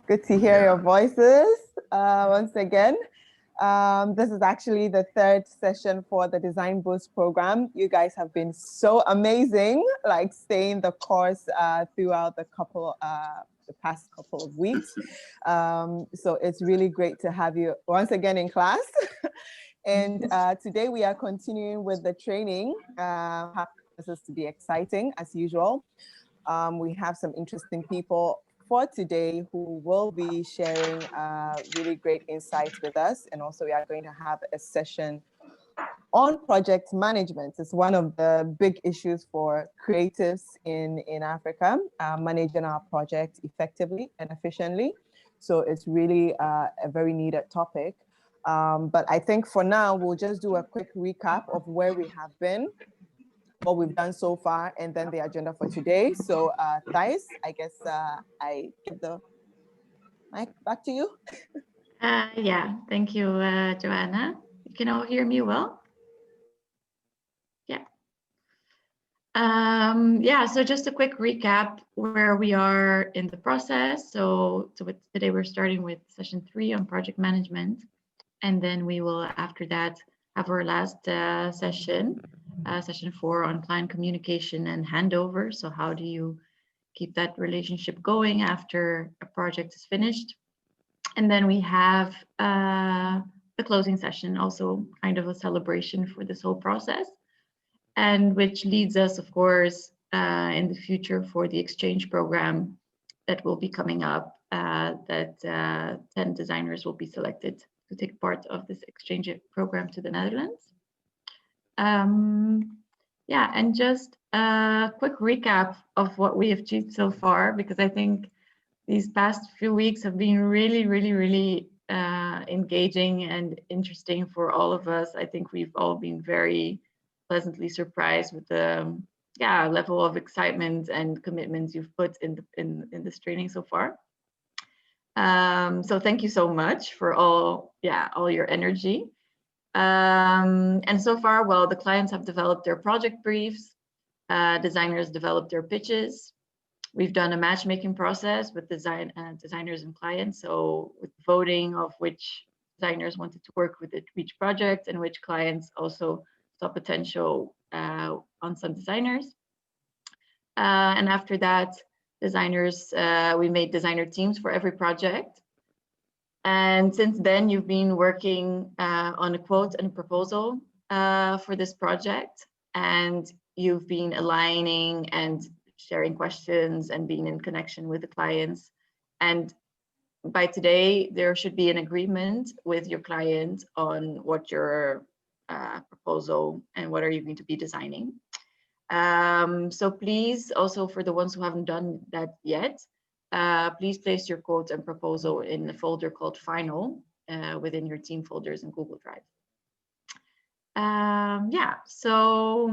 Good to hear your voices once again. This is actually the third session for the Design Boost program. You guys have been so amazing, like staying the course throughout the past couple of weeks. So it's really great to have you once again in class. And today we are continuing with the training. This is to be exciting as usual. We have some interesting people for today who will be sharing really great insights with us. And also we are going to have a session on project management. It's one of the big issues for creatives in Africa, managing our project effectively and efficiently. So it's really a very needed topic. But I think for now, we'll just do a quick recap of where we have been, what we've done so far, and then the agenda for today. So Thais, I guess I give the mic back to you. Yeah, thank you, Joanna. You can all hear me well? Yeah. Yeah, so just a quick recap where we are in the process. So today we're starting with session 3 on project management. And then we will, after that, have our last session, session 4 on client communication and handover. So how do you keep that relationship going after a project is finished? And then we have the closing session, also kind of a celebration for this whole process, and which leads us, of course, in the future for the exchange program that will be coming up, that 10 designers will be selected to take part of this exchange program to the Netherlands. Yeah, and just a quick recap of what we have achieved so far, because I think these past few weeks have been really engaging and interesting for all of us. I think we've all been very pleasantly surprised with the level of excitement and commitment you've put in this training so far. So thank you so much for all your energy. And so far, well, the clients have developed their project briefs, designers developed their pitches. We've done a matchmaking process with designers and clients, so with voting of which designers wanted to work with each project and which clients also saw potential on some designers. And after that, we made designer teams for every project. And since then, you've been working on a quote and a proposal for this project, and you've been aligning and sharing questions and being in connection with the clients. And by today, there should be an agreement with your client on what your proposal and what are you going to be designing. So please, also for the ones who haven't done that yet, please place your quote and proposal in a folder called Final within your team folders in Google Drive. Yeah, so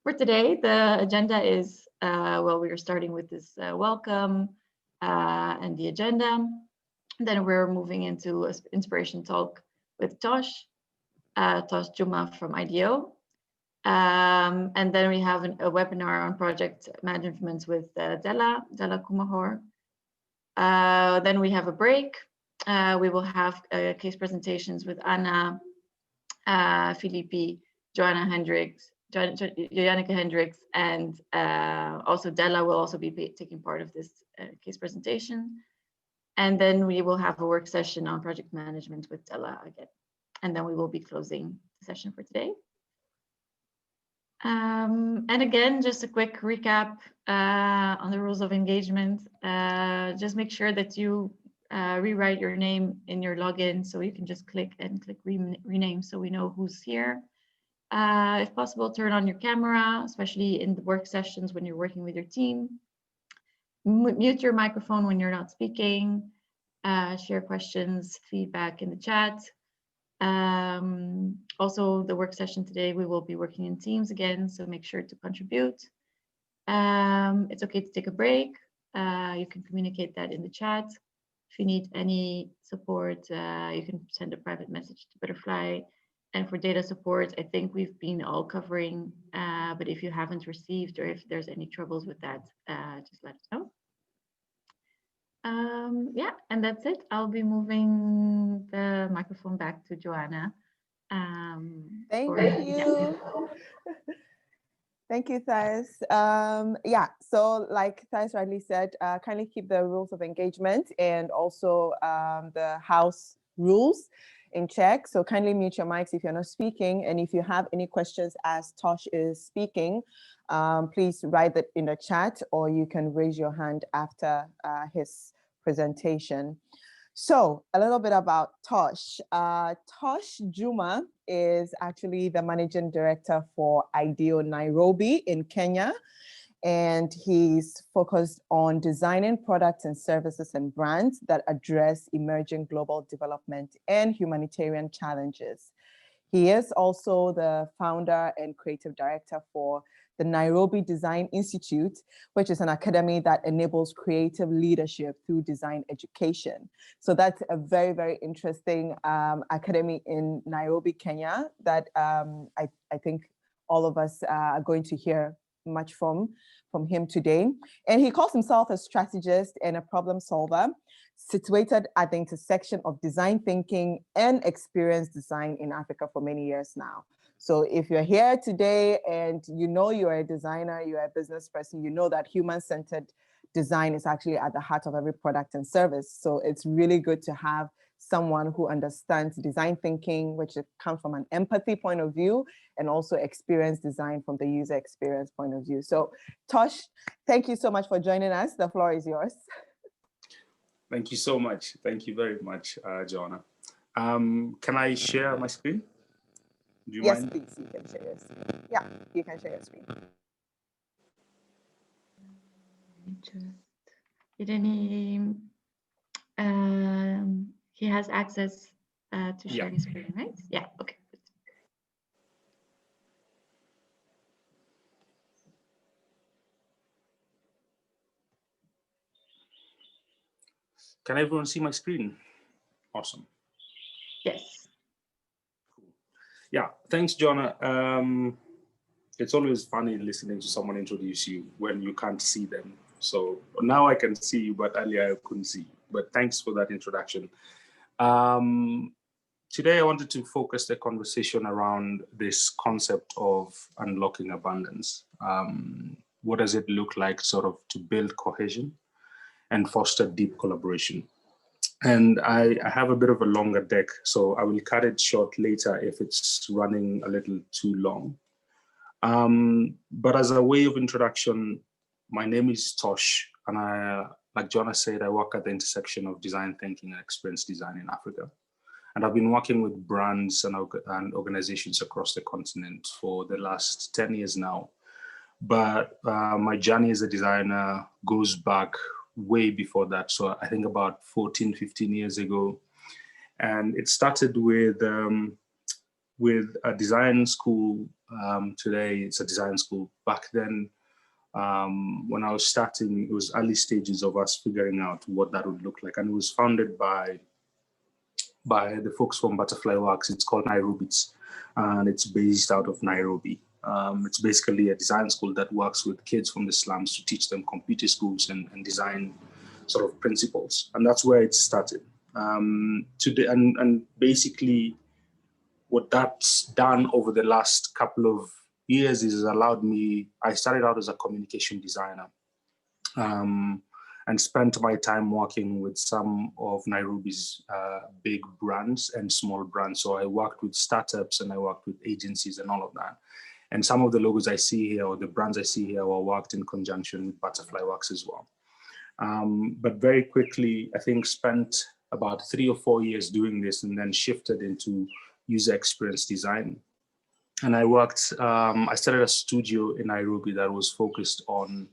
for today, the agenda is, well, we are starting with this welcome and the agenda. Then we're moving into an inspiration talk with Tosh Juma from IDEO. And then we have a webinar on project management with Della Kumahor. Then we have a break. We will have case presentations with Anna, Filippi, Joanna Hendricks, Janneke Hendricks, and also Della will also be taking part of this case presentation. And then we will have a work session on project management with Della again. And then we will be closing the session for today. And again, just a quick recap on the rules of engagement. Just make sure that you rewrite your name in your login, so you can just click rename so we know who's here. If possible, turn on your camera, especially in the work sessions when you're working with your team. Mute your microphone when you're not speaking. Share questions, feedback in the chat. Also, the work session today, we will be working in teams again, so make sure to contribute. It's okay to take a break. You can communicate that in the chat. If you need any support, you can send a private message to Butterfly. And for data support, I think we've been all covering, but if you haven't received or if there's any troubles with that, just let us know. Yeah, and that's it. I'll be moving the microphone back to Joanna. Thank you. Thank you, Thais. Yeah, so like Thais rightly said, kindly keep the rules of engagement and also the house rules in check. So kindly mute your mics if you're not speaking. And if you have any questions as Tosh is speaking, please write that in the chat, or you can raise your hand after his presentation. So a little bit about Tosh. Tosh Juma is actually the managing director for IDEO Nairobi in Kenya. And he's focused on designing products and services and brands that address emerging global development and humanitarian challenges. He is also the founder and creative director for the Nairobi Design Institute, which is an academy that enables creative leadership through design education. So that's a very, very interesting academy in Nairobi, Kenya, that I think all of us are going to hear much from him today. And he calls himself a strategist and a problem solver, situated at the intersection of design thinking and experience design in Africa for many years now. So if you're here today and you know you're a designer, you're a business person, you know that human-centered design is actually at the heart of every product and service. So it's really good to have someone who understands design thinking, which comes from an empathy point of view, and also experience design from the user experience point of view. So Tosh, thank you so much for joining us. The floor is yours. Thank you so much. Thank you very much, Joanna. Can I share my screen? Do you mind? Yes, please, you can share your screen. Yeah, you can share your screen. He has access to share his screen, right? Yeah, okay. Can everyone see my screen? Awesome. Yes. Cool. Yeah, thanks, Joanna. It's always funny listening to someone introduce you when you can't see them. So now I can see you, but earlier I couldn't see you. But thanks for that introduction. Today I wanted to focus the conversation around this concept of unlocking abundance. What does it look like sort of to build cohesion and foster deep collaboration? And I have a bit of a longer deck, so I will cut it short later if it's running a little too long. But as a way of introduction, my name is Tosh, and like Joanna said, I work at the intersection of design thinking and experience design in Africa. And I've been working with brands and organizations across the continent for the last 10 years now. But my journey as a designer goes back way before that. So I think about 14, 15 years ago. And it started with a design school. Today it's a design school. Back then, when I was starting, it was early stages of us figuring out what that would look like. And it was founded by the folks from Butterfly Works. It's called Nairobits, and it's based out of Nairobi. It's basically a design school that works with kids from the slums to teach them computer skills and design sort of principles. And that's where it started. Today, and basically what that's done over the last couple of years is allowed me, I started out as a communication designer. And spent my time working with some of Nairobi's big brands and small brands. So I worked with startups and I worked with agencies and all of that. And some of the logos I see here or the brands I see here were worked in conjunction with Butterfly Works as well. But very quickly, I think spent about 3 or 4 years doing this and then shifted into user experience design. And I worked, I started a studio in Nairobi that was focused on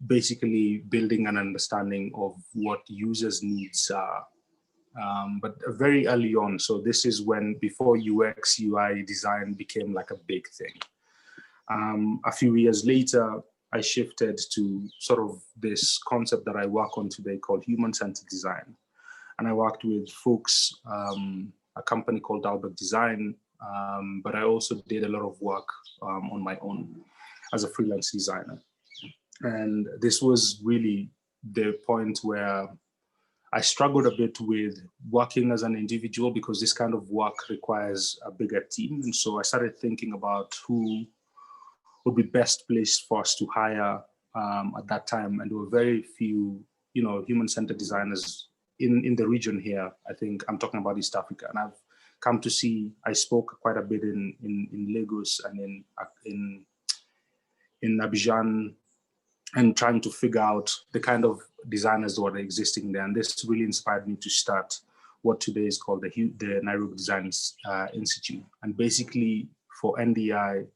basically building an understanding of what users' needs are. But very early on, so this is when before UX, UI design became like a big thing. A few years later, I shifted to sort of this concept that I work on today called human-centered design. And I worked with folks, a company called Albert Design, but I also did a lot of work on my own as a freelance designer. And this was really the point where I struggled a bit with working as an individual, because this kind of work requires a bigger team. And so I started thinking about who would be best placed for us to hire at that time. And there were very few, human-centered designers in the region here. I think I'm talking about East Africa. And I've come to see, I spoke quite a bit in Lagos and in Abidjan, and trying to figure out the kind of designers that were existing there. And this really inspired me to start what today is called the Nairobi Design Institute. And basically for NDI,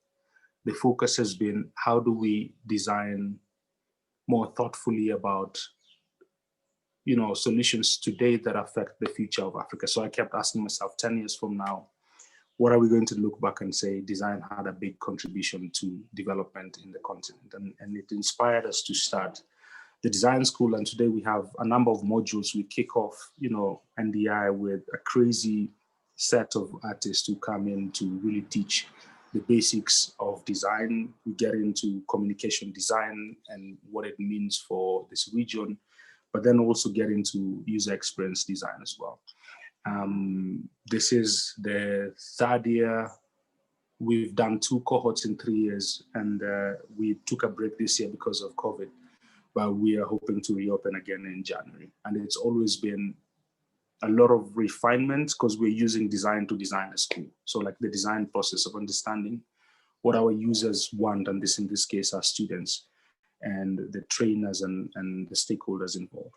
the focus has been, how do we design more thoughtfully about, solutions today that affect the future of Africa? So I kept asking myself, 10 years from now, what are we going to look back and say design had a big contribution to development in the continent? And it inspired us to start the design school. And today we have a number of modules. We kick off, NDI with a crazy set of artists who come in to really teach the basics of design. We get into communication design and what it means for this region, but then also get into user experience design as well. This is the third year. We've done 2 cohorts in 3 years, and we took a break this year because of COVID, but we are hoping to reopen again in January. And it's always been a lot of refinement, because we're using design to design a school. So like the design process of understanding what our users want, and this in this case are students, and the trainers and the stakeholders involved.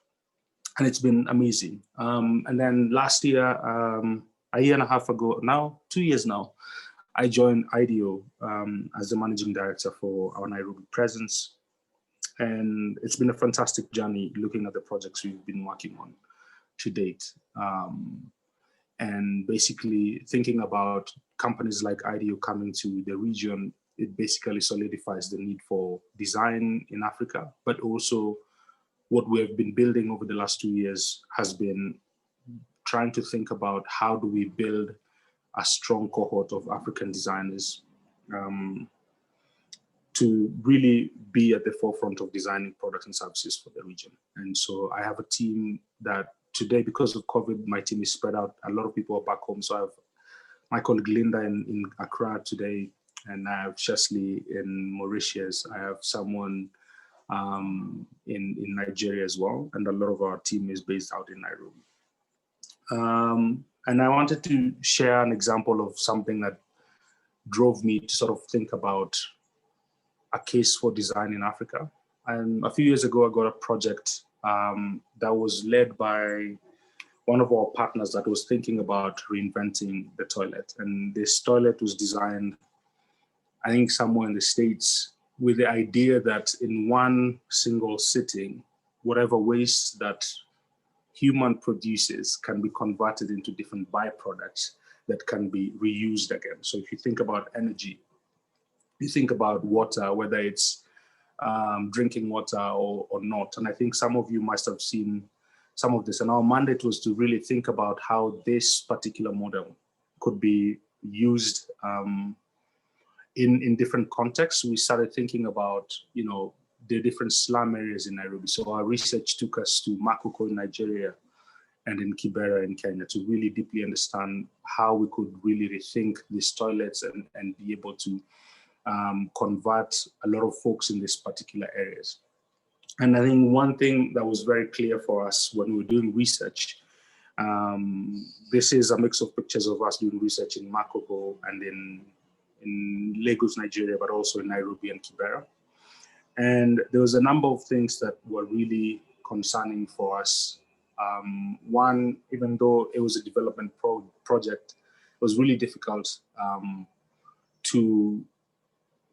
And it's been amazing. And then last year, a year and a half ago now, 2 years now, I joined IDEO as the managing director for our Nairobi presence. And it's been a fantastic journey looking at the projects we've been working on to date. And basically thinking about companies like IDEO coming to the region, it basically solidifies the need for design in Africa, but also what we have been building over the last 2 years has been trying to think about how do we build a strong cohort of African designers to really be at the forefront of designing products and services for the region. And so I have a team that today, because of COVID, my team is spread out. A lot of people are back home. So I have my colleague Linda in Accra today, and I have Chesley in Mauritius. I have someone in Nigeria as well. And a lot of our team is based out in Nairobi. And I wanted to share an example of something that drove me to sort of think about a case for design in Africa. And a few years ago, I got a project that was led by one of our partners that was thinking about reinventing the toilet. And this toilet was designed, I think, somewhere in the States, with the idea that in one single sitting, whatever waste that human produces can be converted into different byproducts that can be reused again. So if you think about energy, you think about water, whether it's drinking water or not. And I think some of you must have seen some of this. And our mandate was to really think about how this particular model could be used in different contexts. We started thinking about, the different slum areas in Nairobi. So our research took us to Makoko in Nigeria and in Kibera in Kenya to really deeply understand how we could really rethink these toilets and be able to convert a lot of folks in these particular areas. And I think one thing that was very clear for us when we were doing research, this is a mix of pictures of us doing research in Makoko and in Lagos, Nigeria, but also in Nairobi and Kibera. And there was a number of things that were really concerning for us. One, even though it was a development project, it was really difficult to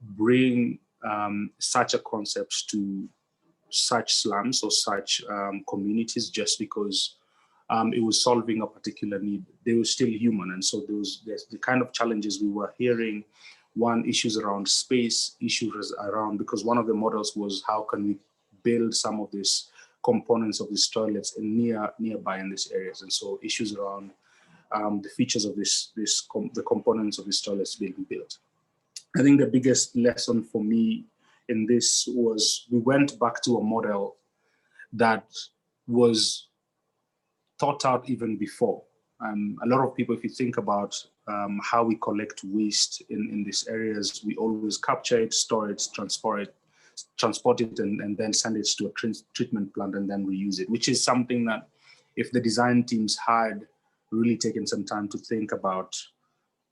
bring such a concept to such slums or such communities just because it was solving a particular need. They were still human. And so there's the kind of challenges we were hearing. One, issues around space, issues around, because one of the models was how can we build some of these components of these toilets in nearby in these areas. And so issues around the features of the components of these toilets being built. I think the biggest lesson for me in this was we went back to a model that was thought out even before. A lot of people, if you think about how we collect waste in these areas, we always capture it, store it, transport it, and then send it to a treatment plant and then reuse it, which is something that if the design teams had really taken some time to think about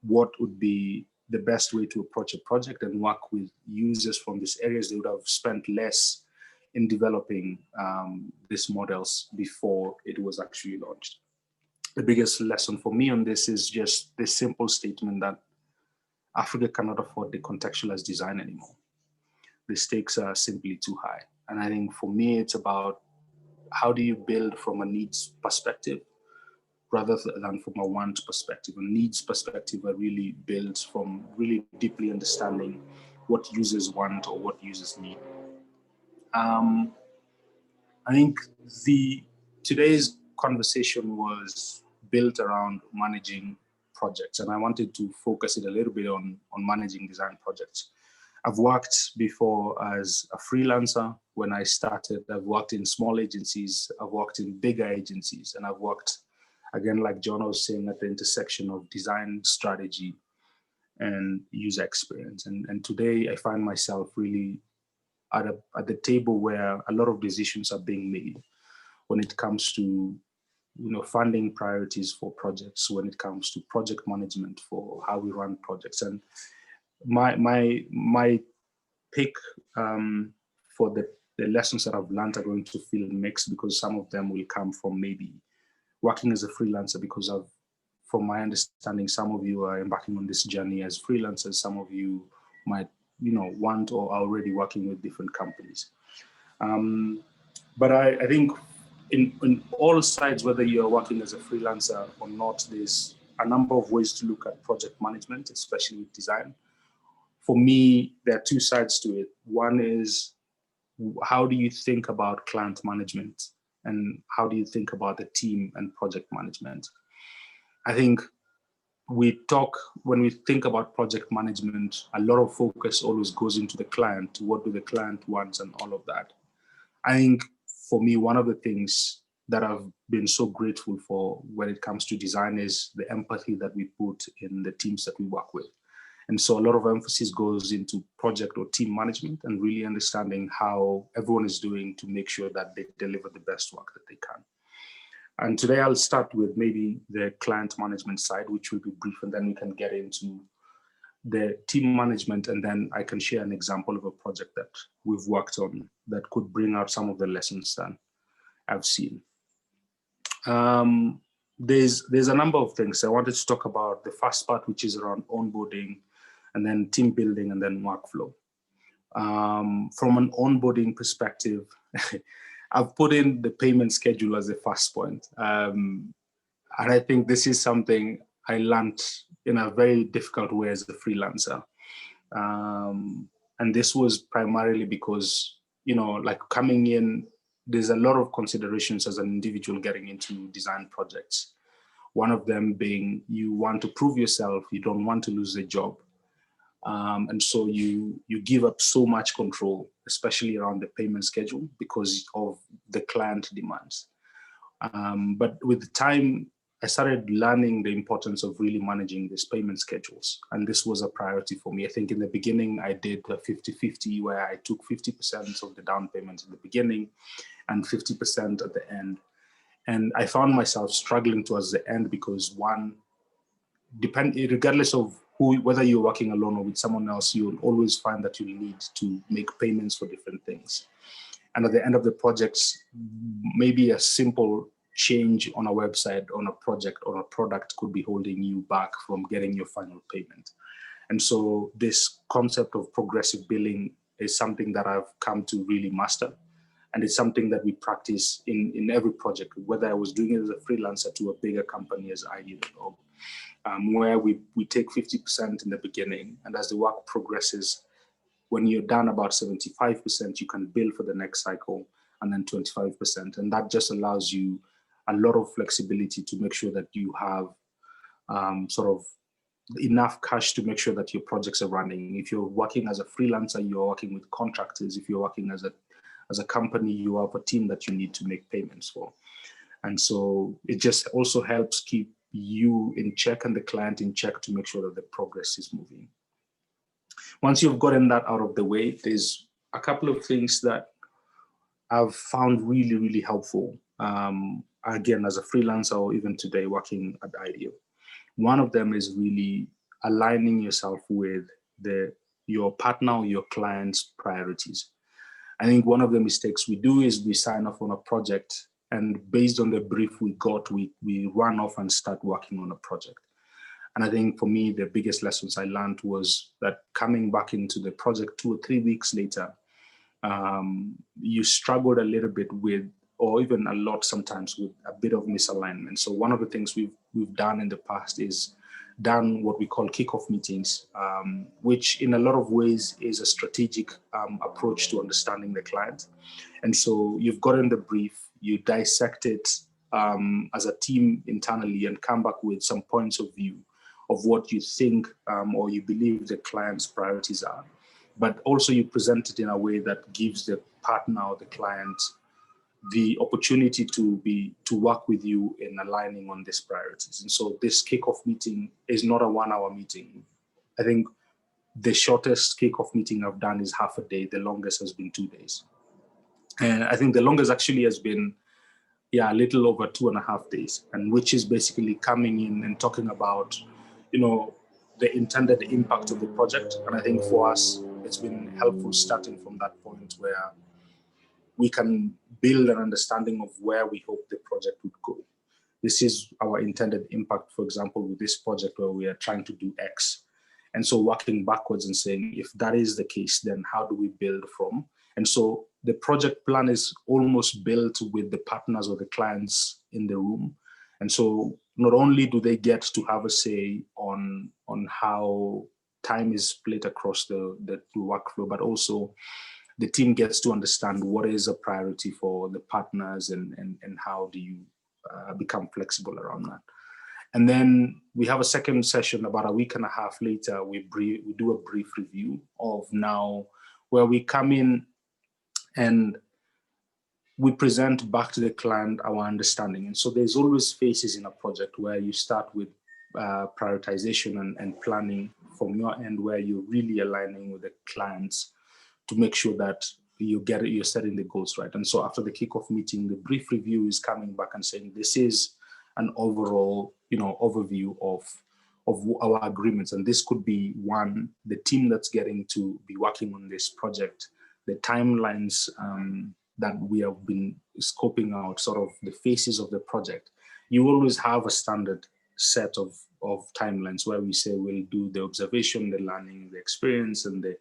what would be the best way to approach a project and work with users from these areas, they would have spent less in developing these models before it was actually launched. The biggest lesson for me on this is just the simple statement that Africa cannot afford the contextualized design anymore. The stakes are simply too high. And I think for me, it's about how do you build from a needs perspective rather than from a want perspective. A needs perspective are really built from really deeply understanding what users want or what users need. I think today's conversation was built around managing projects, and I wanted to focus it a little bit on managing design projects. I've worked before as a freelancer. When I started, I've worked in small agencies, I've worked in bigger agencies, and I've worked, again, like John was saying, at the intersection of design strategy and user experience. And today I find myself really at the table where a lot of decisions are being made when it comes to funding priorities for projects, when it comes to project management for how we run projects. And my pick for the lessons that I've learned are going to feel mixed, because some of them will come from maybe working as a freelancer, because from my understanding, some of you are embarking on this journey as freelancers. Some of you might, want or are already working with different companies. But I think in all sides, whether you're working as a freelancer or not, there's a number of ways to look at project management, especially with design. For me, there are two sides to it. One is, how do you think about client management, and how do you think about the team and project management? I think when we think about project management, a lot of focus always goes into the client. What do the client want and all of that? I think for me, one of the things that I've been so grateful for when it comes to design is the empathy that we put in the teams that we work with. And so a lot of emphasis goes into project or team management and really understanding how everyone is doing to make sure that they deliver the best work that they can. And today I'll start with maybe the client management side, which will be brief, and then we can get into the team management, and then I can share an example of a project that we've worked on that could bring out some of the lessons that I've seen. There's a number of things. I wanted to talk about the first part, which is around onboarding, and then team building, and then workflow. From an onboarding perspective, I've put in the payment schedule as the first point. And I think this is something I learned in a very difficult way as a freelancer. And this was primarily because, like coming in, there's a lot of considerations as an individual getting into design projects. One of them being you want to prove yourself, you don't want to lose the job. And so you give up so much control, especially around the payment schedule, because of the client demands. But with time, I started learning the importance of really managing these payment schedules. And this was a priority for me. I think in the beginning, I did a 50-50, where I took 50% of the down payment in the beginning and 50% at the end. And I found myself struggling towards the end because regardless of whether you're working alone or with someone else, you'll always find that you'll need to make payments for different things. And at the end of the projects, maybe a simple change on a website, on a project, or a product could be holding you back from getting your final payment. And so this concept of progressive billing is something that I've come to really master. And it's something that we practice in every project, whether I was doing it as a freelancer to a bigger company as I did, where we take 50% in the beginning. And as the work progresses, when you're done about 75%, you can bill for the next cycle, and then 25%. And that just allows you a lot of flexibility to make sure that you have sort of enough cash to make sure that your projects are running. If you're working as a freelancer, you're working with contractors. If you're working as as a company, you have a team that you need to make payments for. And so it just also helps keep you in check and the client in check to make sure that the progress is moving. Once you've gotten that out of the way, there's a couple of things that I've found really, really helpful. Again, as a freelancer or even today working at IDEO. One of them is really aligning yourself with your partner or your client's priorities. I think one of the mistakes we do is we sign off on a project, and based on the brief we got, we run off and start working on a project. And I think for me, the biggest lessons I learned was that coming back into the project 2 or 3 weeks later, you struggled a little bit with, or even a lot sometimes, with a bit of misalignment. So one of the things we've done in the past is done what we call kickoff meetings, which in a lot of ways is a strategic approach to understanding the client. And so you've gotten the brief, you dissect it as a team internally and come back with some points of view of what you think or you believe the client's priorities are. But also you present it in a way that gives the partner or the client the opportunity to work with you in aligning on these priorities. And so this kickoff meeting is not a 1 hour meeting. I think the shortest kickoff meeting I've done is half a day. The longest has been 2 days. And I think the longest actually has been, a little over 2.5 days, and which is basically coming in and talking about, the intended impact of the project. And I think for us, it's been helpful starting from that point where we can build an understanding of where we hope the project would go. This is our intended impact, for example, with this project where we are trying to do X. And so working backwards and saying, if that is the case, then how do we build from? And so the project plan is almost built with the partners or the clients in the room. And so not only do they get to have a say on how time is split across the workflow, but also the team gets to understand what is a priority for the partners and how do you become flexible around that. And then we have a second session about a week and a half later. We do a brief review of now where we come in and we present back to the client our understanding. And so there's always phases in a project where you start with prioritization and planning from your end, where you're really aligning with the clients to make sure that you're setting the goals right. And so after the kickoff meeting, the brief review is coming back and saying, this is an overall, overview of our agreements. And this could be one, the team that's getting to be working on this project, the timelines that we have been scoping out, sort of the phases of the project. You always have a standard set of timelines where we say we'll do the observation, the learning, the experience, and the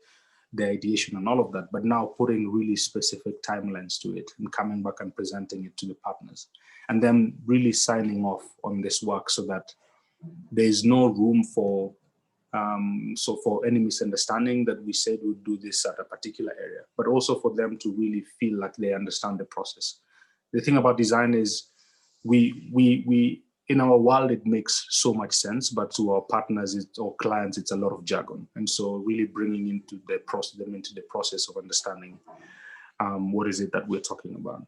ideation and all of that, but now putting really specific timelines to it and coming back and presenting it to the partners, and then really signing off on this work so that there's no room for any misunderstanding that we said we'd do this at a particular area, but also for them to really feel like they understand the process. The thing about design is we in our world, it makes so much sense, but to our partners or clients, it's a lot of jargon. And so really bringing them into the process of understanding what is it that we're talking about.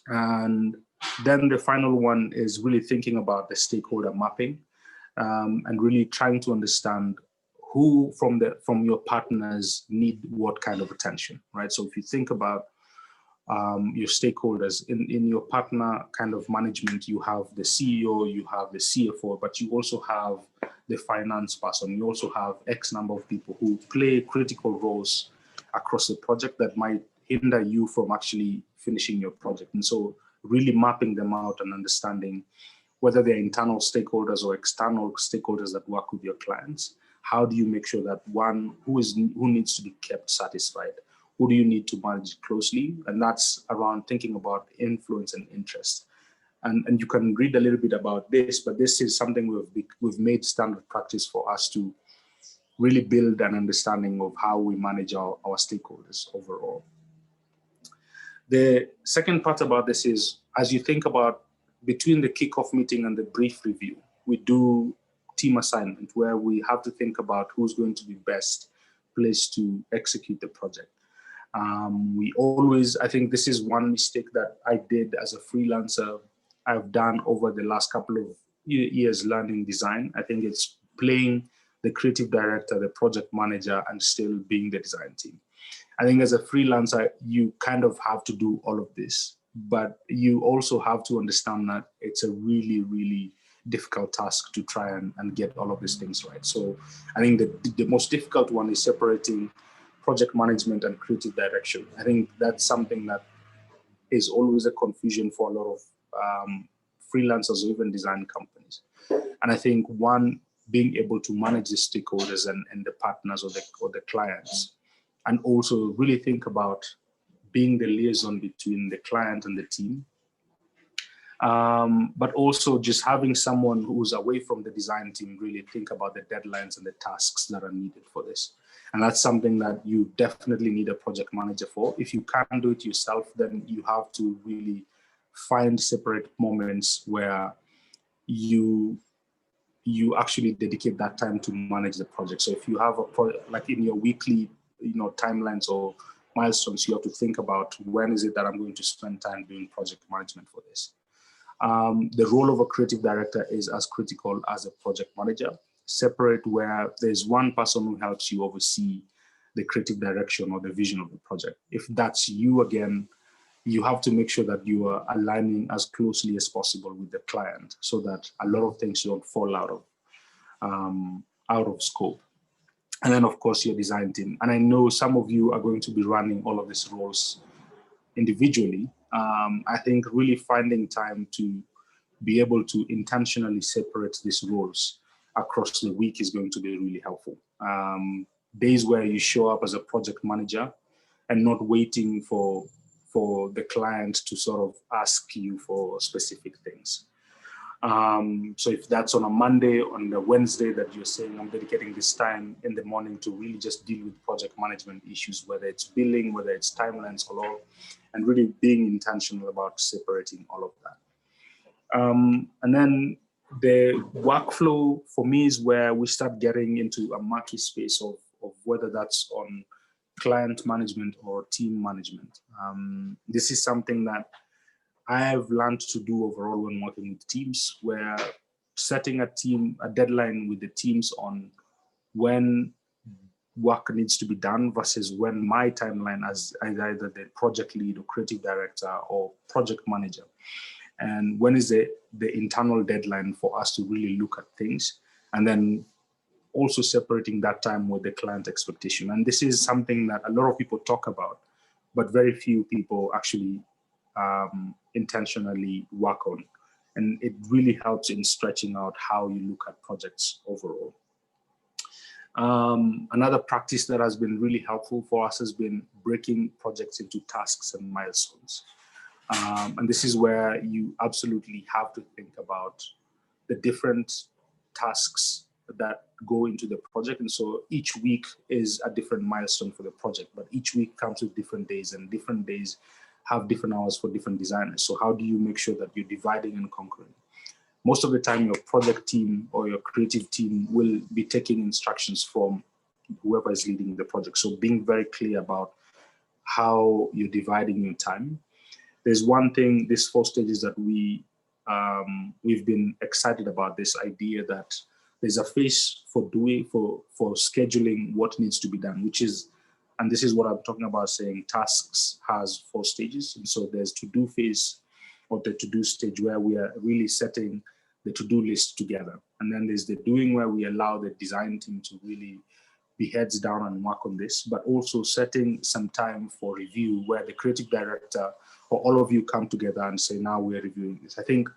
And then the final one is really thinking about the stakeholder mapping and really trying to understand who from your partners need what kind of attention, right? So if you think about your stakeholders in your partner kind of management, you have the CEO, you have the CFO, but you also have the finance person. You also have X number of people who play critical roles across the project that might hinder you from actually finishing your project. And so really mapping them out and understanding whether they're internal stakeholders or external stakeholders that work with your clients. How do you make sure that one, who needs to be kept satisfied? Who do you need to manage closely? And that's around thinking about influence and interest. And you can read a little bit about this, but this is something we've made standard practice for us to really build an understanding of how we manage our stakeholders overall. The second part about this is, as you think about between the kickoff meeting and the brief review, we do team assignment where we have to think about who's going to be best placed to execute the project. We always, I think this is one mistake that I did as a freelancer. I've done over the last couple of years learning design. I think it's playing the creative director, the project manager, and still being the design team. I think as a freelancer, you kind of have to do all of this, but you also have to understand that it's a really, really difficult task to try and get all of these things right. So I think the most difficult one is separating project management and creative direction. I think that's something that is always a confusion for a lot of freelancers or even design companies. And I think one, being able to manage the stakeholders and the partners or the clients, and also really think about being the liaison between the client and the team. But also just having someone who's away from the design team really think about the deadlines and the tasks that are needed for this. And that's something that you definitely need a project manager for. If you can't do it yourself, then you have to really find separate moments where you actually dedicate that time to manage the project. So if you have a project, like in your weekly, timelines or milestones, you have to think about when is it that I'm going to spend time doing project management for this. The role of a creative director is as critical as a project manager, separate where there's one person who helps you oversee the creative direction or the vision of the project. If that's you again, you have to make sure that you are aligning as closely as possible with the client so that a lot of things don't fall out of scope. And then of course your design team. And I know some of you are going to be running all of these roles individually. I think really finding time to be able to intentionally separate these roles across the week is going to be really helpful. Days where you show up as a project manager and not waiting for the client to sort of ask you for specific things. So if that's on a Monday, on the Wednesday that you're saying, I'm dedicating this time in the morning to really just deal with project management issues, whether it's billing, whether it's timelines or all, and really being intentional about separating all of that. And then the workflow for me is where we start getting into a murky space of whether that's on client management or team management. This is something that I have learned to do overall when working with teams, where setting a deadline with the teams on when work needs to be done versus when my timeline as either the project lead or creative director or project manager, and when is the internal deadline for us to really look at things, and then also separating that time with the client expectation. And this is something that a lot of people talk about, but very few people actually intentionally work on. And it really helps in stretching out how you look at projects overall. Another practice that has been really helpful for us has been breaking projects into tasks and milestones. And this is where you absolutely have to think about the different tasks that go into the project. And so each week is a different milestone for the project, but each week comes with different days, and different days have different hours for different designers. So how do you make sure that you're dividing and conquering? Most of the time, your project team or your creative team will be taking instructions from whoever is leading the project. So being very clear about how you're dividing your time. There's one thing, these 4 stages that we've been excited about, this idea that there's a phase for scheduling what needs to be done, which is, and this is what I'm talking about saying tasks has 4 stages. And so there's to-do phase or the to-do stage where we are really setting the to-do list together. And then there's the doing where we allow the design team to really be heads down and work on this, but also setting some time for review where the creative director or all of you come together and say, now we're reviewing this. I think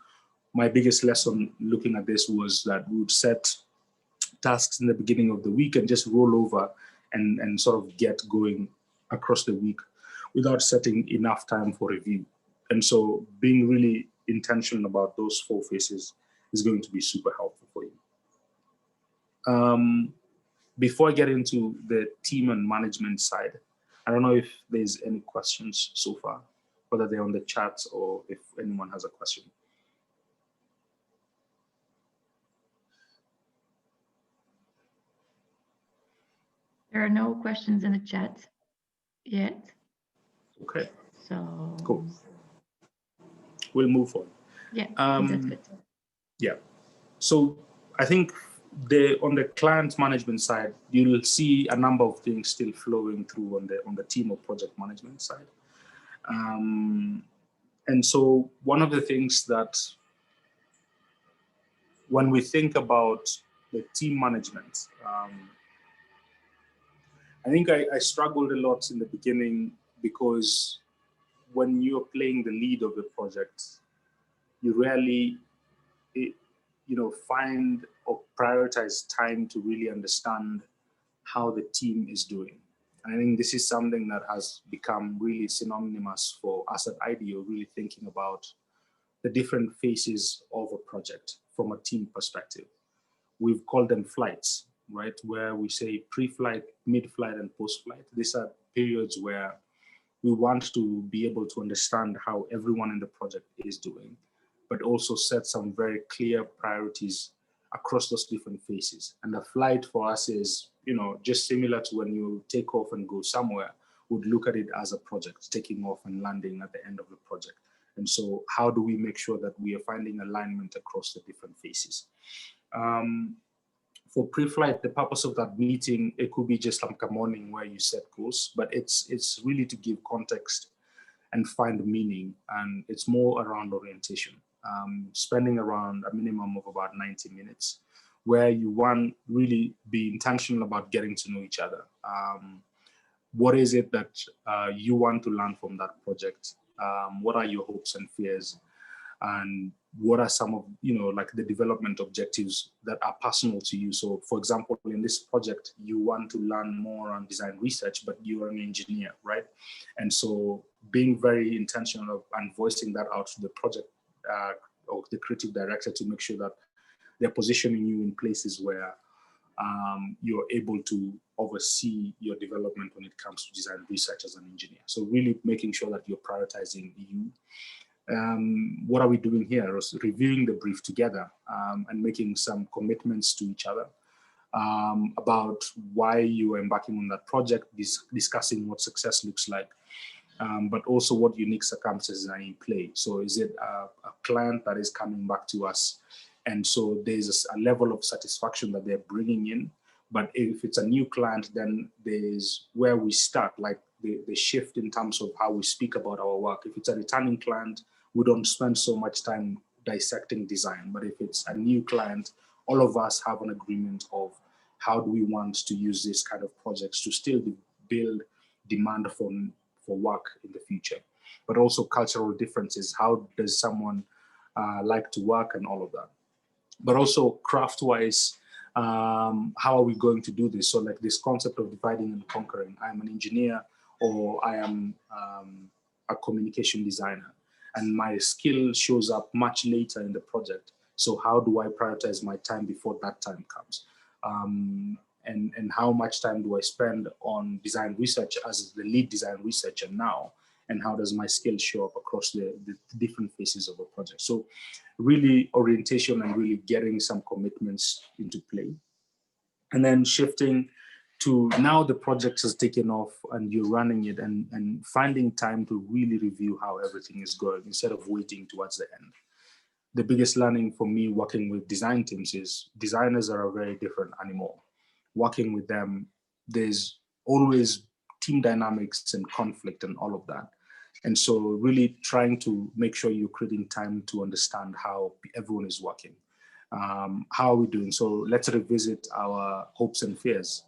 my biggest lesson looking at this was that we would set tasks in the beginning of the week and just roll over and sort of get going across the week without setting enough time for review. And so being really intentional about those 4 phases is going to be super helpful for you. Before I get into the team and management side, I don't know if there's any questions so far, whether they're on the chat or if anyone has a question. There are no questions in the chat yet. Okay. So cool. We'll move on. Yeah, I think that's good. Yeah. So I think on the client management side, you'll see a number of things still flowing through on the team or project management side. And so one of the things that when we think about the team management, I think I struggled a lot in the beginning because when you're playing the lead of the project, you rarely find or prioritize time to really understand how the team is doing. And I think this is something that has become really synonymous for us at IDEO, really thinking about the different phases of a project from a team perspective. We've called them flights, right? Where we say pre-flight, mid-flight, and post-flight. These are periods where we want to be able to understand how everyone in the project is doing, but also set some very clear priorities across those different phases. And the flight for us is, just similar to when you take off and go somewhere, would look at it as a project, taking off and landing at the end of the project. And so how do we make sure that we are finding alignment across the different phases? For pre-flight, the purpose of that meeting, it could be just like a morning where you set goals, but it's really to give context and find meaning. And it's more around orientation, spending around a minimum of about 90 minutes, where you want really be intentional about getting to know each other. What is it that you want to learn from that project? What are your hopes and fears? And what are some of, like the development objectives that are personal to you? So for example, in this project, you want to learn more on design research, but you're an engineer, right? And so being very intentional and voicing that out to the project or the creative director to make sure that they're positioning you in places where you're able to oversee your development when it comes to design research as an engineer. So really making sure that you're prioritizing you. What are we doing here? Reviewing the brief together and making some commitments to each other about why you are embarking on that project, discussing what success looks like, but also what unique circumstances are in play. So is it a client that is coming back to us? And so there's a level of satisfaction that they're bringing in. But if it's a new client, then there's where we start, like the shift in terms of how we speak about our work. If it's a returning client, we don't spend so much time dissecting design. But if it's a new client, all of us have an agreement of how do we want to use this kind of projects to still build demand for work in the future. But also cultural differences. How does someone like to work and all of that? But also craft-wise, how are we going to do this? So like this concept of dividing and conquering. I'm an engineer or I am a communication designer, and my skill shows up much later in the project. So how do I prioritize my time before that time comes? And how much time do I spend on design research as the lead design researcher now? And how does my skill show up across the different phases of a project? So really orientation and really getting some commitments into play. And then shifting to now the project has taken off and you're running it and finding time to really review how everything is going instead of waiting towards the end. The biggest learning for me working with design teams is designers are a very different animal. Working with them, there's always team dynamics and conflict and all of that. And so really trying to make sure you're creating time to understand how everyone is working. How are we doing? So let's revisit our hopes and fears.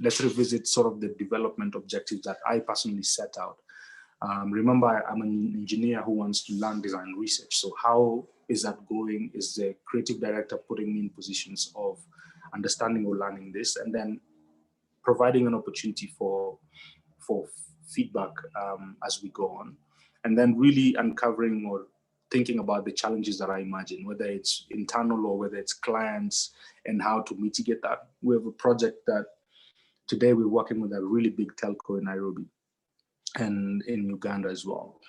Let's revisit sort of the development objectives that I personally set out. Remember, I'm an engineer who wants to learn design research. So how is that going? Is the creative director putting me in positions of understanding or learning this, and then providing an opportunity for feedback as we go on, and then really uncovering or thinking about the challenges that I imagine, whether it's internal or whether it's clients, and how to mitigate that. We have a project that today we're working with a really big telco in Nairobi and in Uganda as well.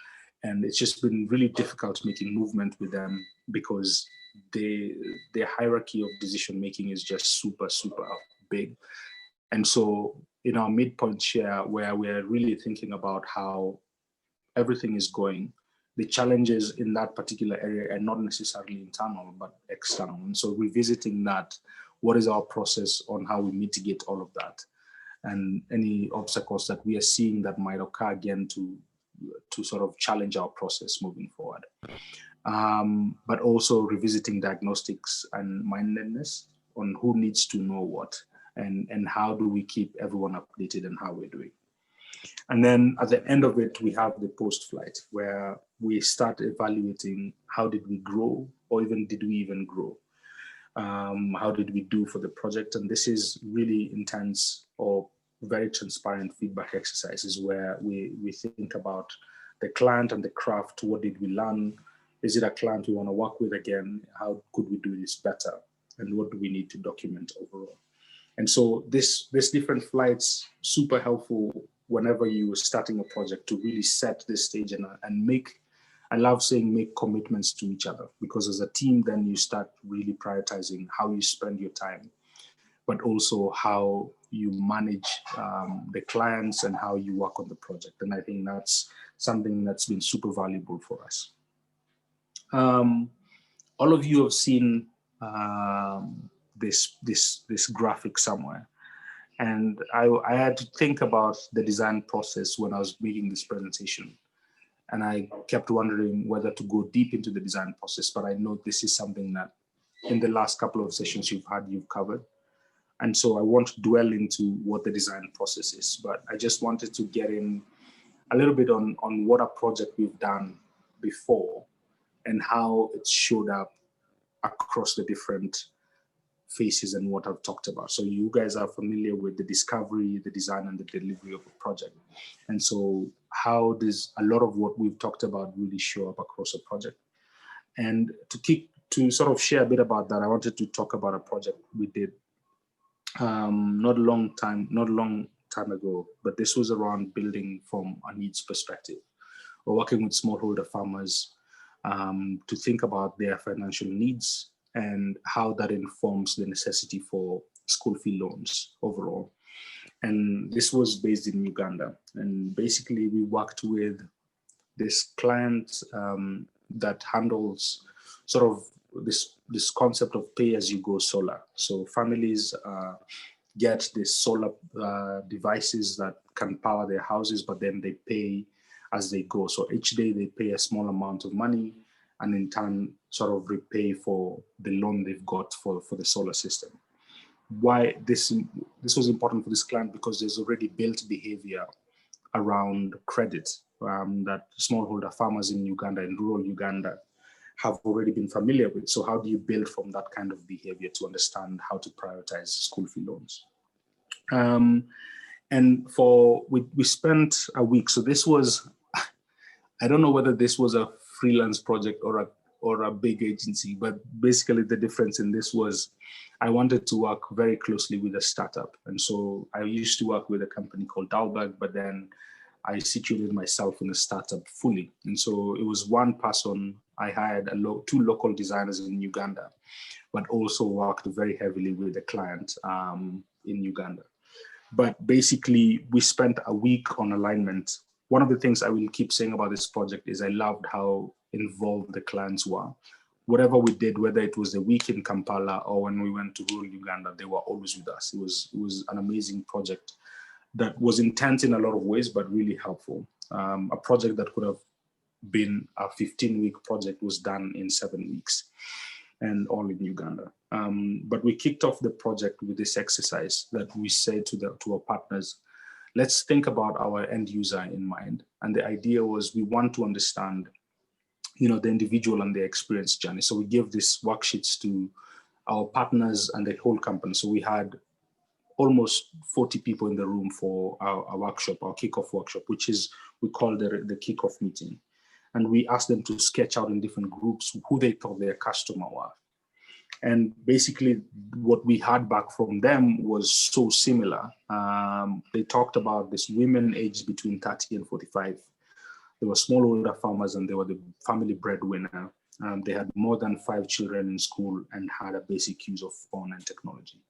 And it's just been really difficult making movement with them because the hierarchy of decision making is just super, super big. And so in our midpoint share, where we're really thinking about how everything is going, the challenges in that particular area are not necessarily internal, but external. And so revisiting that, what is our process on how we mitigate all of that? And any obstacles that we are seeing that might occur again to sort of challenge our process moving forward. But also revisiting diagnostics and mindedness on who needs to know what, and how do we keep everyone updated and how we're doing. And then at the end of it, we have the post-flight, where we start evaluating how did we grow, or even did we even grow? How did we do for the project? And this is really intense or very transparent feedback exercises where we think about the client and the craft. What did we learn? Is it a client we want to work with again? How could we do this better? And what do we need to document overall? And so this different flights, super helpful whenever you are starting a project to really set the stage and make, I love saying make commitments to each other, because as a team, then you start really prioritizing how you spend your time, but also how you manage the clients and how you work on the project. And I think that's something that's been super valuable for us. All of you have seen this graphic somewhere. And I had to think about the design process when I was making this presentation. And I kept wondering whether to go deep into the design process, but I know this is something that in the last couple of sessions you've covered. And so I won't dwell into what the design process is, but I just wanted to get in a little bit on what a project we've done before and how it showed up across the different phases and what I've talked about. So you guys are familiar with the discovery, the design, and the delivery of a project. And so how does a lot of what we've talked about really show up across a project? And to sort of share a bit about that, I wanted to talk about a project we did not a long time ago, but this was around building from a needs perspective. We're working with smallholder farmers to think about their financial needs and how that informs the necessity for school fee loans overall. And this was based in Uganda. And basically we worked with this client that handles sort of this concept of pay-as-you-go solar. So families get these solar devices that can power their houses, but then they pay as they go. So each day they pay a small amount of money and in turn sort of repay for the loan they've got for the solar system. Why this was important for this client? Because there's already built behavior around credit that smallholder farmers in Uganda, in rural Uganda, have already been familiar with. So how do you build from that kind of behavior to understand how to prioritize school fee loans? And we spent a week. So this was, I don't know whether this was a freelance project or a big agency, but basically the difference in this was I wanted to work very closely with a startup. And so I used to work with a company called Dalberg, but then I situated myself in a startup fully. And so it was one person. I hired two local designers in Uganda, but also worked very heavily with a client in Uganda. But basically we spent a week on alignment. One of the things I will keep saying about this project is I loved how involved the clients were. Whatever we did, whether it was the week in Kampala or when we went to rural Uganda, they were always with us. It was an amazing project that was intense in a lot of ways, but really helpful. A project that could have been a 15-week project was done in 7 weeks, and all in Uganda. But we kicked off the project with this exercise that we said to our partners, let's think about our end user in mind. And the idea was we want to understand, the individual and their experience journey. So we gave these worksheets to our partners and the whole company. So we had almost 40 people in the room for our workshop, our kickoff workshop, which is, we call the kickoff meeting. And we asked them to sketch out in different groups who they thought their customer were. And basically what we had back from them was so similar. They talked about this women aged between 30 and 45. They were smallholder farmers and they were the family breadwinner. They had more than 5 children in school and had a basic use of phone and technology.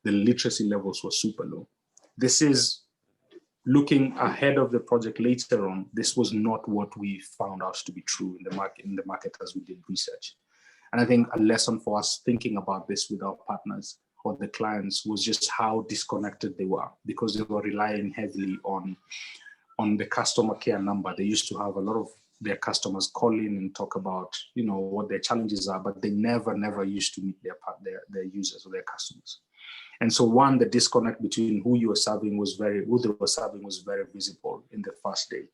The literacy levels were super low. this is looking ahead of the project later on. This was not what we found out to be true in the market as we did research. And I think a lesson for us thinking about this with our partners or the clients was just how disconnected they were, because they were relying heavily on the customer care number. They used to have a lot of their customers call in and talk about, what their challenges are, but they never used to meet their users or their customers. And so the disconnect between who they were serving was very visible in the first day.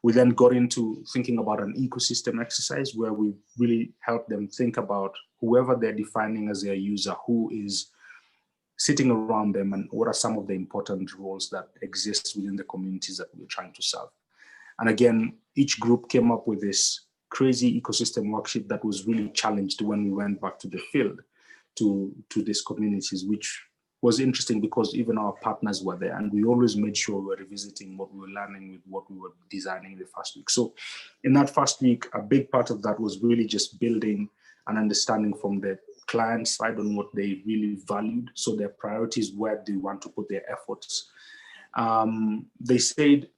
We then got into thinking about an ecosystem exercise where we really helped them think about whoever they're defining as their user, who is sitting around them, and what are some of the important roles that exist within the communities that we're trying to serve. And again, each group came up with this crazy ecosystem worksheet that was really challenged when we went back to the field to these communities, which was interesting because even our partners were there, and we always made sure we were revisiting what we were learning with what we were designing in the first week. So in that first week, a big part of that was really just building an understanding from the client side on what they really valued. So their priorities, where they want to put their efforts. They said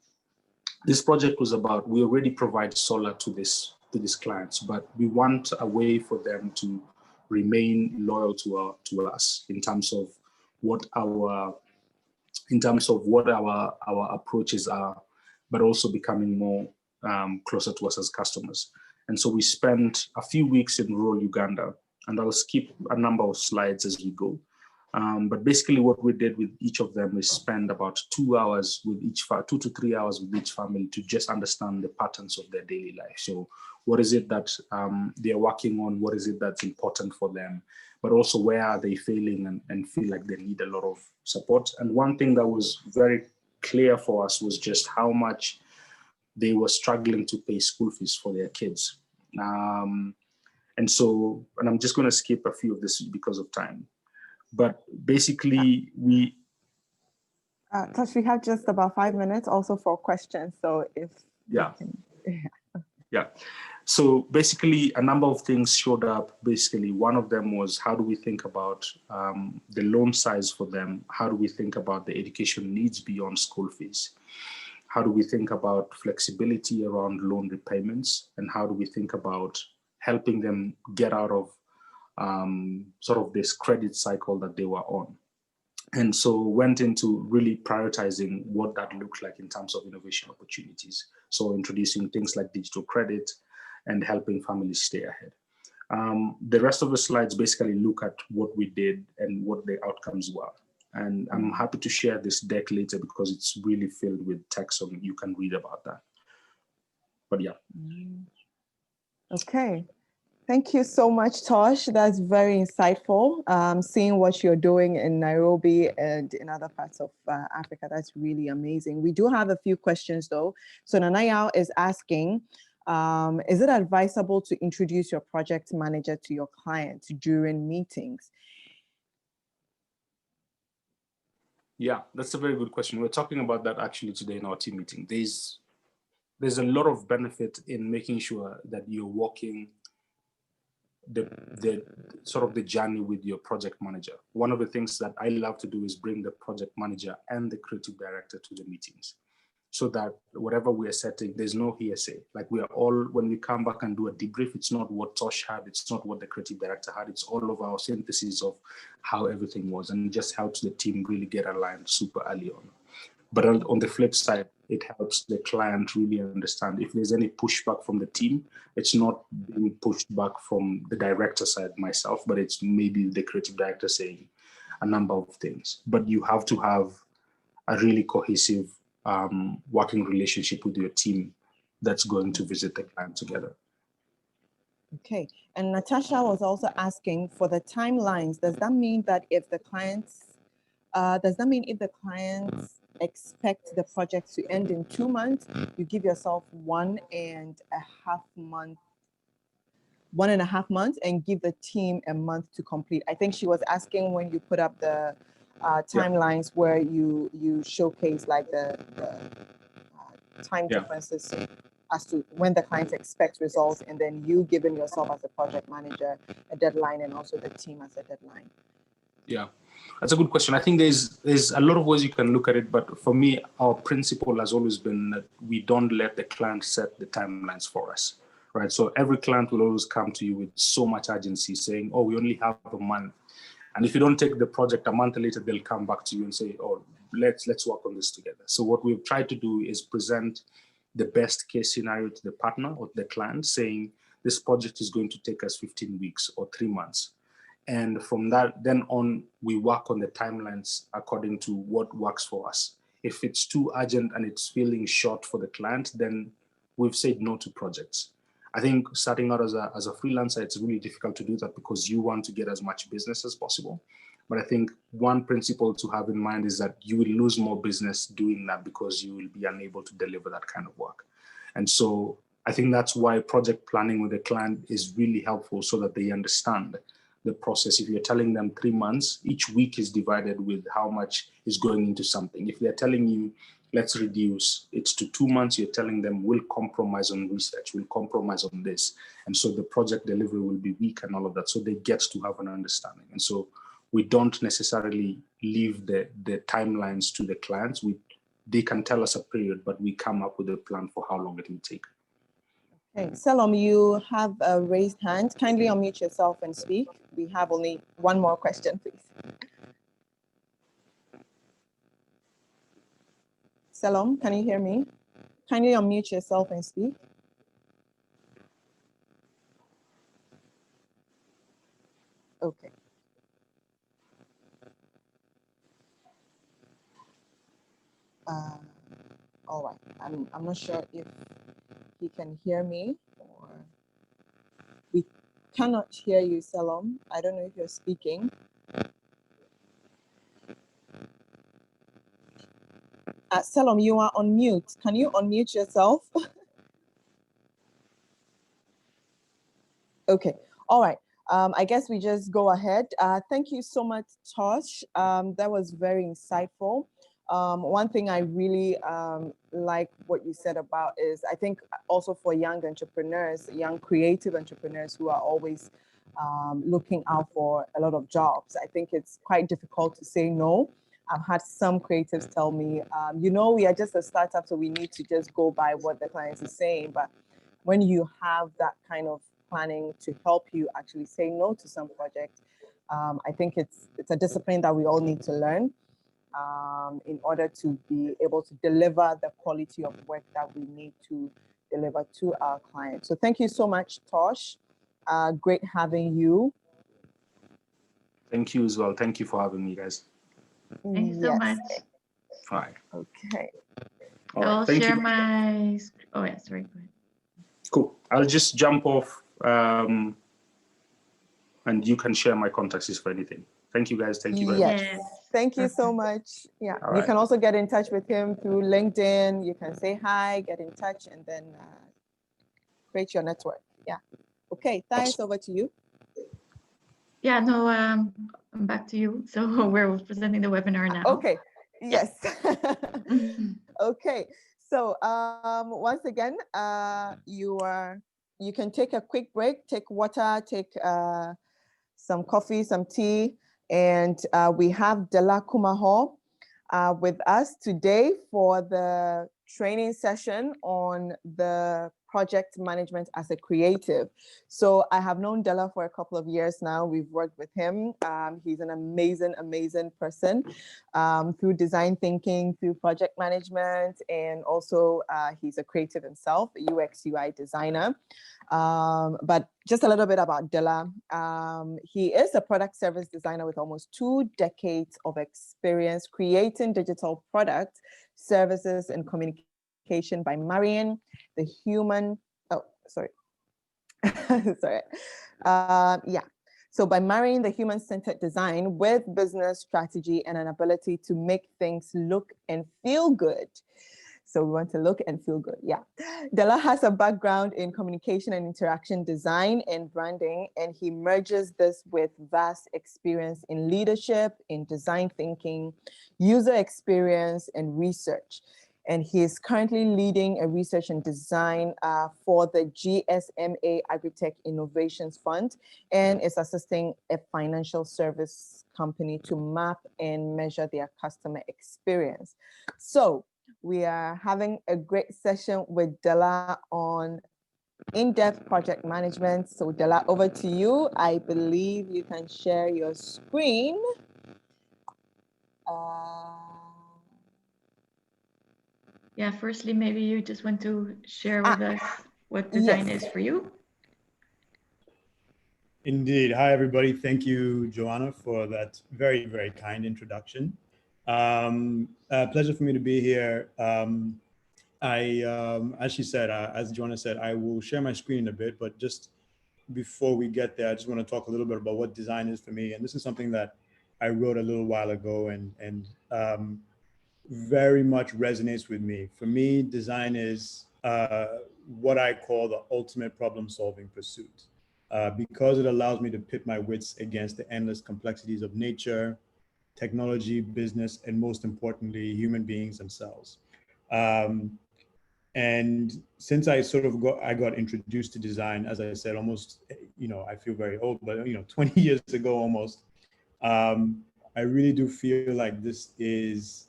this project was about, we already provide solar to these clients, but we want a way for them to remain loyal to us in terms of what our approaches are, but also becoming more closer to us as customers. And so we spent a few weeks in rural Uganda, and I'll skip a number of slides as we go. But basically what we did with each of them is spend about 2 hours with each 2 to 3 hours with each family to just understand the patterns of their daily life. So what is it that they're working on? What is it that's important for them? But also where are they failing and feel like they need a lot of support? And one thing that was very clear for us was just how much they were struggling to pay school fees for their kids. And I'm just going to skip a few of this because of time. But basically, Tosh, we have just about 5 minutes also for questions. So if yeah. So basically, a number of things showed up. Basically, one of them was, how do we think about the loan size for them? How do we think about the education needs beyond school fees? How do we think about flexibility around loan repayments? And how do we think about helping them get out of sort of this credit cycle that they were on? And so went into really prioritizing what that looked like in terms of innovation opportunities. So introducing things like digital credit and helping families stay ahead. The rest of the slides basically look at what we did and what the outcomes were. And I'm happy to share this deck later because it's really filled with text, so you can read about that. But yeah. Okay. Thank you so much, Tosh. That's very insightful. Seeing what you're doing in Nairobi and in other parts of Africa, that's really amazing. We do have a few questions though. So Nanayao is asking, is it advisable to introduce your project manager to your clients during meetings? Yeah, that's a very good question. We're talking about that actually today in our team meeting. There's a lot of benefit in making sure that you're walking the sort of the journey with your project manager. One of the things that I love to do is bring the project manager and the creative director to the meetings, so that whatever we are setting, there's no hearsay. Like, we are all, when we come back and do a debrief, it's not what Tosh had, it's not what the creative director had, it's all of our synthesis of how everything was, and it just helps the team really get aligned super early on. But on the flip side, it helps the client really understand if there's any pushback from the team, it's not being pushed back from the director side, myself, but it's maybe the creative director saying a number of things. But you have to have a really cohesive working relationship with your team that's going to visit the client together. Okay, and Natasha was also asking for the timelines. Does that mean that if the clients, expect the project to end in 2 months, you give yourself 1.5 months and give the team a month to complete? I think she was asking when you put up the timelines where you showcase like the time differences as to when the client expects results, and then you giving yourself as a project manager a deadline and also the team as a deadline. Yeah, that's a good question. I think there's a lot of ways you can look at it, but for me, our principle has always been that we don't let the client set the timelines for us, right? So every client will always come to you with so much urgency saying, oh, we only have a month. And if you don't take the project a month later, they'll come back to you and say, oh, let's work on this together. So what we've tried to do is present the best case scenario to the partner or the client, saying this project is going to take us 15 weeks or 3 months. And from that, then on, we work on the timelines according to what works for us. If it's too urgent and it's feeling short for the client, then we've said no to projects. I think starting out as a freelancer, it's really difficult to do that because you want to get as much business as possible. But I think one principle to have in mind is that you will lose more business doing that because you will be unable to deliver that kind of work. And so I think that's why project planning with the client is really helpful so that they understand the process. If you're telling them 3 months, each week is divided with how much is going into something. If they're telling you, let's reduce it to 2 months, you're telling them we'll compromise on research, we'll compromise on this. And so the project delivery will be weak and all of that. So they get to have an understanding. And so we don't necessarily leave the timelines to the clients. They can tell us a period, but we come up with a plan for how long it will take. Okay, Selom, you have a raised hand. Kindly unmute yourself and speak. We have only one more question, please. Selom, can you hear me? Kindly unmute yourself and speak. Okay. All right. I'm not sure if he can hear me or we cannot hear you, Selom. I don't know if you're speaking. Selom, you are on mute. Can you unmute yourself? Okay. All right. I guess we just go ahead. Thank you so much, Tosh. That was very insightful. One thing I really like what you said about is I think also for young entrepreneurs, young creative entrepreneurs who are always looking out for a lot of jobs, I think it's quite difficult to say no. I've had some creatives tell me, we are just a startup, so we need to just go by what the clients are saying. But when you have that kind of planning to help you actually say no to some projects, I think it's a discipline that we all need to learn in order to be able to deliver the quality of work that we need to deliver to our clients. So thank you so much, Tosh. Great having you. Thank you as well. Thank you for having me, guys. Thank you so much. All right. Okay. I'll share my. Oh, yeah, sorry. Go ahead. Cool. I'll just jump off and you can share my contacts for anything. Thank you, guys. Thank you very much. Thank you so much. Yeah. You can also get in touch with him through LinkedIn. You can say hi, get in touch, and then create your network. Yeah. Okay. Thais, over to you. Yeah, no, I'm back to you. So we're presenting the webinar now. Okay. Yes. Okay. So once again, you can take a quick break, take water, take some coffee, some tea, and we have Dela Kumaho with us today for the training session on the project management as a creative. So I have known Dela for a couple of years now. We've worked with him. He's an amazing person through design thinking, through project management, and also he's a creative himself, a UX UI designer. But just a little bit about Dela. He is a product service designer with almost 2 decades of experience creating digital products, services, and communication by marrying the human, So by marrying the human-centered design with business strategy and an ability to make things look and feel good. So we want to look and feel good. Yeah. Dela has a background in communication and interaction design and branding, and he merges this with vast experience in leadership, in design thinking, user experience, and research. and he is currently leading a research and design for the GSMA Agritech Innovations Fund, and is assisting a financial service company to map and measure their customer experience. So we are having a great session with Dela on in-depth project management. So Dela, over to you. I believe you can share your screen. Yeah, firstly, maybe you just want to share with us what design is for you. Indeed. Hi, everybody. Thank you, Joanna, for that very, very kind introduction. Pleasure for me to be here. As she said, as Joanna said, I will share my screen in a bit, but just before we get there, I just want to talk a little bit about what design is for me. And this is something that I wrote a little while ago and very much resonates with me. For me, design is what I call the ultimate problem-solving pursuit, because it allows me to pit my wits against the endless complexities of nature, technology, business, and most importantly, human beings themselves. And since I got introduced to design, as I said, almost, I feel very old, but 20 years ago almost, I really do feel like this is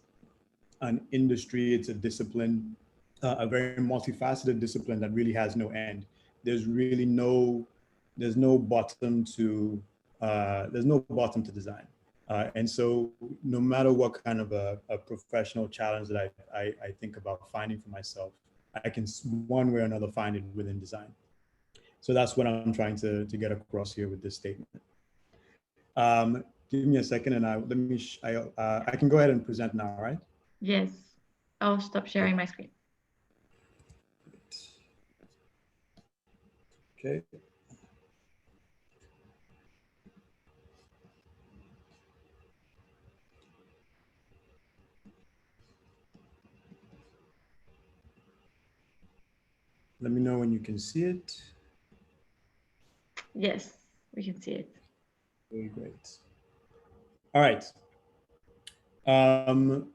an industry, it's a discipline, a very multifaceted discipline that really has no end. There's no bottom to design. And so no matter what kind of a professional challenge that I think about finding for myself, I can one way or another find it within design. So that's what I'm trying to get across here with this statement. Give me a second and I can go ahead and present now, right? Yes, I'll stop sharing my screen. Okay. Let me know when you can see it. Yes, we can see it. Very great. All right.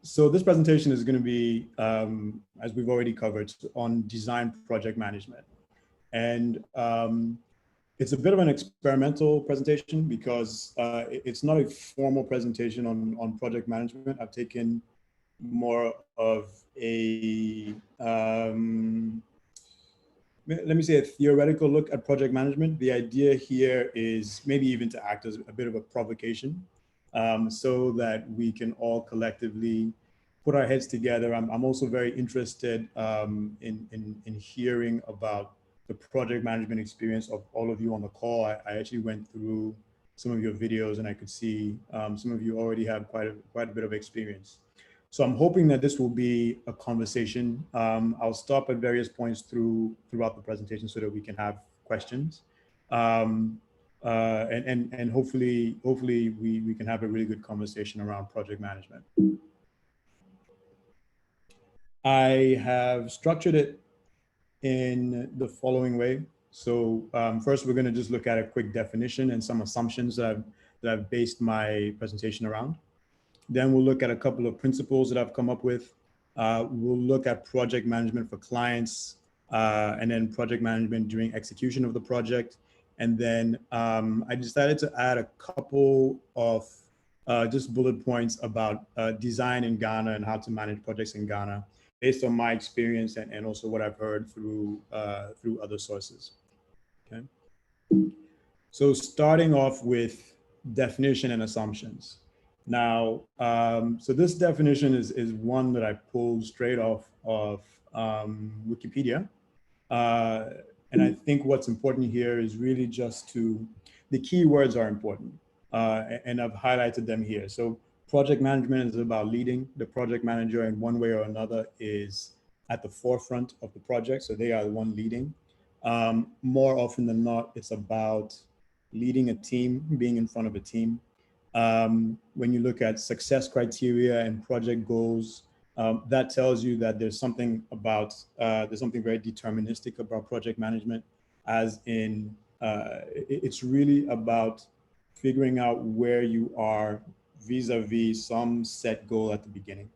So this presentation is going to be, as we've already covered, on design project management. And it's a bit of an experimental presentation because it's not a formal presentation on project management. I've taken more of a, let me say, a theoretical look at project management. The idea here is maybe even to act as a bit of a provocation, so that we can all collectively put our heads together. I'm also very interested in hearing about the project management experience of all of you on the call. I actually went through some of your videos and I could see some of you already have quite a bit of experience. So I'm hoping that this will be a conversation. I'll stop at various points throughout the presentation so that we can have questions. And hopefully we can have a really good conversation around project management. I have structured it in the following way. So first, we're going to just look at a quick definition and some assumptions that I've based my presentation around. Then we'll look at a couple of principles that I've come up with. We'll look at project management for clients, and then project management during execution of the project. And then I decided to add a couple of just bullet points about design in Ghana and how to manage projects in Ghana, based on my experience and also what I've heard through other sources. Okay. So starting off with definition and assumptions. Now, so this definition is one that I pulled straight off of Wikipedia. And I think what's important here is really just the key words are important, and I've highlighted them here. So project management is about leading. The project manager in one way or another is at the forefront of the project, so they are the one leading. More often than not, it's about leading a team, being in front of a team. When you look at success criteria and project goals, that tells you that there's something very deterministic about project management, as in it's really about figuring out where you are vis-a-vis some set goal at the beginning.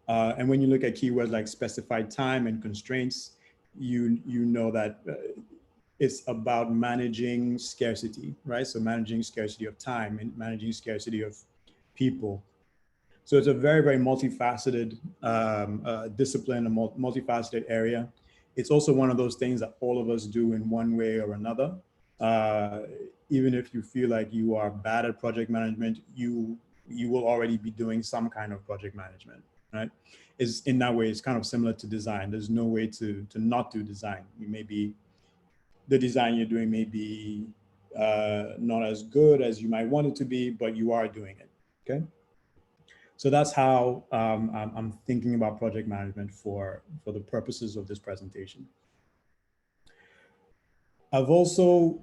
And when you look at keywords like specified time and constraints, you know that it's about managing scarcity, right? So managing scarcity of time and managing scarcity of people. So it's a very, very multifaceted discipline, a multifaceted area. It's also one of those things that all of us do in one way or another. Even if you feel like you are bad at project management, you will already be doing some kind of project management, right? Is in that way, it's kind of similar to design. There's no way to not do design. You may be, the design you're doing may be not as good as you might want it to be, but you are doing it, okay? So that's how I'm thinking about project management for the purposes of this presentation. I've also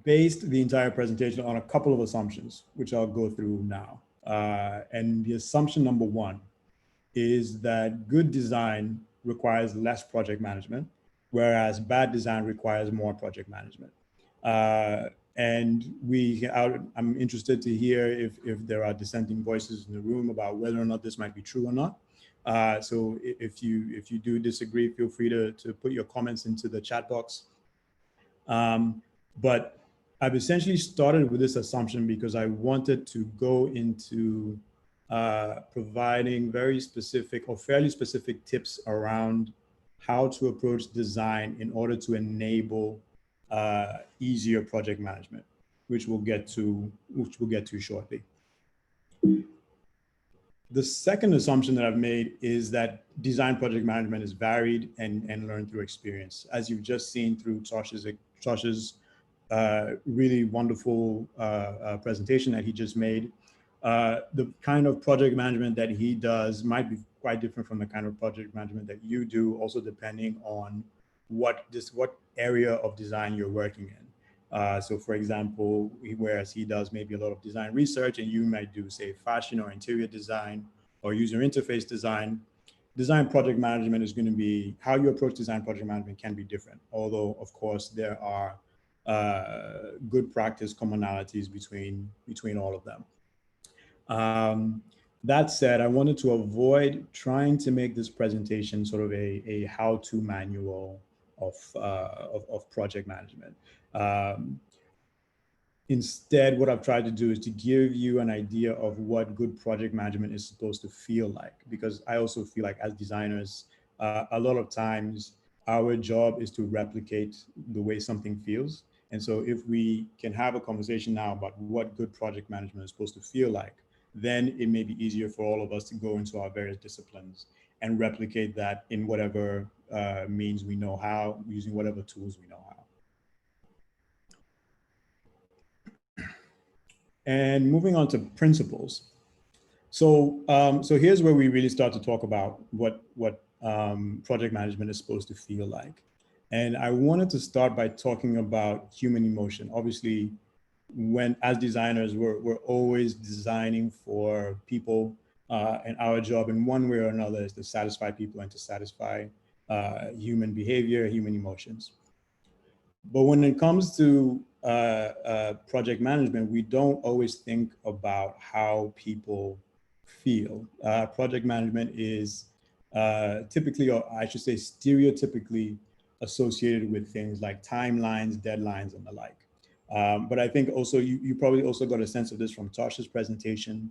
based the entire presentation on a couple of assumptions, which I'll go through now. And the assumption number one is that good design requires less project management, whereas bad design requires more project management. And I'm interested to hear if there are dissenting voices in the room about whether or not this might be true or not. So if you do disagree, feel free to put your comments into the chat box. But I've essentially started with this assumption because I wanted to go into providing very specific or fairly specific tips around how to approach design in order to enable easier project management, which we'll get to shortly. The second assumption that I've made is that design project management is varied and learned through experience. As you've just seen through Tosh's really wonderful presentation that he just made, the kind of project management that he does might be quite different from the kind of project management that you do, also depending on what area of design you're working in. So for example, whereas he does maybe a lot of design research and you might do, say, fashion or interior design or user interface design, design project management is going to be, how you approach design project management can be different. Although, of course, there are good practice commonalities between all of them. That said, I wanted to avoid trying to make this presentation sort of a how-to manual of project management. Instead, what I've tried to do is to give you an idea of what good project management is supposed to feel like, because I also feel like as designers, a lot of times our job is to replicate the way something feels. And so if we can have a conversation now about what good project management is supposed to feel like, then it may be easier for all of us to go into our various disciplines and replicate that in whatever means we know how, using whatever tools we know how. And moving on to principles. So, so here's where we really start to talk about what project management is supposed to feel like. And I wanted to start by talking about human emotion. Obviously, as designers, we're always designing for people, and our job in one way or another is to satisfy people and to satisfy human behavior, human emotions. But when it comes to project management, we don't always think about how people feel. Project management is typically, or I should say stereotypically, associated with things like timelines, deadlines, and the like. But I think also you probably also got a sense of this from Tosh's presentation,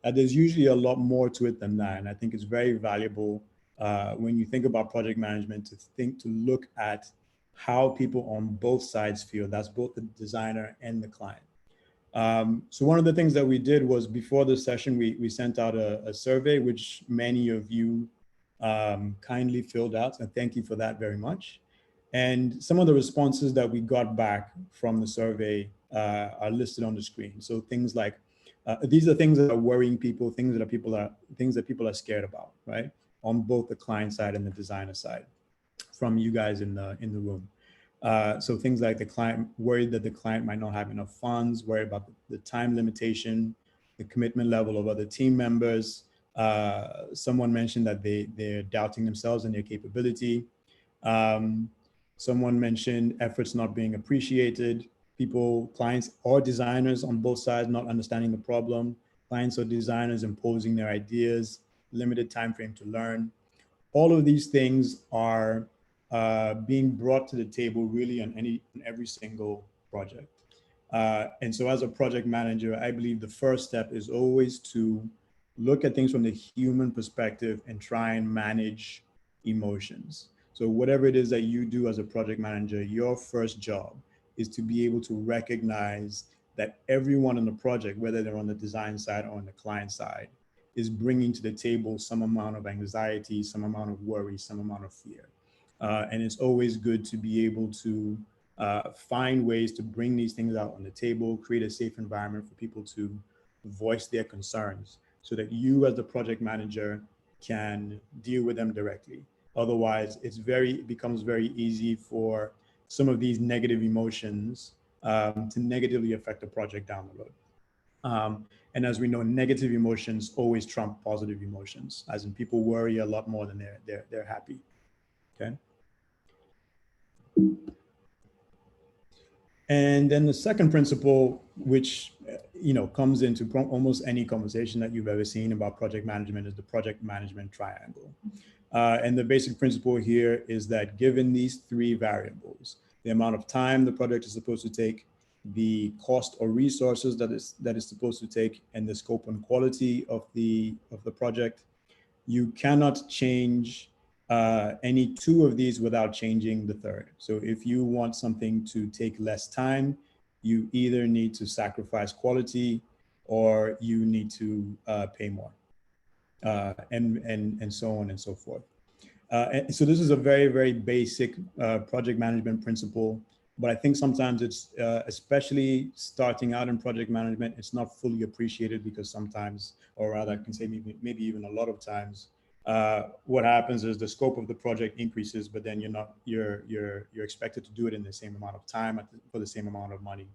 that there's usually a lot more to it than that. And I think it's very valuable when you think about project management to look at how people on both sides feel. That's both the designer and the client. So one of the things that we did was before the session, we sent out a survey, which many of you kindly filled out. So thank you for that very much. And some of the responses that we got back from the survey are listed on the screen. So things like, these are things that are worrying people, things that people are scared about, right? On both the client side and the designer side, from you guys in the room. So things like the client worried that the client might not have enough funds, worried about the time limitation, the commitment level of other team members. Someone mentioned that they're doubting themselves and their capability. Someone mentioned efforts not being appreciated, clients or designers on both sides not understanding the problem, clients or designers imposing their ideas, limited time frame to learn. All of these things are being brought to the table really on every single project. And so as a project manager, I believe the first step is always to look at things from the human perspective and try and manage emotions. So whatever it is that you do as a project manager, your first job is to be able to recognize that everyone in the project, whether they're on the design side or on the client side, is bringing to the table some amount of anxiety, some amount of worry, some amount of fear. And it's always good to be able to find ways to bring these things out on the table, create a safe environment for people to voice their concerns so that you as the project manager can deal with them directly. Otherwise, it becomes very easy for some of these negative emotions to negatively affect the project down the road. And as we know, negative emotions always trump positive emotions, as in people worry a lot more than they're happy. Okay. And then the second principle, which comes into almost any conversation that you've ever seen about project management, is the project management triangle. And the basic principle here is that given these three variables, the amount of time the project is supposed to take, the cost or resources that is supposed to take, and the scope and quality of the project, you cannot change any two of these without changing the third. So if you want something to take less time, you either need to sacrifice quality or you need to pay more, and so on and so forth. And so this is a very, very basic project management principle, but I think sometimes it's, especially starting out in project management, it's not fully appreciated because sometimes, or rather I can say maybe even a lot of times, what happens is the scope of the project increases, but then you're expected to do it in the same amount of time for the same amount of money,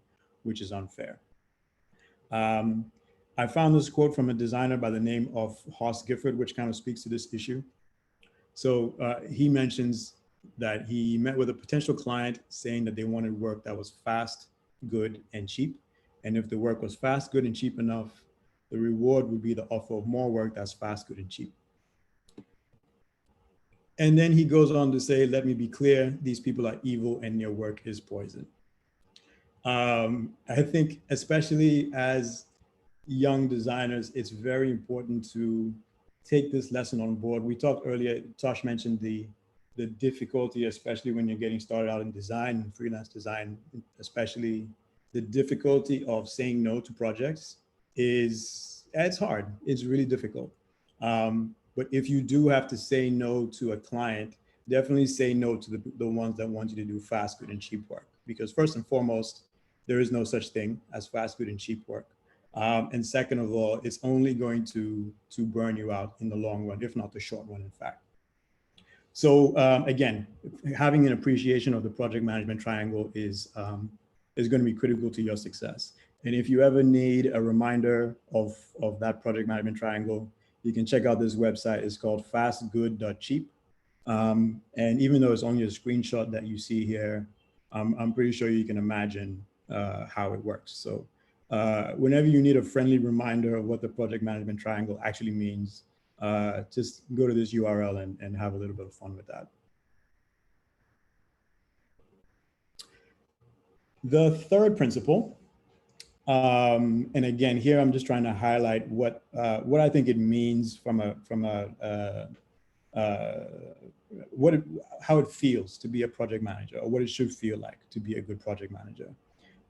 which is unfair. I found this quote from a designer by the name of Horst Gifford, which kind of speaks to this issue. So he mentions that he met with a potential client saying that they wanted work that was fast, good, and cheap. And if the work was fast, good, and cheap enough, the reward would be the offer of more work that's fast, good, and cheap. And then he goes on to say, let me be clear, these people are evil and their work is poison. I think especially as young designers, it's very important to take this lesson on board. We talked earlier, Tosh mentioned the difficulty, especially when you're getting started out in design and freelance design, especially the difficulty of saying no to projects it's hard. It's really difficult. But if you do have to say no to a client, definitely say no to the ones that want you to do fast, good, and cheap work. Because first and foremost, there is no such thing as fast, good, and cheap work. And second of all, it's only going to burn you out in the long run, if not the short run, in fact. So again, having an appreciation of the project management triangle is going to be critical to your success. And if you ever need a reminder of that project management triangle, you can check out this website. It's called fastgood.cheap. And even though it's only a screenshot that you see here, I'm pretty sure you can imagine how it works. So whenever you need a friendly reminder of what the project management triangle actually means, just go to this URL and have a little bit of fun with that. The third principle, and again, here I'm just trying to highlight what I think it means how it feels to be a project manager, or what it should feel like to be a good project manager.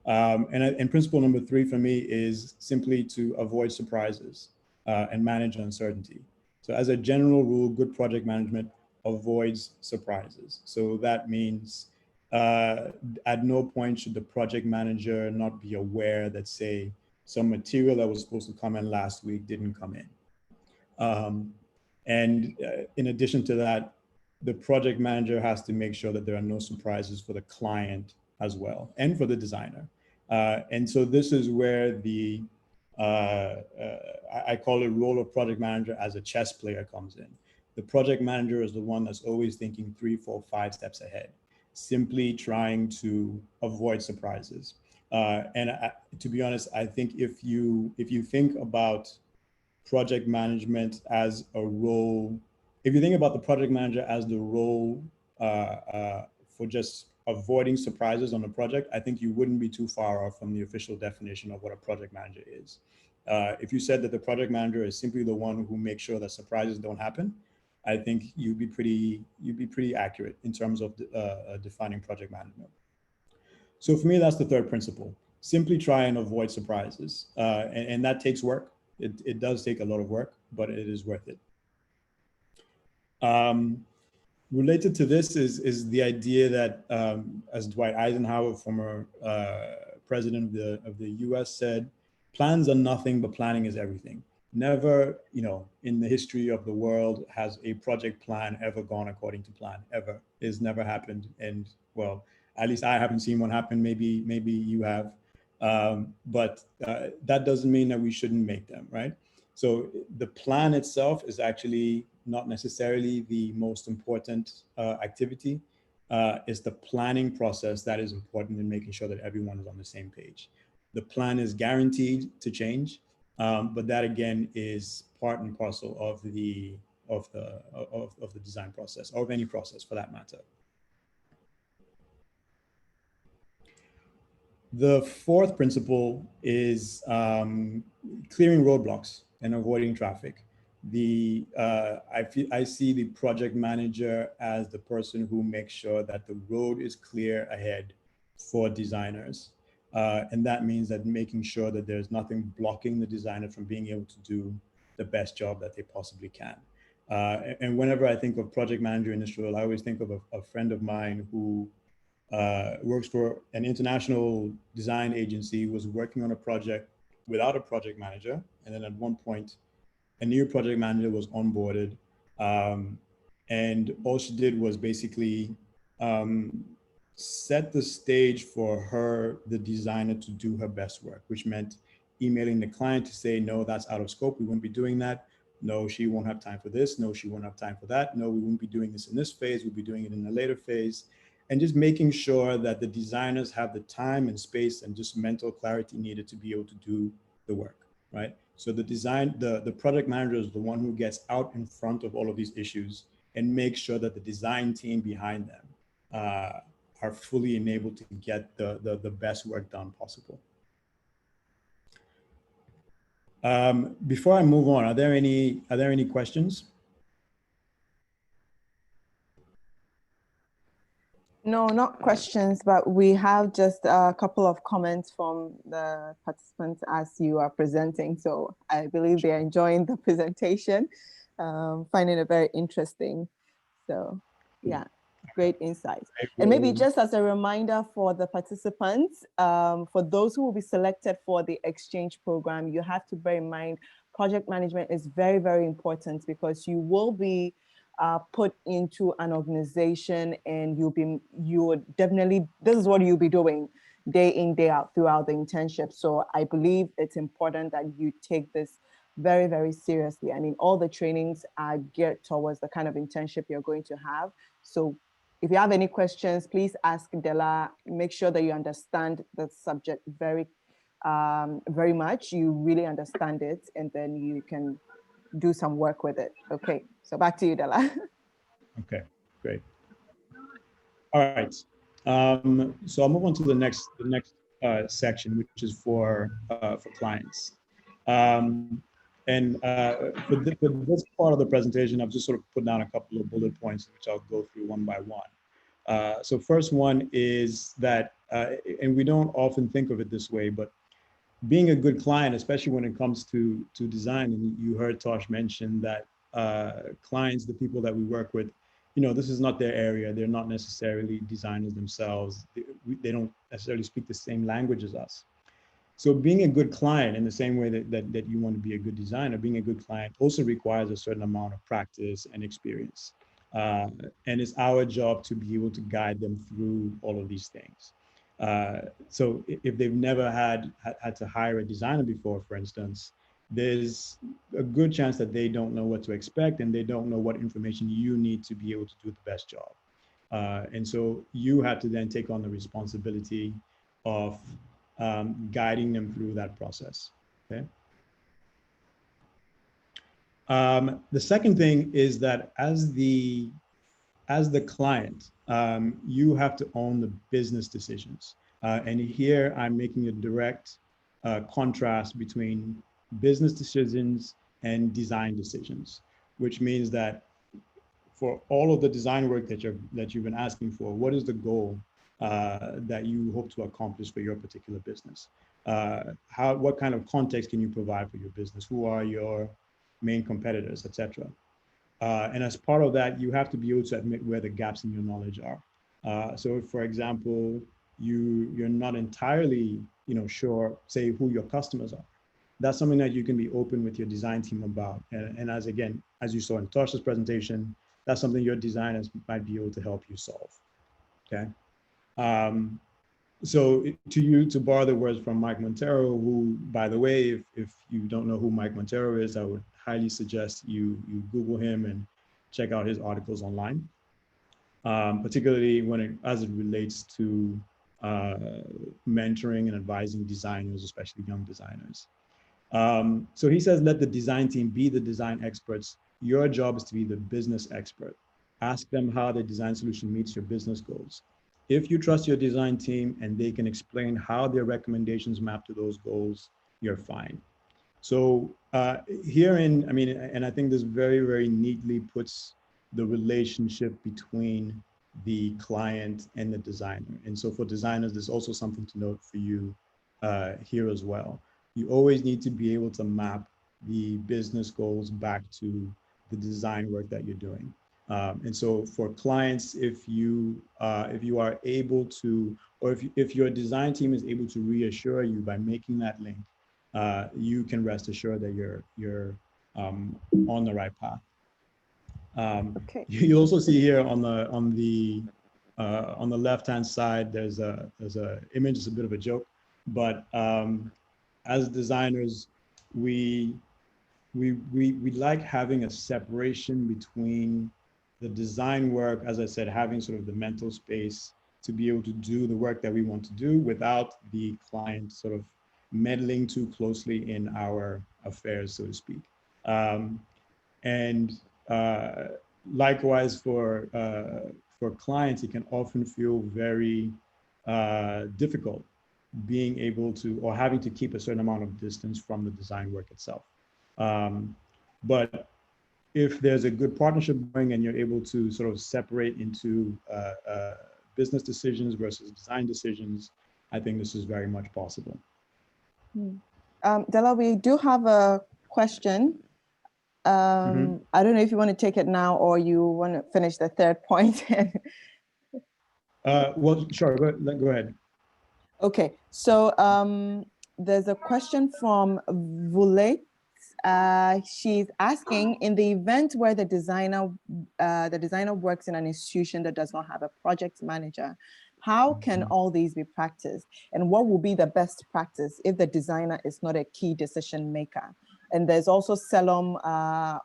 And principle number 3 for me is simply to avoid surprises and manage uncertainty. So as a general rule, good project management avoids surprises. So that means at no point should the project manager not be aware that, say, some material that was supposed to come in last week didn't come in. And in addition to that, the project manager has to make sure that there are no surprises for the client as well, and for the designer. And so this is where I call it role of project manager as a chess player comes in. The project manager is the one that's always thinking 3, 4, 5 steps ahead, simply trying to avoid surprises. To be honest, I think if you think about project management as a role, if you think about the project manager as the role for just avoiding surprises on a project, I think you wouldn't be too far off from the official definition of what a project manager is. If you said that the project manager is simply the one who makes sure that surprises don't happen, I think you'd be pretty accurate in terms of defining project management. So for me, that's the third principle. Simply try and avoid surprises. And that takes work. It does take a lot of work, but it is worth it. Related to this is the idea that, as Dwight Eisenhower, former president of the US, said, plans are nothing, but planning is everything. Never, in the history of the world has a project plan ever gone according to plan, ever. It's never happened. And well, at least I haven't seen one happen. Maybe you have. But that doesn't mean that we shouldn't make them, right? So the plan itself is actually not necessarily the most important activity. It's the planning process that is important in making sure that everyone is on the same page. The plan is guaranteed to change, but that again is part and parcel of the design process, or of any process for that matter. The fourth principle is clearing roadblocks and avoiding traffic. I see the project manager as the person who makes sure that the road is clear ahead for designers. And that means that making sure that there's nothing blocking the designer from being able to do the best job that they possibly can. And whenever I think of project manager in this role, I always think of a friend of mine who works for an international design agency, was working on a project without a project manager. And then at one point, a new project manager was onboarded. And all she did was basically set the stage for her, the designer, to do her best work, which meant emailing the client to say, no, that's out of scope. We won't be doing that. No, she won't have time for this. No, she won't have time for that. No, we won't be doing this in this phase. We'll be doing it in a later phase. And just making sure that the designers have the time and space and just mental clarity needed to be able to do the work, right? So the project manager is the one who gets out in front of all of these issues and makes sure that the design team behind them are fully enabled to get the best work done possible. Before I move on, are there any questions? No, not questions, but we have just a couple of comments from the participants as you are presenting. So I believe they're enjoying the presentation, finding it very interesting. So yeah, great insights. And maybe just as a reminder for the participants, for those who will be selected for the exchange program, you have to bear in mind project management is very, very important, because you will be put into an organization and you would definitely, this is what you'll be doing day in, day out throughout the internship. So I believe it's important that you take this very, very seriously. I mean, all the trainings are geared towards the kind of internship you're going to have. So if you have any questions, please ask Della. Make sure that you understand the subject very much. You really understand it, and then you can do some work with it. Okay, so back to you, Della. Okay, great. All right. So I'll move on to the next section, which is for clients. For this part of the presentation, I've just sort of put down a couple of bullet points, which I'll go through one by one. So first one is that, and we don't often think of it this way, but being a good client, especially when it comes to design, and you heard Tosh mention that clients, the people that we work with, this is not their area. They're not necessarily designers themselves. They don't necessarily speak the same language as us. So being a good client, in the same way that you want to be a good designer, being a good client also requires a certain amount of practice and experience. And it's our job to be able to guide them through all of these things. So if they've never had to hire a designer before, for instance, there's a good chance that they don't know what to expect, and they don't know what information you need to be able to do the best job. And so you have to then take on the responsibility of guiding them through that process. Okay. The second thing is that as the client, you have to own the business decisions. And here I'm making a direct contrast between business decisions and design decisions, which means that for all of the design work that you've been asking for, what is the goal that you hope to accomplish for your particular business? What kind of context can you provide for your business? Who are your main competitors, etc.? And as part of that, you have to be able to admit where the gaps in your knowledge are. So, for example, you're not entirely, sure, say, who your customers are. That's something that you can be open with your design team about. And as you saw in Tasha's presentation, that's something your designers might be able to help you solve. Okay. So to borrow the words from Mike Monteiro, who, by the way, if you don't know who Mike Monteiro is, I would highly suggest you Google him and check out his articles online, particularly as it relates to mentoring and advising designers, especially young designers. So he says, let the design team be the design experts. Your job is to be the business expert. Ask them how the design solution meets your business goals. If you trust your design team and they can explain how their recommendations map to those goals, you're fine. So and I think this very, very neatly puts the relationship between the client and the designer. And so for designers, there's also something to note for you here as well. You always need to be able to map the business goals back to the design work that you're doing. And so for clients, if you are able to, or if your design team is able to reassure you by making that link, you can rest assured that you're on the right path. Okay. You also see here on the left-hand side, there's a image. It's a bit of a joke, but as designers, we like having a separation between the design work, as I said, having sort of the mental space to be able to do the work that we want to do without the client sort of meddling too closely in our affairs, so to speak. Likewise for clients, it can often feel very difficult being able to, or having to keep a certain amount of distance from the design work itself. But if there's a good partnership going and you're able to sort of separate into business decisions versus design decisions, I think this is very much possible. Della, we do have a question. I don't know if you want to take it now or you want to finish the third point. Well, sure, go ahead. Okay, so there's a question from Vule. She's asking, in the event where the designer works in an institution that does not have a project manager, how can all these be practiced? And what will be the best practice if the designer is not a key decision maker? And there's also Selom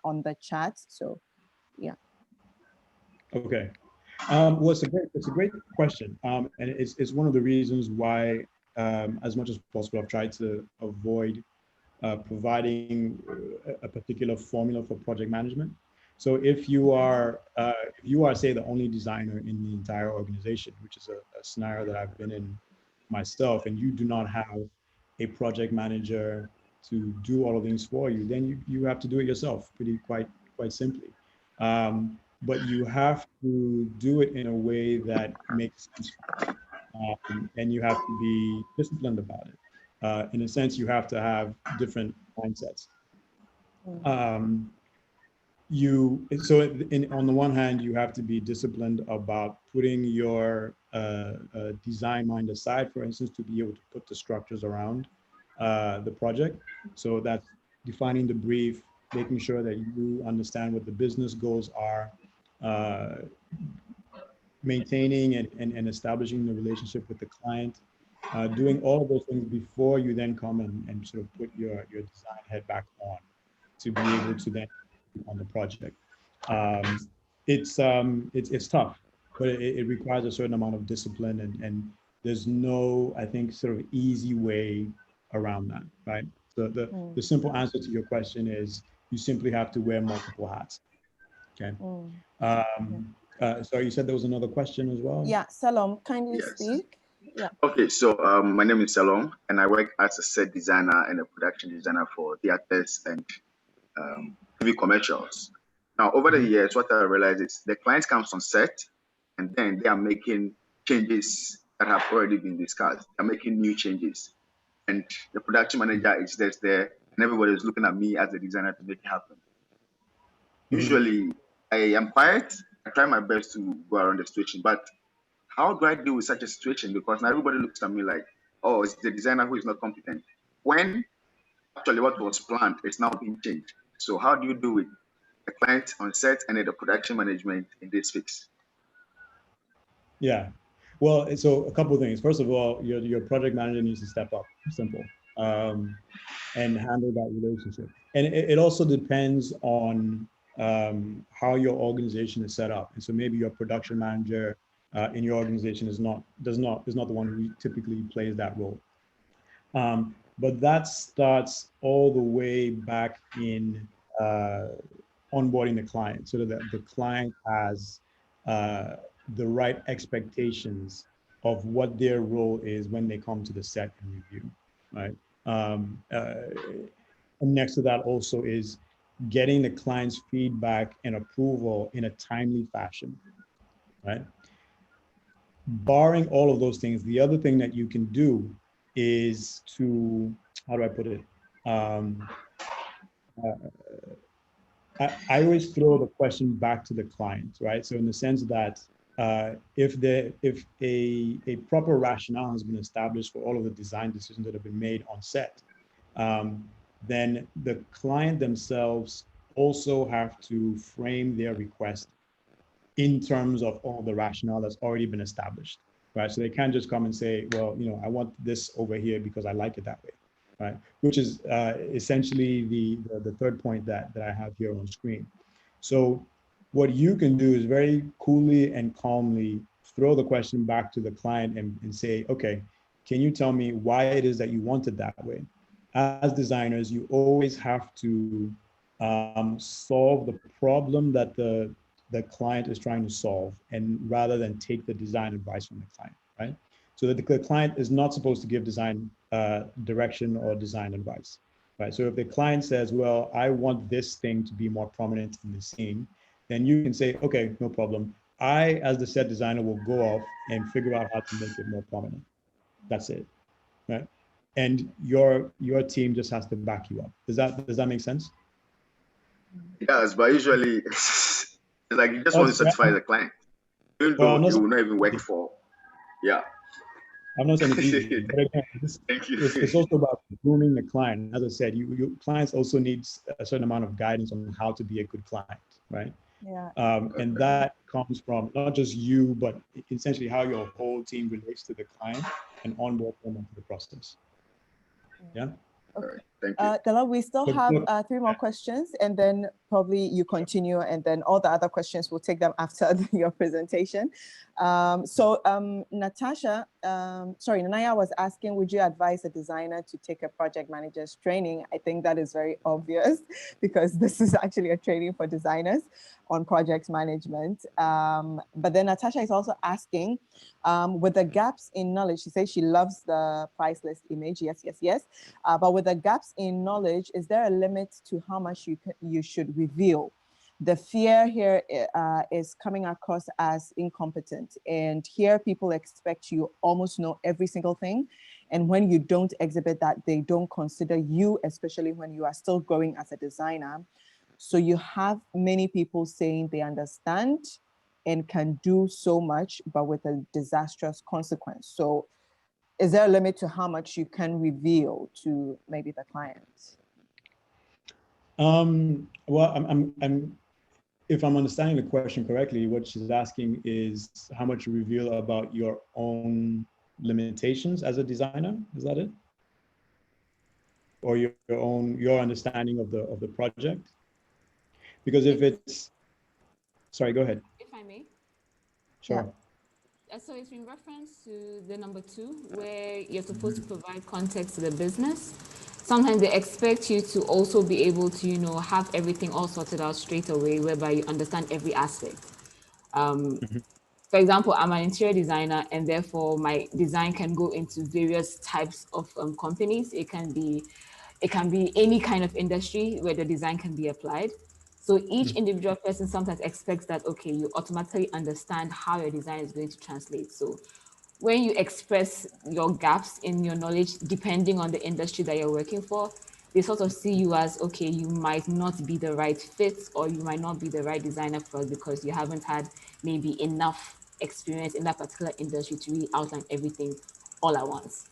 on the chat, so yeah. Okay, well, it's a great question, and it's one of the reasons why, as much as possible, I've tried to avoid providing a particular formula for project management. So if you are, say, the only designer in the entire organization, which is a scenario that I've been in myself, and you do not have a project manager to do all of things for you, then you have to do it yourself, quite simply. But you have to do it in a way that makes sense, and you have to be disciplined about it. In a sense, you have to have different mindsets. On the one hand, you have to be disciplined about putting your design mind aside, for instance, to be able to put the structures around the project. So that's defining the brief, making sure that you understand what the business goals are, maintaining and establishing the relationship with the client, doing all of those things before you then come and sort of put your design head back on to be able to then on the project. It's tough, but it requires a certain amount of discipline, and there's no, I think, sort of easy way around that, right? So the simple answer to your question is you simply have to wear multiple hats. Okay. Sorry, you said there was another question as well? Yeah, Salom, kindly Yes. speak. Yeah. Okay, so my name is Salom, and I work as a set designer and a production designer for theaters and TV commercials. Now, over the years, what I realized is the clients comes on set, and then they are making changes that have already been discussed. They're making new changes, and the production manager is just there, and everybody is looking at me as the designer to make it happen. Usually, I am quiet. I try my best to go around the situation, but how do I deal with such a situation? Because now everybody looks at me like, oh, it's the designer who is not competent. When actually what was planned is now being changed. So how do you do with the client on set and then the production management in this fix? Yeah. Well, so a couple of things. First of all, your project manager needs to step up, simple, and handle that relationship. And it also depends on how your organization is set up. And so maybe your production manager in your organization is not the one who typically plays that role. But that starts all the way back in onboarding the client, so that the client has the right expectations of what their role is when they come to the set and review, right? And next to that also is getting the client's feedback and approval in a timely fashion, right? Barring all of those things, the other thing that you can do is to, how do I put it? I always throw the question back to the client, right? So in the sense that if a proper rationale has been established for all of the design decisions that have been made on set, then the client themselves also have to frame their request in terms of all the rationale that's already been established, right? So they can't just come and say, well, I want this over here because I like it that way, right? Which is essentially the third point that I have here on screen. So what you can do is very coolly and calmly throw the question back to the client and say, okay, can you tell me why it is that you want it that way? As designers, you always have to solve the problem that the client is trying to solve, and rather than take the design advice from the client, right? So that the client is not supposed to give design direction or design advice, right? So if the client says, well, I want this thing to be more prominent in the scene, then you can say, okay, no problem. I, as the set designer, will go off and figure out how to make it more prominent. That's it, right? And your team just has to back you up. Does that make sense? Yes, but usually it's like you just want to satisfy the client, even though you will not even work for. Yeah. I'm not saying it's easy, but again, it's also about grooming the client. As I said, your clients also need a certain amount of guidance on how to be a good client, right? Yeah. And that comes from not just you, but essentially how your whole team relates to the client and onboard them into the process. Yeah. Okay. Thank you. Dela, we still have 3 more questions, and then probably you continue, and then all the other questions, we'll take them after your presentation. Natasha, Nanaya was asking, would you advise a designer to take a project manager's training? I think that is very obvious because this is actually a training for designers on project management. But then Natasha is also asking, with the gaps in knowledge, she says she loves the price list image, yes. But with the gaps in knowledge, is there a limit to how much you should reveal? The fear here is coming across as incompetent. And here people expect you almost know every single thing. And when you don't exhibit that, they don't consider you, especially when you are still growing as a designer. So you have many people saying they understand and can do so much, but with a disastrous consequence. So is there a limit to how much you can reveal to maybe the client? Well, if I'm understanding the question correctly, what she's asking is how much you reveal about your own limitations as a designer. Is that it? Or your understanding of the project? Because if it's, sorry, go ahead. If I may. Sure. So it's in reference to the number 2, where you're supposed to provide context to the business. Sometimes they expect you to also be able to, have everything all sorted out straight away, whereby you understand every aspect. For example, I'm an interior designer, and therefore my design can go into various types of companies. It can be any kind of industry where the design can be applied. So each individual person sometimes expects that, okay, you automatically understand how your design is going to translate. So when you express your gaps in your knowledge, depending on the industry that you're working for, they sort of see you as, okay, you might not be the right fit, or you might not be the right designer for us because you haven't had maybe enough experience in that particular industry to really outline everything all at once.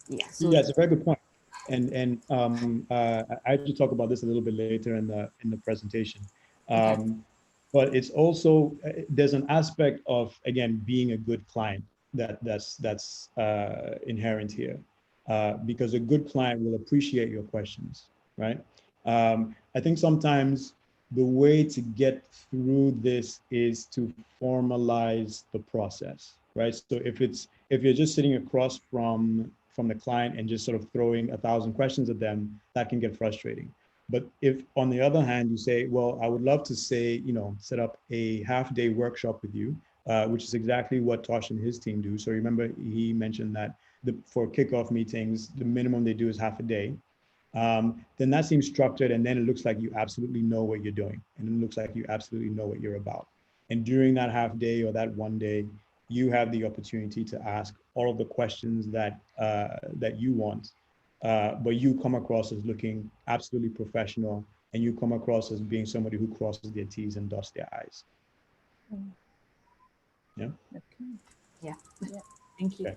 Yeah. So Yeah, it's a very good point. I actually talk about this a little bit later in the presentation. But it's also, there's an aspect of, again, being a good client that's inherent here, because a good client will appreciate your questions, right? I think sometimes the way to get through this is to formalize the process, right? So if you're just sitting across from the client and just sort of throwing 1,000 questions at them, that can get frustrating. But if, on the other hand, you say, well, I would love to say, set up a half-day workshop with you, which is exactly what Tosh and his team do. So remember, he mentioned that for kickoff meetings, the minimum they do is half a day. Then that seems structured, and then it looks like you absolutely know what you're doing, and it looks like you absolutely know what you're about. And during that half day or that one day, you have the opportunity to ask all of the questions that you want, but you come across as looking absolutely professional, and you come across as being somebody who crosses their T's and dots their I's. Yeah. Okay. Yeah. Thank you. Okay.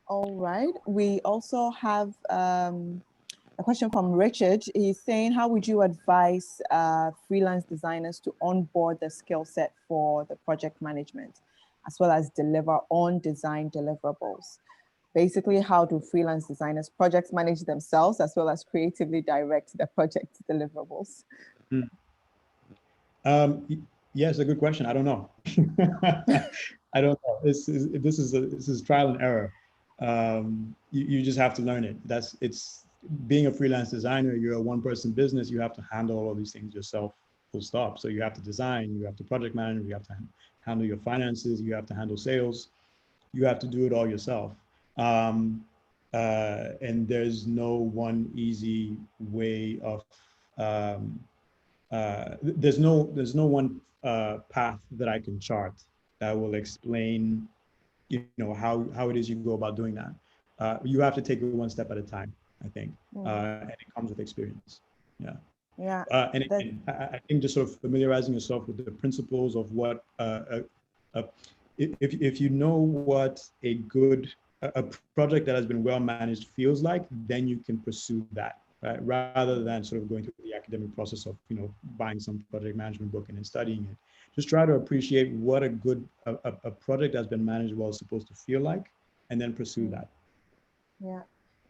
All right. We also have a question from Richard. He's saying, how would you advise freelance designers to onboard the skill set for the project management, as well as deliver on design deliverables? Basically, how do freelance designers project manage themselves, as well as creatively direct the project deliverables? Yes, a good question. I don't know. I don't know. This is trial and error. You just have to learn it. It's being a freelance designer. You're a one-person business. You have to handle all of these things yourself, full stop. So you have to design, you have to project manage, you have to handle your finances, you have to handle sales. You have to do it all yourself. And there's no one easy way of, there's no one path that I can chart that will explain, how it is you go about doing that. You have to take it one step at a time, I think, and it comes with experience. Yeah. Yeah. And again, I think just sort of familiarizing yourself with the principles of what, if you know what a project that has been well managed feels like, then you can pursue that, right? Rather than sort of going through the academic process of, buying some project management book and then studying it. Just try to appreciate what a good a project that's been managed well is supposed to feel like, and then pursue that. Yeah.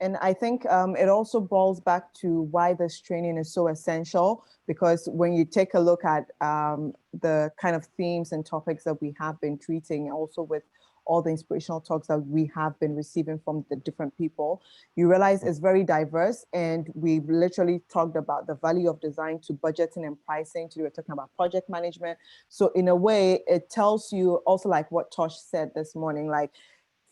And I think it also boils back to why this training is so essential, because when you take a look at the kind of themes and topics that we have been treating, also with all the inspirational talks that we have been receiving from the different people, you realize it's very diverse. And we've literally talked about the value of design to budgeting and pricing, to we're talking about project management. So in a way, it tells you also, like what Tosh said this morning, like,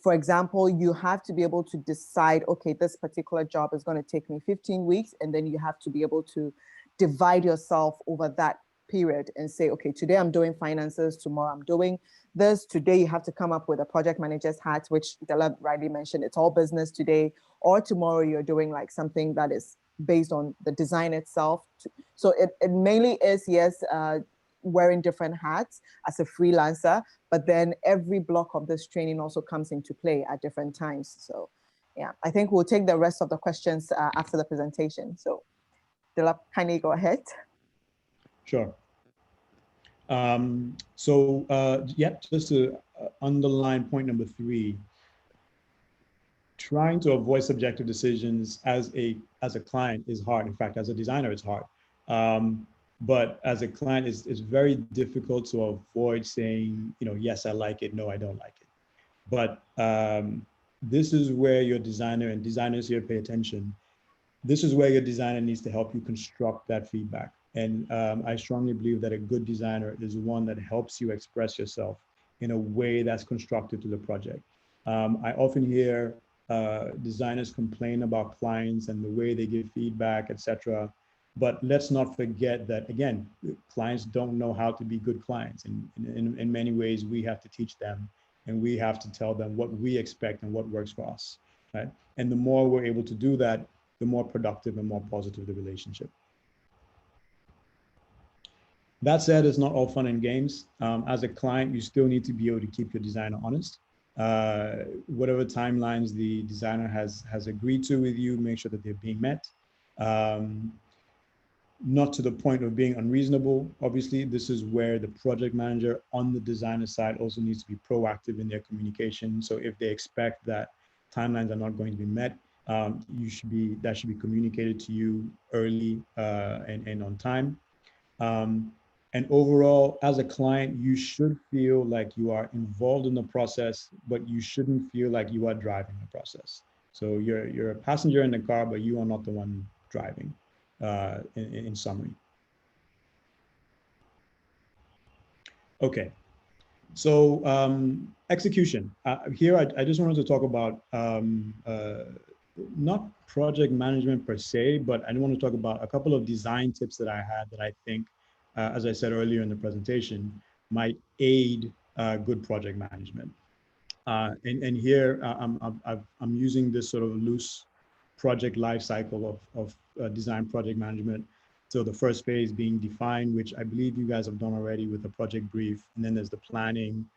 for example, you have to be able to decide, okay, this particular job is going to take me 15 weeks. And then you have to be able to divide yourself over that period and say, okay, today I'm doing finances, tomorrow I'm doing this. Today you have to come up with a project manager's hat, which Della rightly mentioned, it's all business today. Or tomorrow you're doing like something that is based on the design itself. So it mainly is, yes, wearing different hats as a freelancer, but then every block of this training also comes into play at different times. So yeah, I think we'll take the rest of the questions after the presentation. So Dilip, kindly go ahead. Sure. Yeah, just to underline point number 3, trying to avoid subjective decisions as a client is hard. In fact, as a designer, it's hard. But as a client, it's very difficult to avoid saying, yes, I like it, no, I don't like it. But this is where your designer, and designers here pay attention, this is where your designer needs to help you construct that feedback. And I strongly believe that a good designer is one that helps you express yourself in a way that's constructive to the project. I often hear designers complain about clients and the way they give feedback, etc. But let's not forget that, again, clients don't know how to be good clients. And in many ways, we have to teach them, and we have to tell them what we expect and what works for us, right? And the more we're able to do that, the more productive and more positive the relationship. That said, it's not all fun and games. As a client, you still need to be able to keep your designer honest. Whatever timelines the designer has agreed to with you, make sure that they're being met. Not to the point of being unreasonable. Obviously, this is where the project manager on the designer side also needs to be proactive in their communication. So if they expect that timelines are not going to be met, that should be communicated to you early and on time. And overall, as a client, you should feel like you are involved in the process, but you shouldn't feel like you are driving the process. So you're a passenger in the car, but you are not the one driving, in summary. Okay, so execution. Here, I just wanted to talk about not project management per se, but I want to talk about a couple of design tips that I had that I think, as I said earlier in the presentation, might aid good project management. And here I'm using this sort of loose project life cycle of design project management. So the first phase being define, which I believe you guys have done already with the project brief, and then there's the planning,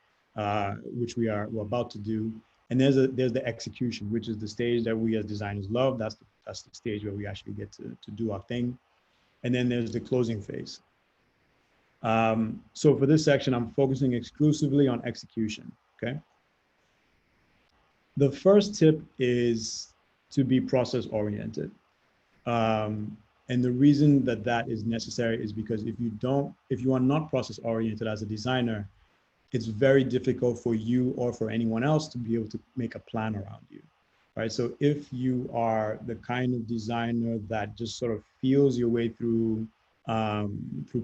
which we're about to do. And there's the execution, which is the stage that we as designers love. That's the stage where we actually get to do our thing. And then there's the closing phase. So for this section, I'm focusing exclusively on execution, okay? The first tip is to be process oriented. And the reason that is necessary is because if you are not process oriented as a designer, it's very difficult for you or for anyone else to be able to make a plan around you, right? So if you are the kind of designer that just sort of feels your way through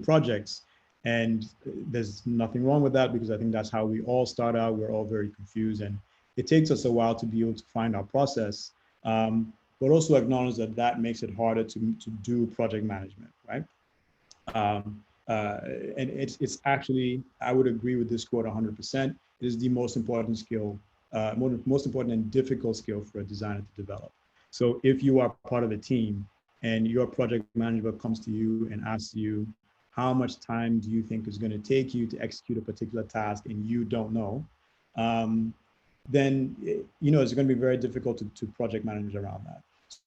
projects, and there's nothing wrong with that, because I think that's how we all start out. We're all very confused, and it takes us a while to be able to find our process, but also acknowledge that makes it harder to do project management, right? And it's actually, I would agree with this quote 100%. It is the most important skill, most important and difficult skill for a designer to develop. So if you are part of a team and your project manager comes to you and asks you, how much time do you think is going to take you to execute a particular task, and you don't know, then it's going to be very difficult to project manage around that.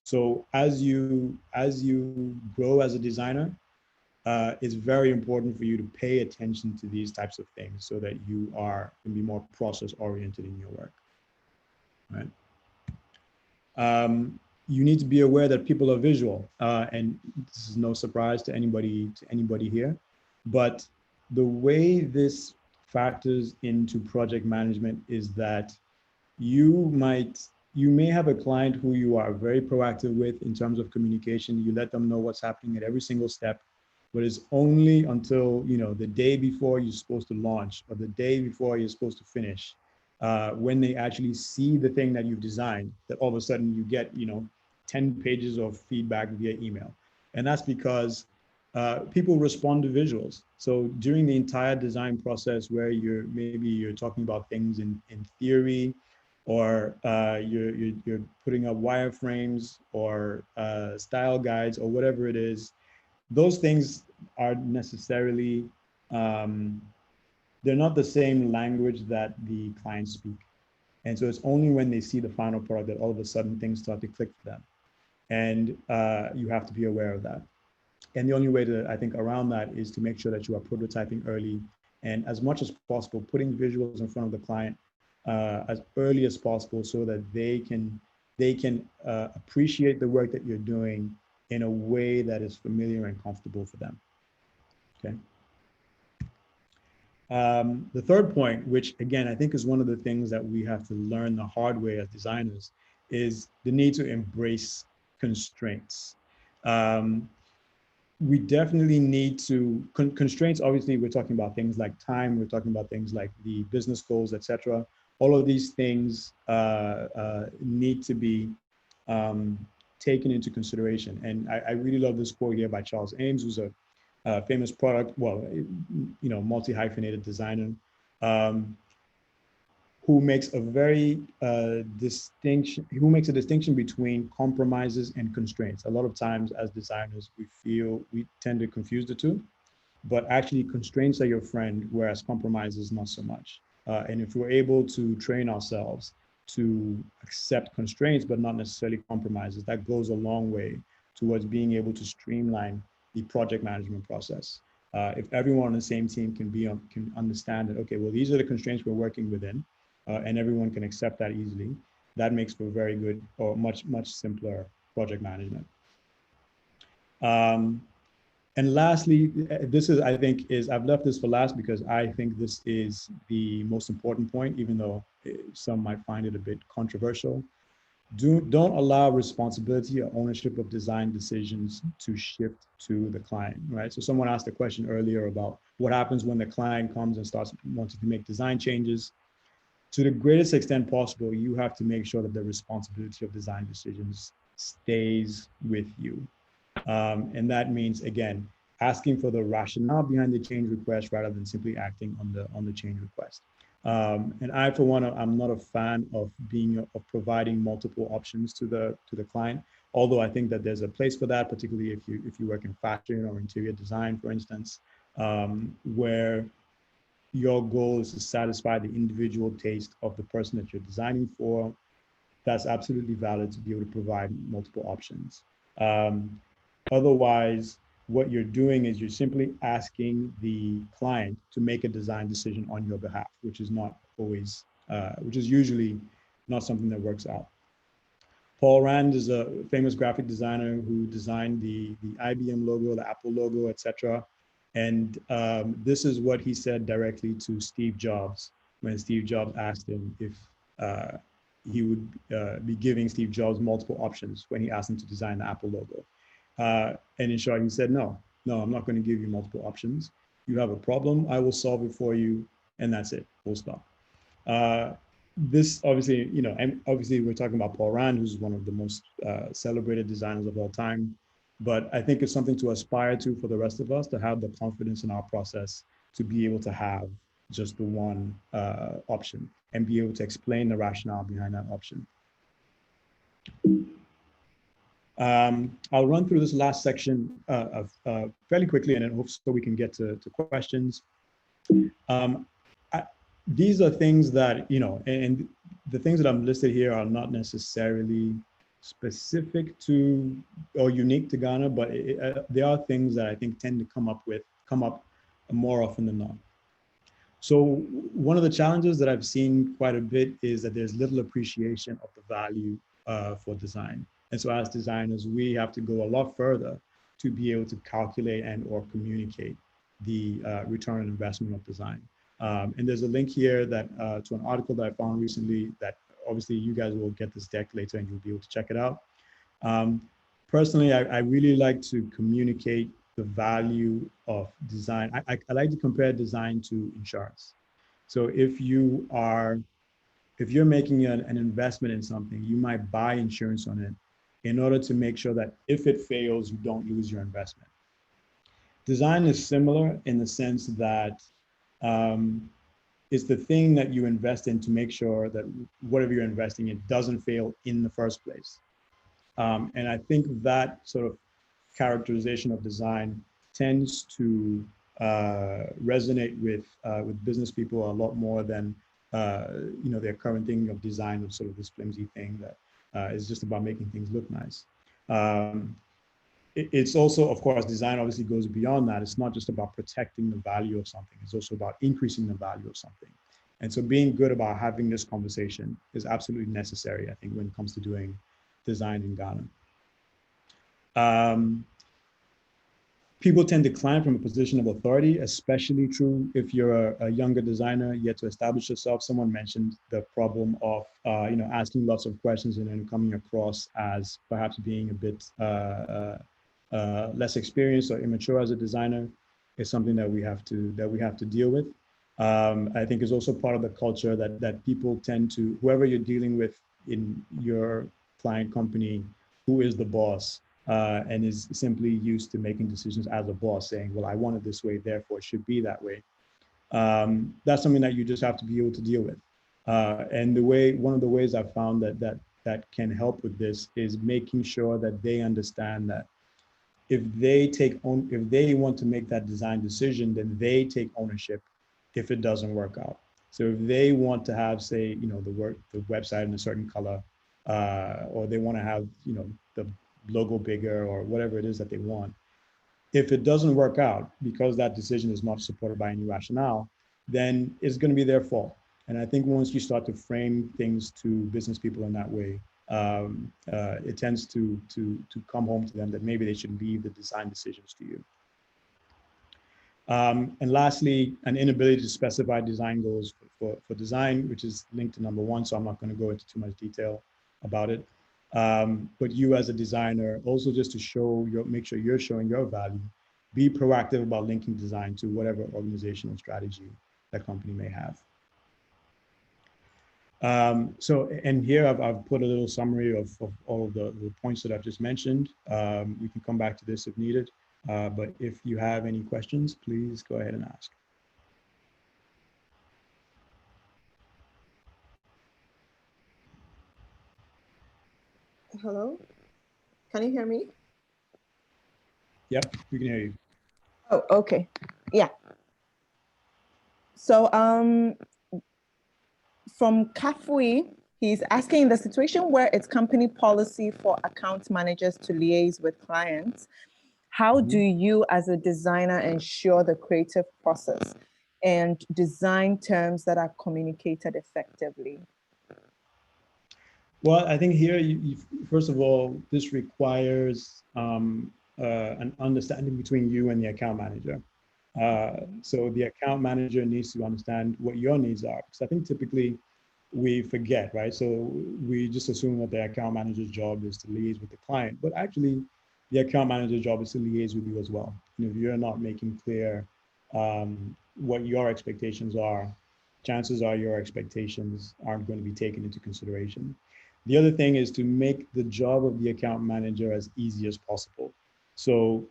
So as you grow as a designer, it's very important for you to pay attention to these types of things so that you can be more process oriented in your work, right? You need to be aware that people are visual, and this is no surprise to anybody here, but the way this factors into project management is that you may have a client who you are very proactive with in terms of communication. You let them know what's happening at every single step, but it's only until the day before you're supposed to launch or the day before you're supposed to finish, when they actually see the thing that you've designed, that all of a sudden you get 10 pages of feedback via email. And that's because people respond to visuals. So during the entire design process, where you're talking about things in theory, or you're putting up wireframes or style guides or whatever it is, those things are necessarily, they're not the same language that the clients speak. And so it's only when they see the final product that all of a sudden things start to click for them. And you have to be aware of that. And the only way I think around that is to make sure that you are prototyping early, and as much as possible, putting visuals in front of the client as early as possible, so that they can appreciate the work that you're doing in a way that is familiar and comfortable for them. Okay. The third point, which again, I think is one of the things that we have to learn the hard way as designers, is the need to embrace constraints. We definitely need to, constraints, obviously, we're talking about things like time, we're talking about things like the business goals, etc. All of these things need to be taken into consideration. And I really love this quote here by Charles Ames, who's a famous product, well, you know, multi-hyphenated designer, who makes a very distinction between compromises and constraints. A lot of times as designers, we tend to confuse the two, but actually constraints are your friend, whereas compromises not so much. And if we're able to train ourselves to accept constraints, but not necessarily compromises, that goes a long way towards being able to streamline the project management process. If everyone on the same team can understand that, okay, well, these are the constraints we're working within, and everyone can accept that easily, that makes for very good or much simpler project management. And lastly, this is, I think, I've left this for last because I think this is the most important point, even though some might find it a bit controversial. Don't allow responsibility or ownership of design decisions to shift to the client, right? So someone asked a question earlier about what happens when the client comes and starts wanting to make design changes. To the greatest extent possible, you have to make sure that the responsibility of design decisions stays with you. And that means, again, asking for the rationale behind the change request rather than simply acting on the change request. And I, for one, I'm not a fan of providing multiple options to the client. Although I think that there's a place for that, particularly if you work in fashion or interior design, for instance, where your goal is to satisfy the individual taste of the person that you're designing for. That's absolutely valid to be able to provide multiple options. Otherwise, what you're doing is you're simply asking the client to make a design decision on your behalf, which is not always, which is usually not something that works out. Paul Rand is a famous graphic designer who designed the IBM logo, the Apple logo, etc. And this is what he said directly to Steve Jobs when Steve Jobs asked him if he would be giving Steve Jobs multiple options when he asked him to design the Apple logo. And in short, he said, no, I'm not going to give you multiple options. You have a problem, I will solve it for you, and that's it, full stop. This obviously, you know, and obviously we're talking about Paul Rand, who's one of the most celebrated designers of all time. But I think it's something to aspire to for the rest of us, to have the confidence in our process to be able to have just the one option and be able to explain the rationale behind that option. I'll run through this last section fairly quickly, and then hope so we can get to questions. These are things that, you know, and the things that I'm listed here are not necessarily specific to or unique to Ghana, but they are things that I think tend to come up more often than not. So one of the challenges that I've seen quite a bit is that there's little appreciation of the value for design. And so as designers, we have to go a lot further to be able to calculate and or communicate the return on investment of design. And there's a link here that to an article that I found recently that obviously you guys will get this deck later and you'll be able to check it out. Personally, I really like to communicate the value of design. I like to compare design to insurance. So if you're making an investment in something, you might buy insurance on it in order to make sure that if it fails, you don't lose your investment. Design is similar in the sense that it's the thing that you invest in to make sure that whatever you're investing in doesn't fail in the first place. And I think that sort of characterization of design tends to resonate with business people a lot more than you know, their current thinking of design of sort of this flimsy thing that is just about making things look nice. It's also, of course, design obviously goes beyond that. It's not just about protecting the value of something. It's also about increasing the value of something. And so being good about having this conversation is absolutely necessary, I think, when it comes to doing design in Ghana. people tend to climb from a position of authority, especially true if you're a younger designer yet to establish yourself. Someone mentioned the problem of asking lots of questions and then coming across as perhaps being a bit less experienced or immature as a designer is something that we have to deal with. I think is also part of the culture that people tend to, whoever you're dealing with in your client company, who is the boss, and is simply used to making decisions as a boss, saying, well, I want it this way, therefore it should be that way. That's something that you just have to be able to deal with. And one of the ways I've found that can help with this is making sure that they understand that if they want to make that design decision, then they take ownership if it doesn't work out. So if they want to have, say, the website in a certain color, or they want to have, the logo bigger or whatever it is that they want. If it doesn't work out because that decision is not supported by any rationale, then it's going to be their fault. And I think once you start to frame things to business people in that way, it tends to come home to them that maybe they should leave the design decisions to you. And lastly, an inability to specify design goals for design, which is linked to number one, so I'm not going to go into too much detail about it. But you as a designer, also just to make sure you're showing your value, be proactive about linking design to whatever organizational strategy that company may have. And here I've put a little summary of all of the points that I've just mentioned. We can come back to this if needed, but if you have any questions, please go ahead and ask. Hello, can you hear me? Yep, we can hear you. Oh, okay, yeah. So from Kafui, he's asking, the situation where it's company policy for account managers to liaise with clients, how do you as a designer ensure the creative process and design terms that are communicated effectively? Well, I think here, first of all, this requires an understanding between you and the account manager. So the account manager needs to understand what your needs are, because I think typically we forget, right? So we just assume that the account manager's job is to liaise with the client, but actually the account manager's job is to liaise with you as well. And if you're not making clear what your expectations are, chances are your expectations aren't going to be taken into consideration. The other thing is to make the job of the account manager as easy as possible. So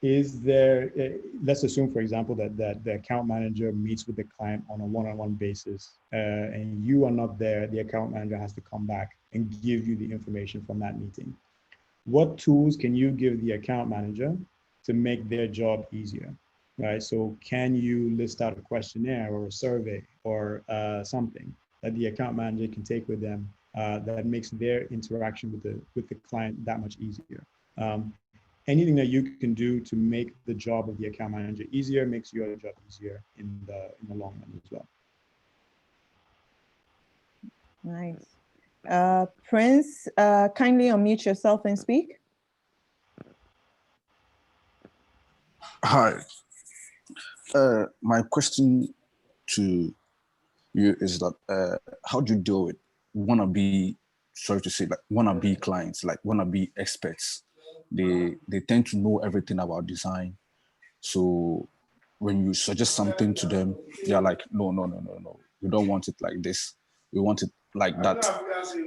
let's assume, for example, that the account manager meets with the client on a one-on-one basis, and you are not there, the account manager has to come back and give you the information from that meeting. What tools can you give the account manager to make their job easier, right? So can you list out a questionnaire or a survey or something that the account manager can take with them that makes their interaction with the client that much easier? Anything that you can do to make the job of the account manager easier makes your job easier in the long run as well. Nice. Prince, kindly unmute yourself and speak. Hi. My question to you is that how do you deal with wannabe clients, like wannabe experts? They tend to know everything about design. So when you suggest something to them, they're like, no. We don't want it like this. We want it like that.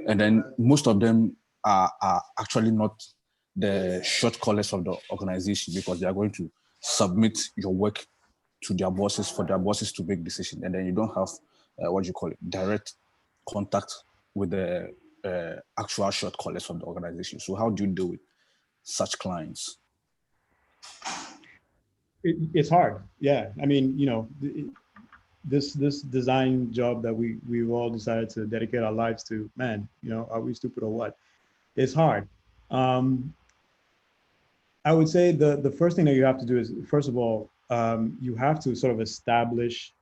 And then most of them are actually not the short callers of the organization, because they are going to submit your work to their bosses for their bosses to make decisions. And then you don't have direct contact with the actual short callers of the organization. So how do you deal with such clients? It's hard. Yeah. I mean, this design job that we've all decided to dedicate our lives to, man, are we stupid or what? It's hard. I would say the first thing that you have to do is, first of all, you have to sort of establish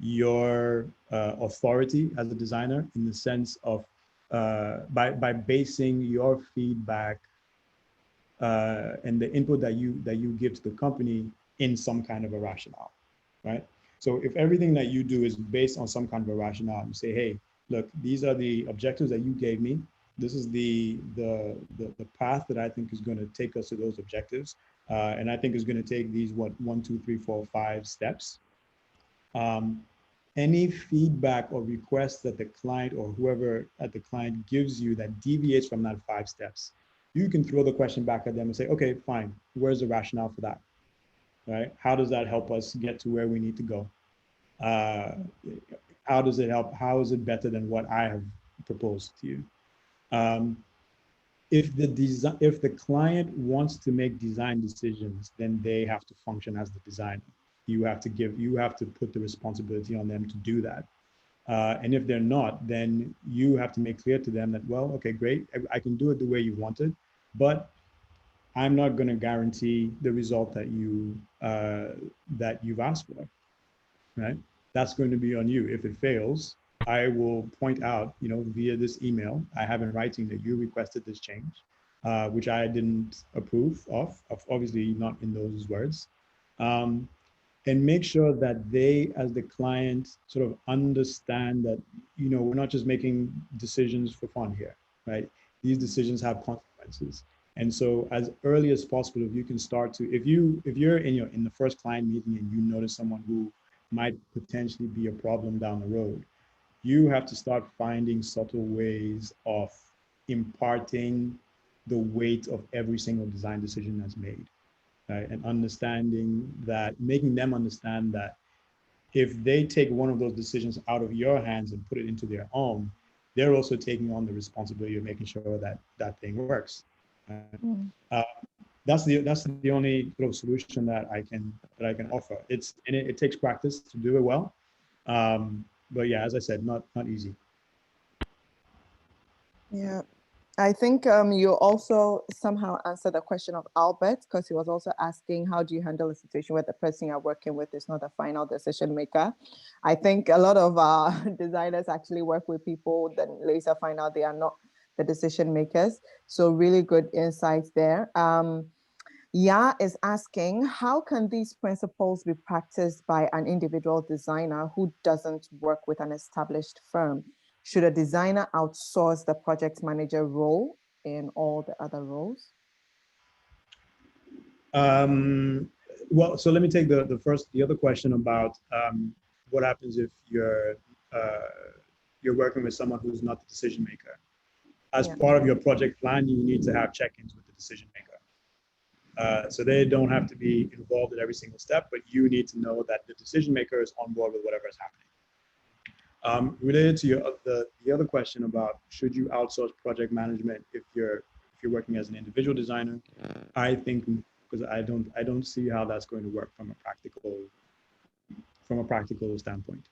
your authority as a designer, in the sense of by basing your feedback and the input that you give to the company in some kind of a rationale, right? So if everything that you do is based on some kind of a rationale, you say, hey, look, these are the objectives that you gave me. This is the path that I think is going to take us to those objectives. And I think is going to take these, 1, 2, 3, 4, 5 steps. Any feedback or request that the client or whoever at the client gives you that deviates from that 5 steps, you can throw the question back at them and say, okay, fine, where's the rationale for that? Right? How does that help us get to where we need to go? How does it help? How is it better than what I have proposed to you? If the client wants to make design decisions, then they have to function as the designer. You have to put the responsibility on them to do that. And if they're not, then you have to make clear to them that, well, okay, great, I can do it the way you wanted, but I'm not going to guarantee the result that you've asked for, right? That's going to be on you. If it fails, I will point out, via this email, I have in writing that you requested this change, which I didn't approve of obviously not in those words. And make sure that they, as the client, sort of understand that, we're not just making decisions for fun here, right? These decisions have consequences. And so as early as possible, if you can start to, if you're in the first client meeting and you notice someone who might potentially be a problem down the road, you have to start finding subtle ways of imparting the weight of every single design decision that's made, right? And making them understand that if they take one of those decisions out of your hands and put it into their own, they're also taking on the responsibility of making sure that that thing works. That's the only sort of solution that I can offer. It takes practice to do it well, but yeah, as I said, not easy. Yeah, I think you also somehow answered the question of Albert, because he was also asking, how do you handle a situation where the person you're working with is not the final decision maker? I think a lot of designers actually work with people, then later find out they are not the decision makers. So really good insights there. Ya is asking, how can these principles be practiced by an individual designer who doesn't work with an established firm? Should a designer outsource the project manager role in all the other roles? Well, so let me take the other question about what happens if you're working with someone who's not the decision maker. As part of your project plan, you need to have check-ins with the decision maker. So they don't have to be involved in every single step, but you need to know that the decision maker is on board with whatever is happening. Related to the other question about should you outsource project management if you're working as an individual designer, I think, because I don't see how that's going to work from a practical standpoint.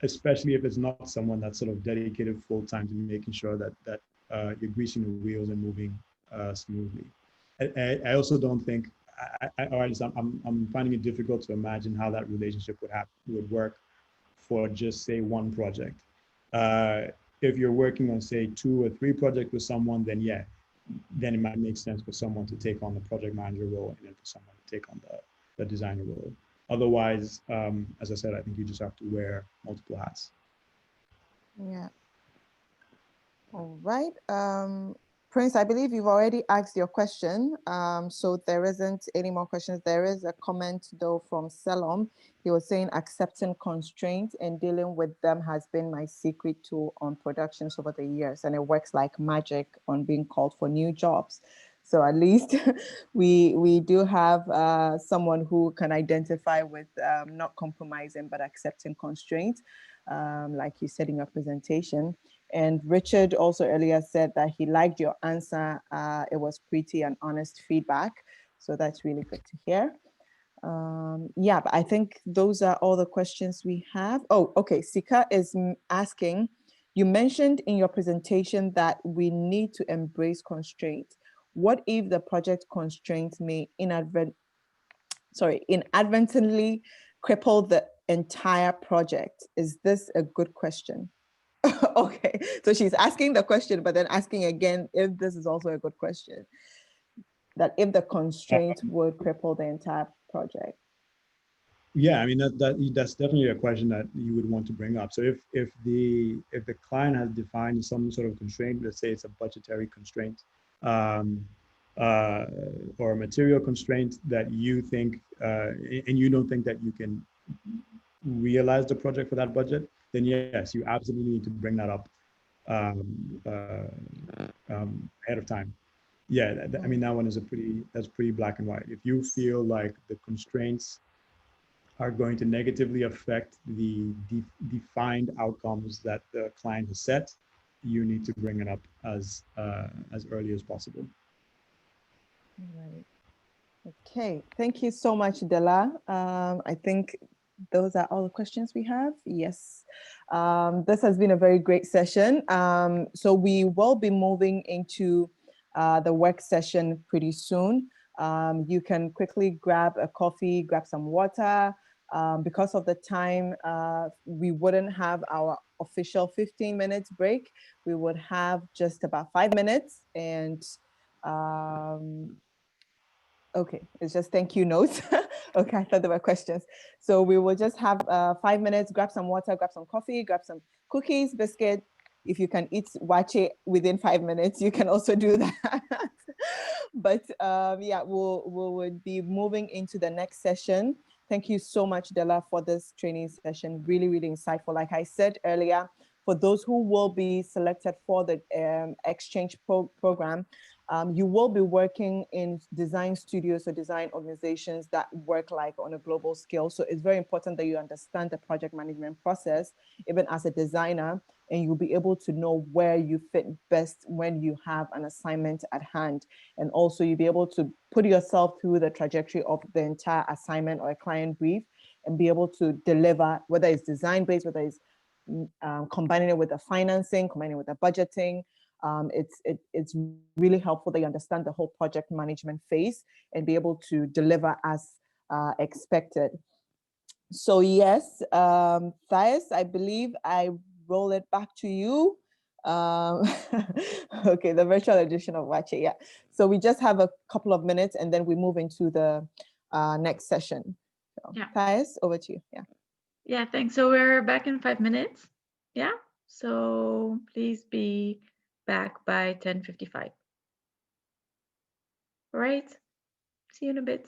Especially if it's not someone that's sort of dedicated full time to making sure that you're greasing the wheels and moving smoothly. I also don't think, I'm finding it difficult to imagine how that relationship would work for just say one project. If you're working on say 2 or 3 projects with someone, then it might make sense for someone to take on the project manager role and then for someone to take on the designer role. Otherwise, as I said, I think you just have to wear multiple hats. Yeah. All right. Prince, I believe you've already asked your question, so there isn't any more questions. There is a comment though from Selom. He was saying accepting constraints and dealing with them has been my secret tool on productions over the years, and it works like magic on being called for new jobs. So at least we do have someone who can identify with not compromising but accepting constraints, like you said in your presentation. And Richard also earlier said that he liked your answer. It was pretty and honest feedback. So that's really good to hear. Yeah, but I think those are all the questions we have. Oh, okay. Sika is asking, you mentioned in your presentation that we need to embrace constraints. What if the project constraints may inadvertently cripple the entire project? Is this a good question? Okay, so she's asking the question, but then asking again if this is also a good question. that if the constraint would cripple the entire project? Yeah, I mean that's definitely a question that you would want to bring up. So if the client has defined some sort of constraint, let's say it's a budgetary constraint, or a material constraint that you think and you don't think that you can realize the project for that budget, then yes, you absolutely need to bring that up ahead of time. Yeah, I mean that one is that's pretty black and white. If you feel like the constraints are going to negatively affect the defined outcomes that the client has set, you need to bring it up as early as possible. Right. Okay, thank you so much, Della. I think those are all the questions we have. Yes, this has been a very great session. So we will be moving into the work session pretty soon. You can quickly grab a coffee, grab some water. Because of the time, we wouldn't have our official 15 minutes break. We would have just about 5 minutes, and okay, it's just thank you notes. Okay, I thought there were questions. So we will just have 5 minutes, grab some water, grab some coffee, grab some cookies, biscuit. If you can eat wache within 5 minutes, you can also do that. But yeah, we'll be moving into the next session. Thank you so much, Della, for this training session. Really, really insightful. Like I said earlier, for those who will be selected for the exchange program, you will be working in design studios or design organizations that work like on a global scale. So it's very important that you understand the project management process, even as a designer, and you'll be able to know where you fit best when you have an assignment at hand. And also you'll be able to put yourself through the trajectory of the entire assignment or a client brief and be able to deliver, whether it's design-based, whether it's combining it with the financing, combining it with the budgeting. It's really helpful that you understand the whole project management phase and be able to deliver as expected. So yes, Thais, I believe I roll it back to you. Okay, the virtual edition of Wache, yeah. So we just have a couple of minutes and then we move into the next session. So, Yeah. Thais, over to you, yeah. Yeah, thanks. So we're back in 5 minutes. Yeah, so please be back by 10:55. All right, see you in a bit.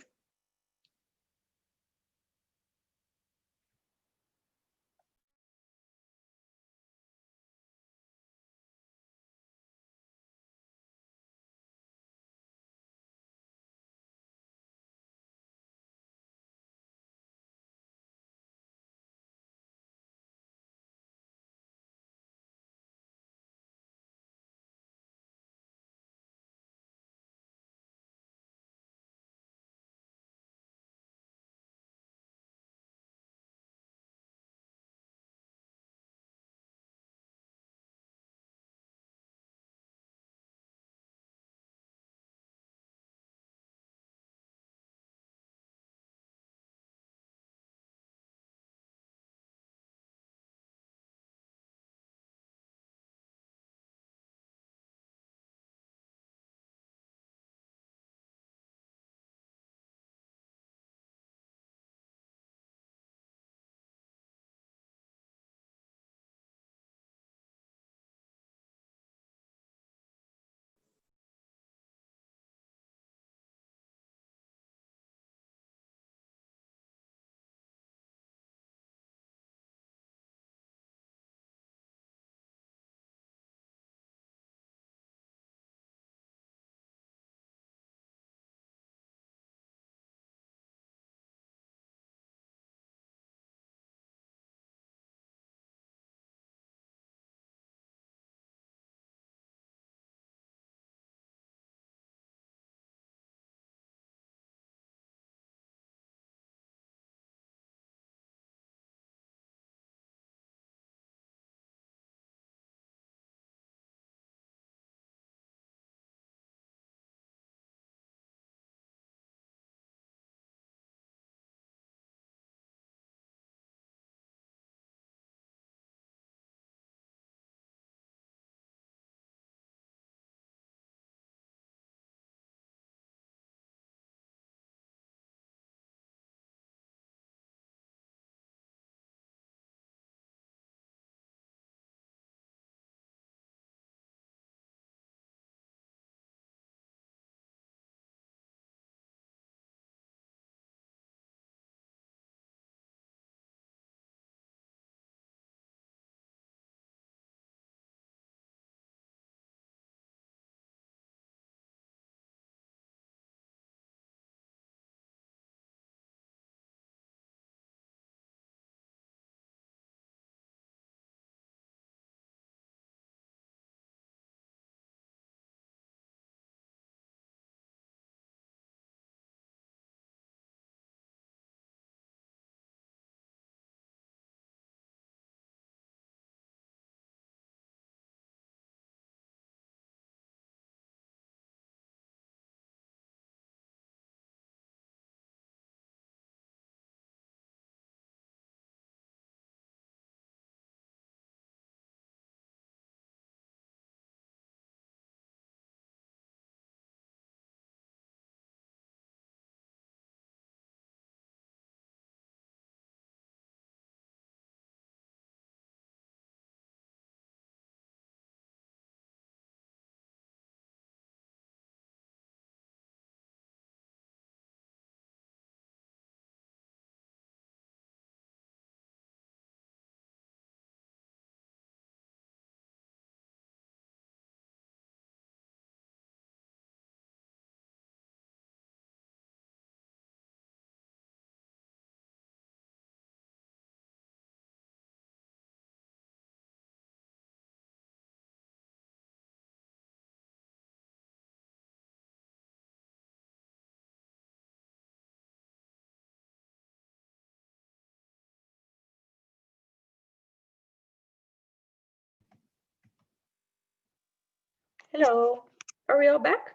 Hello, are we all back?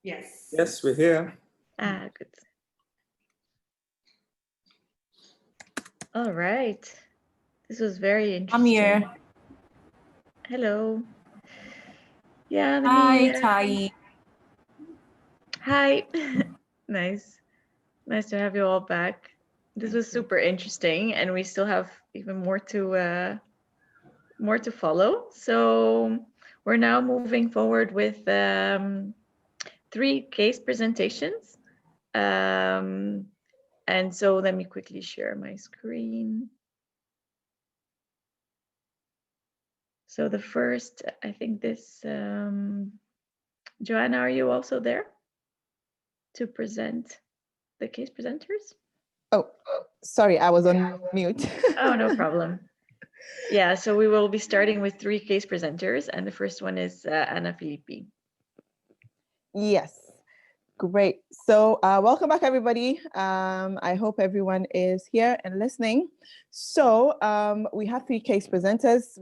Yes. Yes, we're here. Ah, good. All right. This was very interesting. I'm here. Hello. Yeah, let Hi, me, Tai. hi. Nice. Nice to have you all back. This was super interesting, and we still have even more to follow. So we're now moving forward with 3 case presentations. And so let me quickly share my screen. So the first, I think this, Joanna, are you also there to present the case presenters? Oh, sorry, I was on mute. Oh, no problem. Yeah, so we will be starting with 3 case presenters, and the first one is Anna Filippi. Yes, great. So welcome back, everybody. I hope everyone is here and listening. So we have 3 case presenters.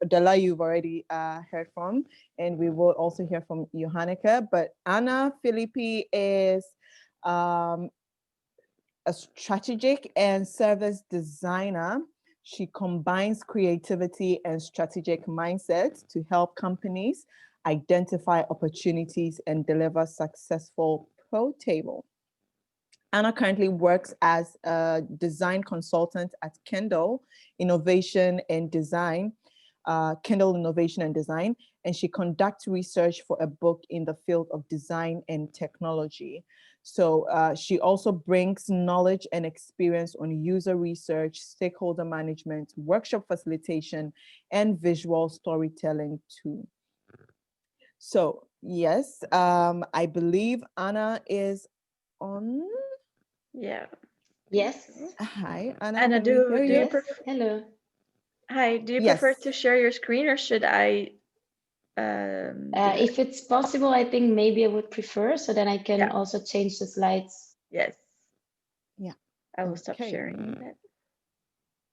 Della, you've already heard from, and we will also hear from Johannika. But Anna Filippi is a strategic and service designer. She combines creativity and strategic mindsets to help companies identify opportunities and deliver successful pro table. Anna currently works as a design consultant at Kendall Innovation and Design, Kendall Innovation and Design, and she conducts research for a book in the field of design and technology. So she also brings knowledge and experience on user research, stakeholder management, workshop facilitation, and visual storytelling too. So yes, I believe Anna is on. Yeah. Yes. Hi, Anna. Anna, can we hear you? Yes. Hello. Hi, do you Yes. prefer to share your screen, or should I? If it's possible, I think maybe I would prefer, so then I can also change the slides. Yes. Yeah. I will stop sharing that.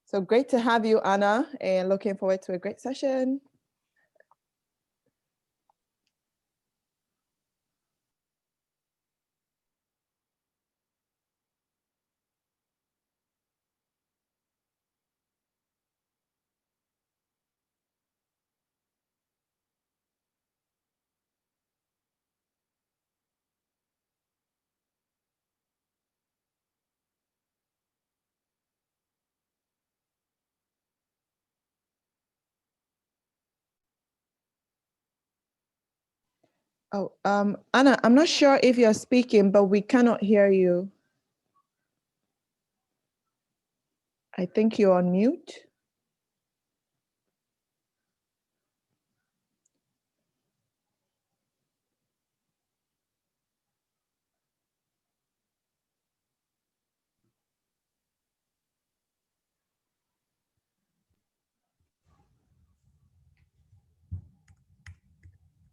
So great to have you, Anna, and looking forward to a great session. Oh, Anna, I'm not sure if you're speaking, but we cannot hear you. I think you're on mute.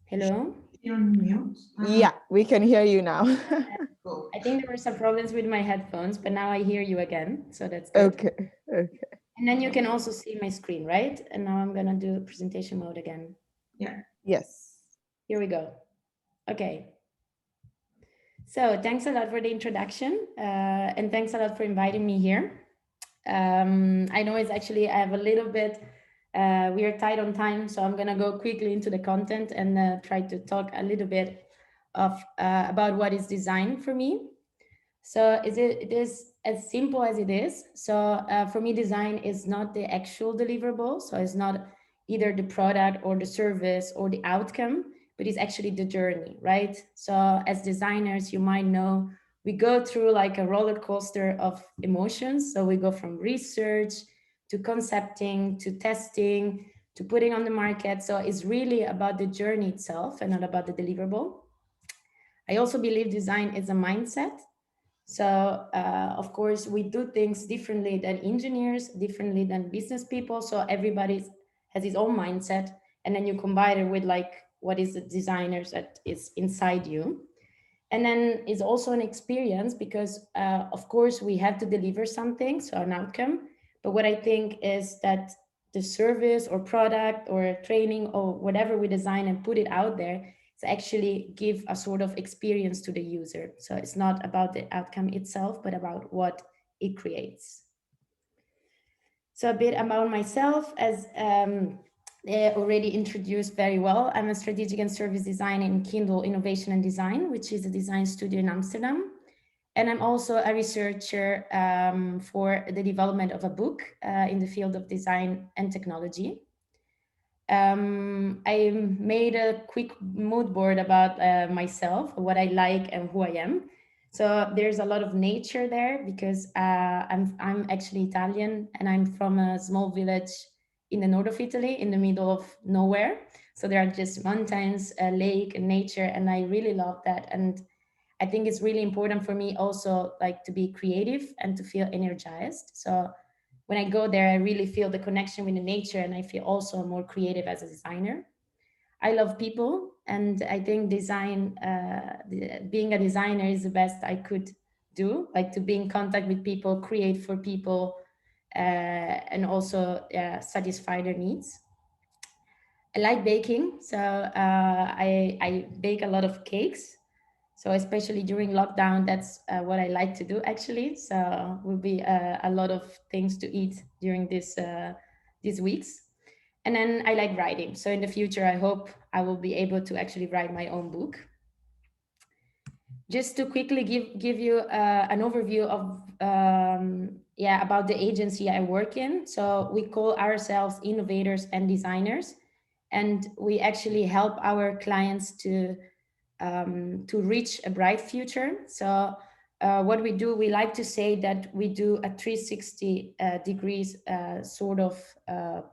Hello? You're on mute? Yeah, we can hear you now. I think there were some problems with my headphones, but now I hear you again, so that's good. Okay, okay. And then you can also see my screen, right? And now I'm gonna do presentation mode again. Yeah. Yes. Here we go. Okay. So thanks a lot for the introduction, and thanks a lot for inviting me here. I know it's actually, I have a little bit, we are tight on time, so I'm gonna go quickly into the content and try to talk a little bit of about what is design for me. So it is as simple as it is. So for me, design is not the actual deliverable. So it's not either the product or the service or the outcome, but it's actually the journey, right? So as designers, you might know, we go through like a roller coaster of emotions. So we go from research to concepting, to testing, to putting on the market. So it's really about the journey itself and not about the deliverable. I also believe design is a mindset. So of course, we do things differently than engineers, differently than business people. So everybody has his own mindset. And then you combine it with like, what is the designers that is inside you. And then it's also an experience because of course we have to deliver something, so an outcome. But what I think is that the service or product or training or whatever we design and put it out there, to actually give a sort of experience to the user. So it's not about the outcome itself, but about what it creates. So a bit about myself, as already introduced very well, I'm a strategic and service designer in Kindle Innovation and Design, which is a design studio in Amsterdam. And I'm also a researcher for the development of a book in the field of design and technology. I made a quick mood board about myself, what I like and who I am. So there's a lot of nature there because I'm actually Italian and I'm from a small village in the north of Italy, in the middle of nowhere. So there are just mountains, a lake, and nature, and I really love that. And I think it's really important for me also like to be creative and to feel energized. So when I go there, I really feel the connection with the nature, and I feel also more creative as a designer. I love people, and I think design, being a designer is the best I could do, like to be in contact with people, create for people, and also satisfy their needs. I like baking, so I bake a lot of cakes. So especially during lockdown, that's what I like to do actually. So will be a lot of things to eat during these weeks. And then I like writing. So in the future, I hope I will be able to actually write my own book. Just to quickly give you an overview of about the agency I work in. So we call ourselves innovators and designers, and we actually help our clients to reach a bright future. So what we do, we like to say that we do a 360 degrees sort of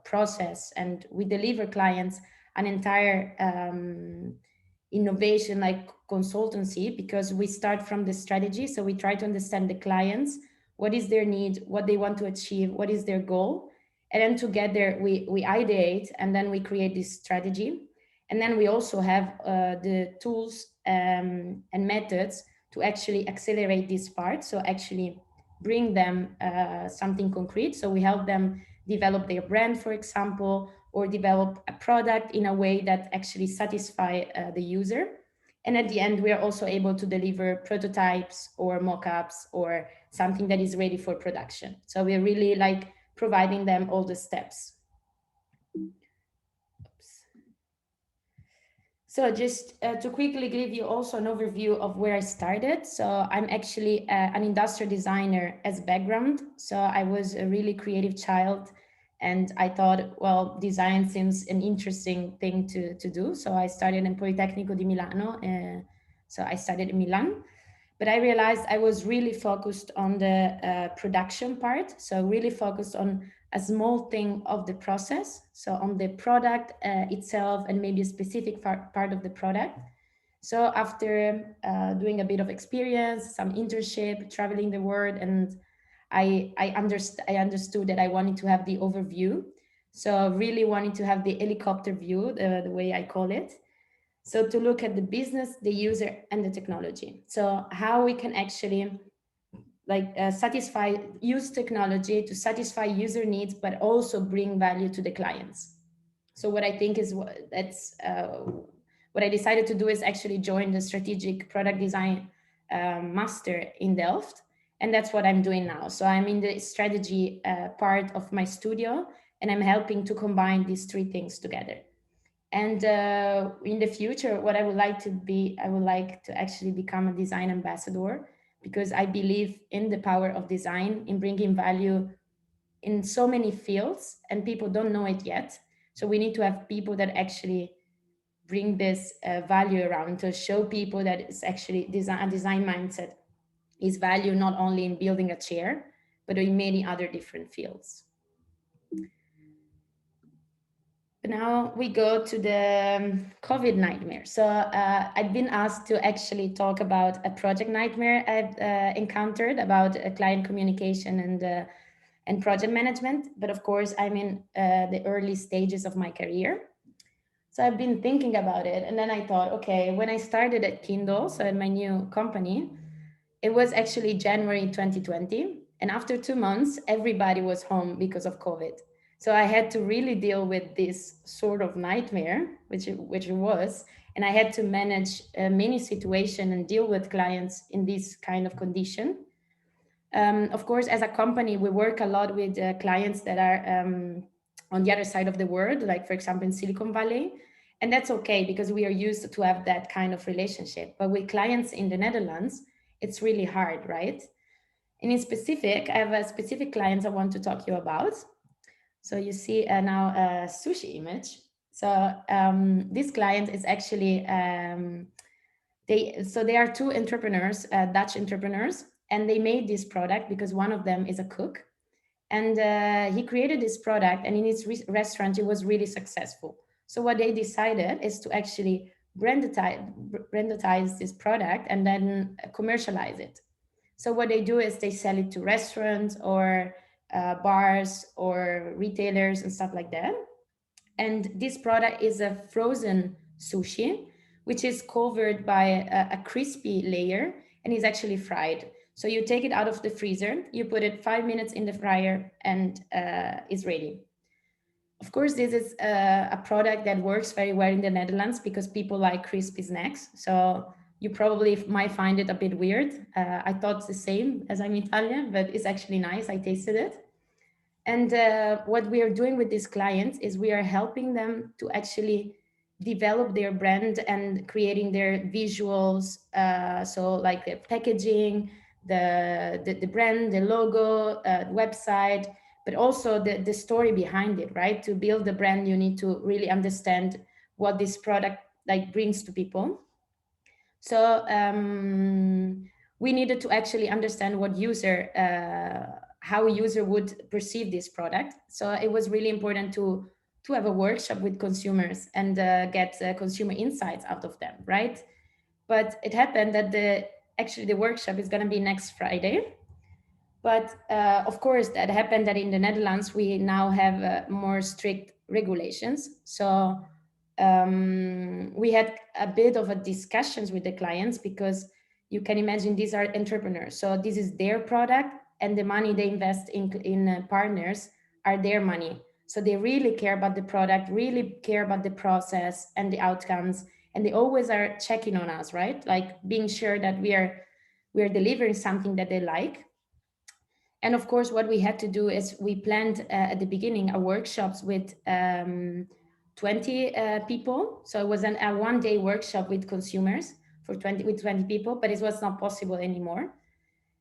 process, and we deliver clients an entire innovation like consultancy, because we start from the strategy. So we try to understand the clients, what is their need, what they want to achieve, what is their goal. And then together we ideate, and then we create this strategy. And then we also have the tools and methods to actually accelerate this part. So actually bring them something concrete. So we help them develop their brand, for example, or develop a product in a way that actually satisfy the user. And at the end, we are also able to deliver prototypes or mock-ups or something that is ready for production. So we're really like providing them all the steps. So just to quickly give you also an overview of where I started. So I'm actually an industrial designer as background. So I was a really creative child, and I thought, well, design seems an interesting thing to do. So I started in Politecnico di Milano. So I studied in Milan, but I realized I was really focused on the production part. So really focused on a small thing of the process. So on the product itself, and maybe a specific part of the product. So after doing a bit of experience, some internship, traveling the world, and I understood that I wanted to have the overview. So really wanted to have the helicopter view, the way I call it. So to look at the business, the user, and the technology. So how we can actually use technology to satisfy user needs, but also bring value to the clients. So what I think is what I decided to do is actually join the strategic product design master in Delft. And that's what I'm doing now. So I'm in the strategy part of my studio, and I'm helping to combine these three things together. And in the future, what I would like to actually become a design ambassador, because I believe in the power of design in bringing value in so many fields, and people don't know it yet. So we need to have people that actually bring this value around, to show people that it's actually a design mindset is value not only in building a chair, but in many other different fields. But now we go to the COVID nightmare. So I've been asked to actually talk about a project nightmare I've encountered about client communication and project management. But of course, I'm in the early stages of my career. So I've been thinking about it. And then I thought, okay, when I started at Kindle, so in my new company, it was actually January 2020. And after 2 months, everybody was home because of COVID. So I had to really deal with this sort of nightmare, which it was, and I had to manage many situations and deal with clients in this kind of condition. Of course, as a company, we work a lot with clients that are on the other side of the world, like for example in Silicon Valley, and that's okay because we are used to have that kind of relationship. But with clients in the Netherlands, it's really hard, right? And in specific, I have a specific client I want to talk to you about. So you see now a sushi image. So this client is actually, they are two entrepreneurs, Dutch entrepreneurs, and they made this product because one of them is a cook. And he created this product, and in his restaurant, it was really successful. So what they decided is to actually brandize this product and then commercialize it. So what they do is they sell it to restaurants or bars or retailers and stuff like that. And this product is a frozen sushi, which is covered by a crispy layer and is actually fried. So you take it out of the freezer, you put it 5 minutes in the fryer, and it's ready. Of course, this is a product that works very well in the Netherlands because people like crispy snacks. So you probably might find it a bit weird. I thought the same as I'm Italian, but it's actually nice. I tasted it. And what we are doing with these clients is we are helping them to actually develop their brand and creating their visuals. So like the packaging, the brand, the logo, website, but also the story behind it, right? To build the brand, you need to really understand what this product like brings to people. So we needed to actually understand what how a user would perceive this product. So it was really important to have a workshop with consumers and get consumer insights out of them, right? But it happened that the workshop is going to be next Friday. But of course, that happened that in the Netherlands, we now have more strict regulations. So we had a bit of a discussions with the clients because you can imagine these are entrepreneurs. So this is their product and the money they invest in partners are their money. So they really care about the product, really care about the process and the outcomes. And they always are checking on us, right? Like being sure that we are delivering something that they like. And of course, what we had to do is we planned at the beginning a workshops with 20 people. So it was a one-day workshop with consumers with 20 people, but it was not possible anymore.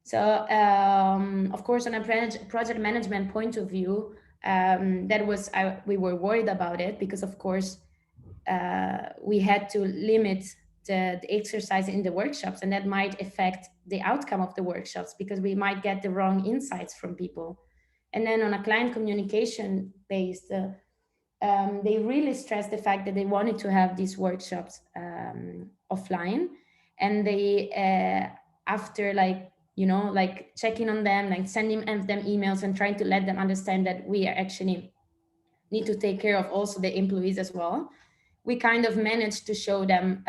So of course, on a project management point of view, we were worried about it because of course we had to limit the exercise in the workshops, and that might affect the outcome of the workshops because we might get the wrong insights from people. And then on a client communication based, they really stressed the fact that they wanted to have these workshops offline, and they after checking on them, like sending them emails and trying to let them understand that we actually need to take care of also the employees as well. We kind of managed to show them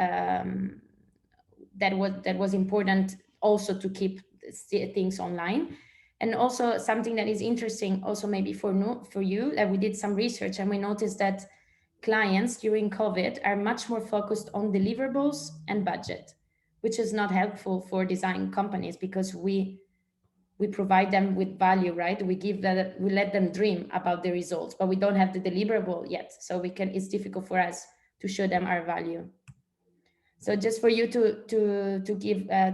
that was important also to keep things online. And also something that is interesting also maybe for you, that we did some research and we noticed that clients during COVID are much more focused on deliverables and budget, which is not helpful for design companies because we provide them with value, right? We let them dream about the results, but we don't have the deliverable yet. So it's difficult for us to show them our value. So just for you to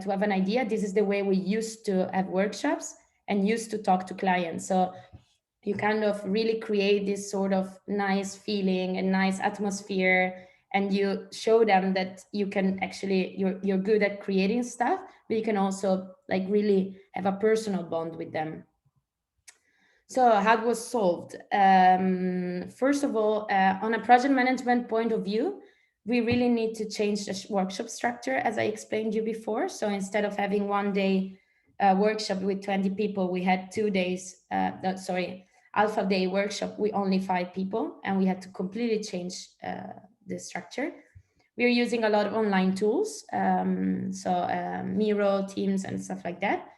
have an idea, this is the way we used to have workshops and used to talk to clients. So you kind of really create this sort of nice feeling and nice atmosphere, and you show them that you can actually, you're good at creating stuff, but you can also like really have a personal bond with them. So how it was solved? First of all, on a project management point of view, we really need to change the workshop structure, as I explained you before. So instead of having one day workshop with 20 people, we had 2 days, Alpha Day workshop with only 5 people, and we had to completely change the structure. We're using a lot of online tools, Miro, Teams, and stuff like that.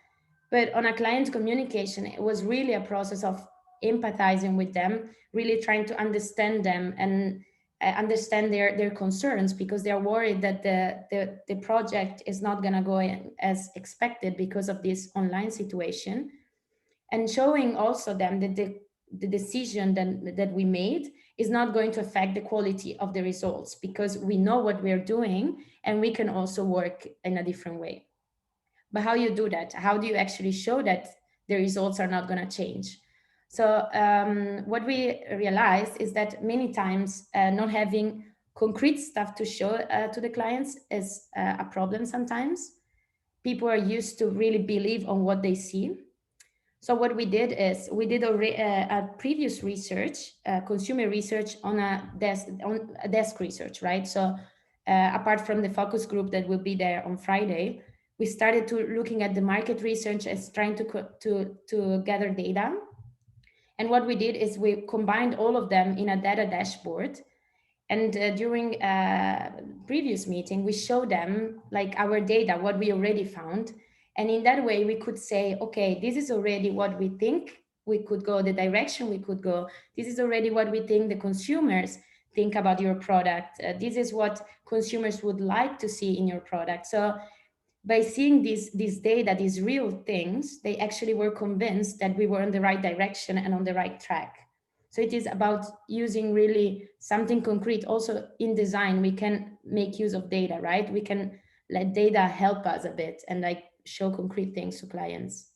But on a client communication, it was really a process of empathizing with them, really trying to understand them and understand their concerns, because they're worried that the project is not going to go as expected because of this online situation. And showing also them that the decision that we made is not going to affect the quality of the results, because we know what we're doing and we can also work in a different way. But how you do that? How do you actually show that the results are not going to change? So what we realized is that many times not having concrete stuff to show to the clients is a problem sometimes. People are used to really believe on what they see. So what we did is we did a previous research, consumer research on a desk research, right? So apart from the focus group that will be there on Friday, we started to looking at the market research as trying to gather data. And what we did is we combined all of them in a data dashboard. And during previous meeting, we showed them like our data, what we already found. And in that way, we could say, okay, this is already what we think we could go, the direction we could go. This is already what we think the consumers think about your product. This is what consumers would like to see in your product. So by seeing this data, these real things, they actually were convinced that we were in the right direction and on the right track. So it is about using really something concrete. Also in design, we can make use of data, right? We can let data help us a bit and like show concrete things to clients.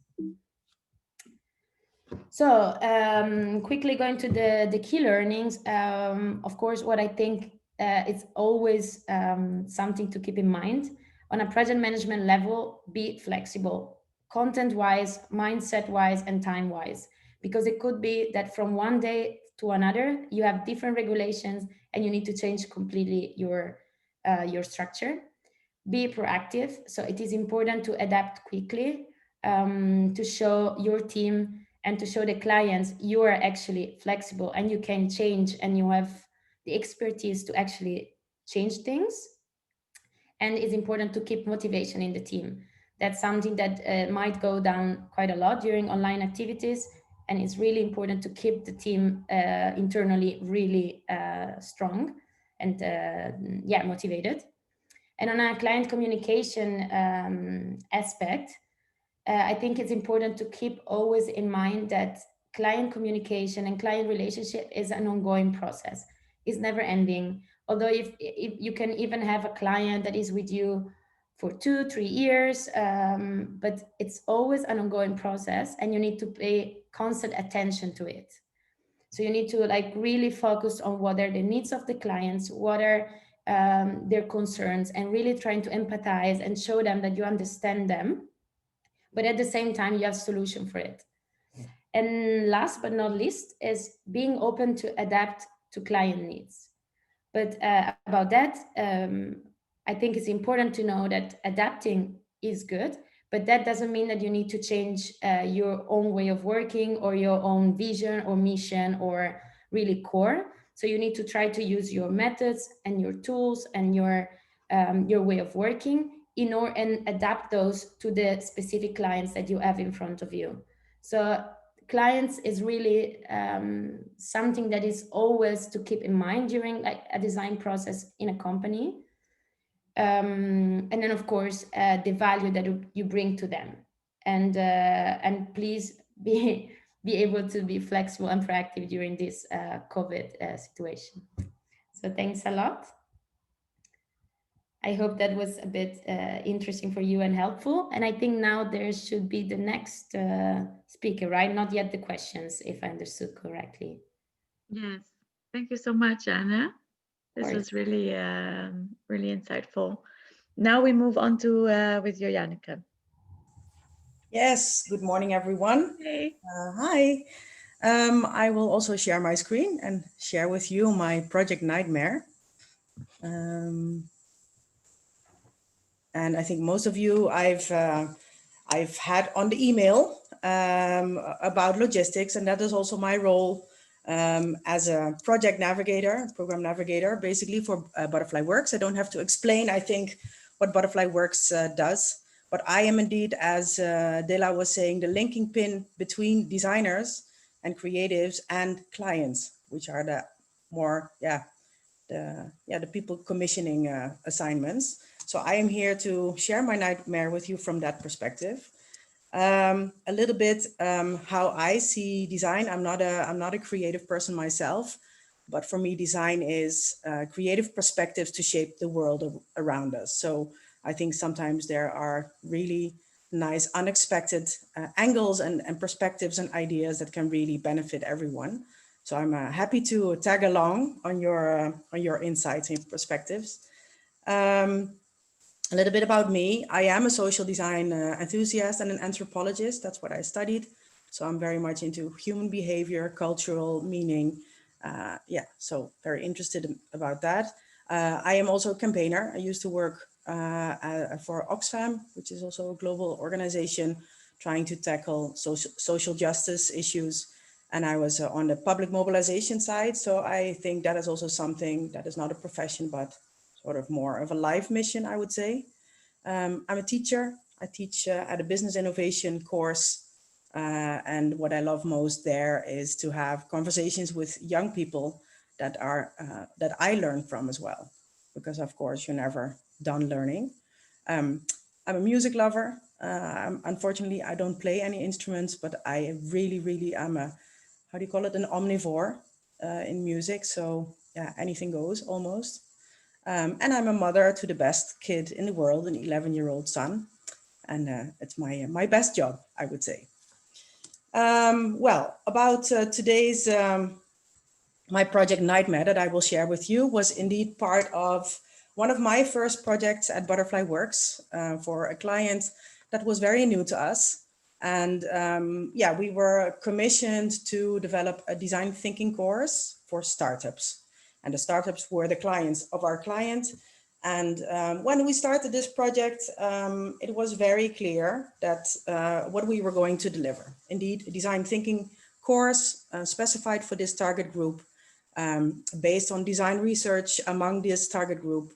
So quickly going to the key learnings. Of course, what I think it's always something to keep in mind. On a project management level, be flexible, content-wise, mindset-wise, and time-wise, because it could be that from one day to another, you have different regulations and you need to change completely your structure. Be proactive. So it is important to adapt quickly to show your team and to show the clients you are actually flexible and you can change and you have the expertise to actually change things. And it's important to keep motivation in the team. That's something that might go down quite a lot during online activities. And it's really important to keep the team internally really strong and motivated. And on a client communication aspect, I think it's important to keep always in mind that client communication and client relationship is an ongoing process. It's never ending. Although if you can even have a client that is with you for 2-3 years, but it's always an ongoing process and you need to pay constant attention to it. So you need to like really focus on what are the needs of the clients, what are their concerns, and really trying to empathize and show them that you understand them, but at the same time you have a solution for it. And last but not least is being open to adapt to client needs. But about that, I think it's important to know that adapting is good, but that doesn't mean that you need to change your own way of working or your own vision or mission or really core. So you need to try to use your methods and your tools and your way of working in order and adapt those to the specific clients that you have in front of you. So clients is really something that is always to keep in mind during like a design process in a company. And then of course, the value that you bring to them. And please be able to be flexible and proactive during this COVID situation. So thanks a lot. I hope that was a bit interesting for you and helpful. And I think now there should be the next speaker, right? Not yet the questions, if I understood correctly. Yes, thank you so much, Anna. This was really, really insightful. Now we move on to with you, Janneke. Yes, good morning, everyone. Hey. Hi. I will also share my screen and share with you my project nightmare. And I think most of you I've had on the email about logistics, and that is also my role as a project navigator, program navigator, basically for Butterfly Works. I don't have to explain, I think, what Butterfly Works does, but I am indeed, as Dela was saying, the linking pin between designers and creatives and clients, which are the more, the people commissioning assignments. So I am here to share my nightmare with you from that perspective. A little bit how I see design. I'm not a creative person myself, but for me, design is creative perspectives to shape the world around us. So I think sometimes there are really nice, unexpected angles and perspectives and ideas that can really benefit everyone. So I'm happy to tag along on your insights and perspectives. A little bit about me. I am a social design enthusiast and an anthropologist. That's what I studied. So I'm very much into human behavior, cultural meaning. So very interested about that. I am also a campaigner. I used to work for Oxfam, which is also a global organization trying to tackle social justice issues. And I was on the public mobilization side. So I think that is also something that is not a profession, but sort of more of a life mission, I would say. I'm a teacher. I teach at a business innovation course. And what I love most there is to have conversations with young people that I learn from as well, because of course you're never done learning. I'm a music lover. Unfortunately, I don't play any instruments, but I really am a, how do you call it, an omnivore in music. So yeah, anything goes almost. And I'm a mother to the best kid in the world, an 11-year-old son. And it's my best job, I would say. Well, about today's, my project Nightmare that I will share with you was indeed part of one of my first projects at Butterfly Works for a client that was very new to us. And we were commissioned to develop a design thinking course for startups. And the startups were the clients of our client. And when we started this project, it was very clear that what we were going to deliver. Indeed, a design thinking course specified for this target group, based on design research among this target group.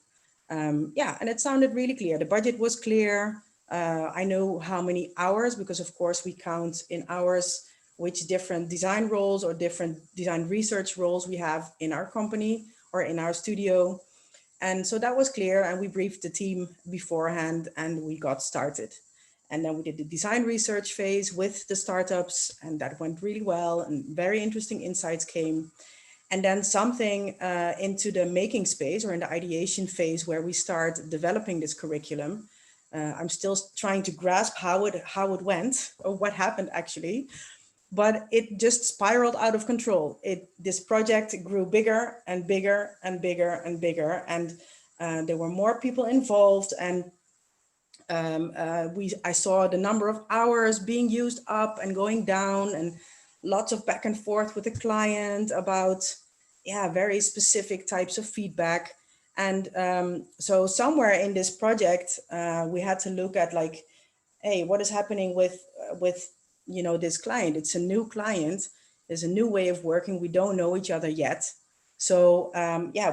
And it sounded really clear. The budget was clear. I know how many hours, because of course we count in hours which different design roles or different design research roles we have in our company or in our studio. And so that was clear, and we briefed the team beforehand and we got started. And then we did the design research phase with the startups, and that went really well and very interesting insights came. And then something into the making space or in the ideation phase where we start developing this curriculum. I'm still trying to grasp how it went or what happened actually. But it just spiraled out of control. This project grew bigger and bigger and bigger and bigger, and there were more people involved. And I saw the number of hours being used up and going down, and lots of back and forth with the client about very specific types of feedback. And so somewhere in this project, we had to look at like, hey, what is happening with this client? It's a new client. There's a new way of working. We don't know each other yet. So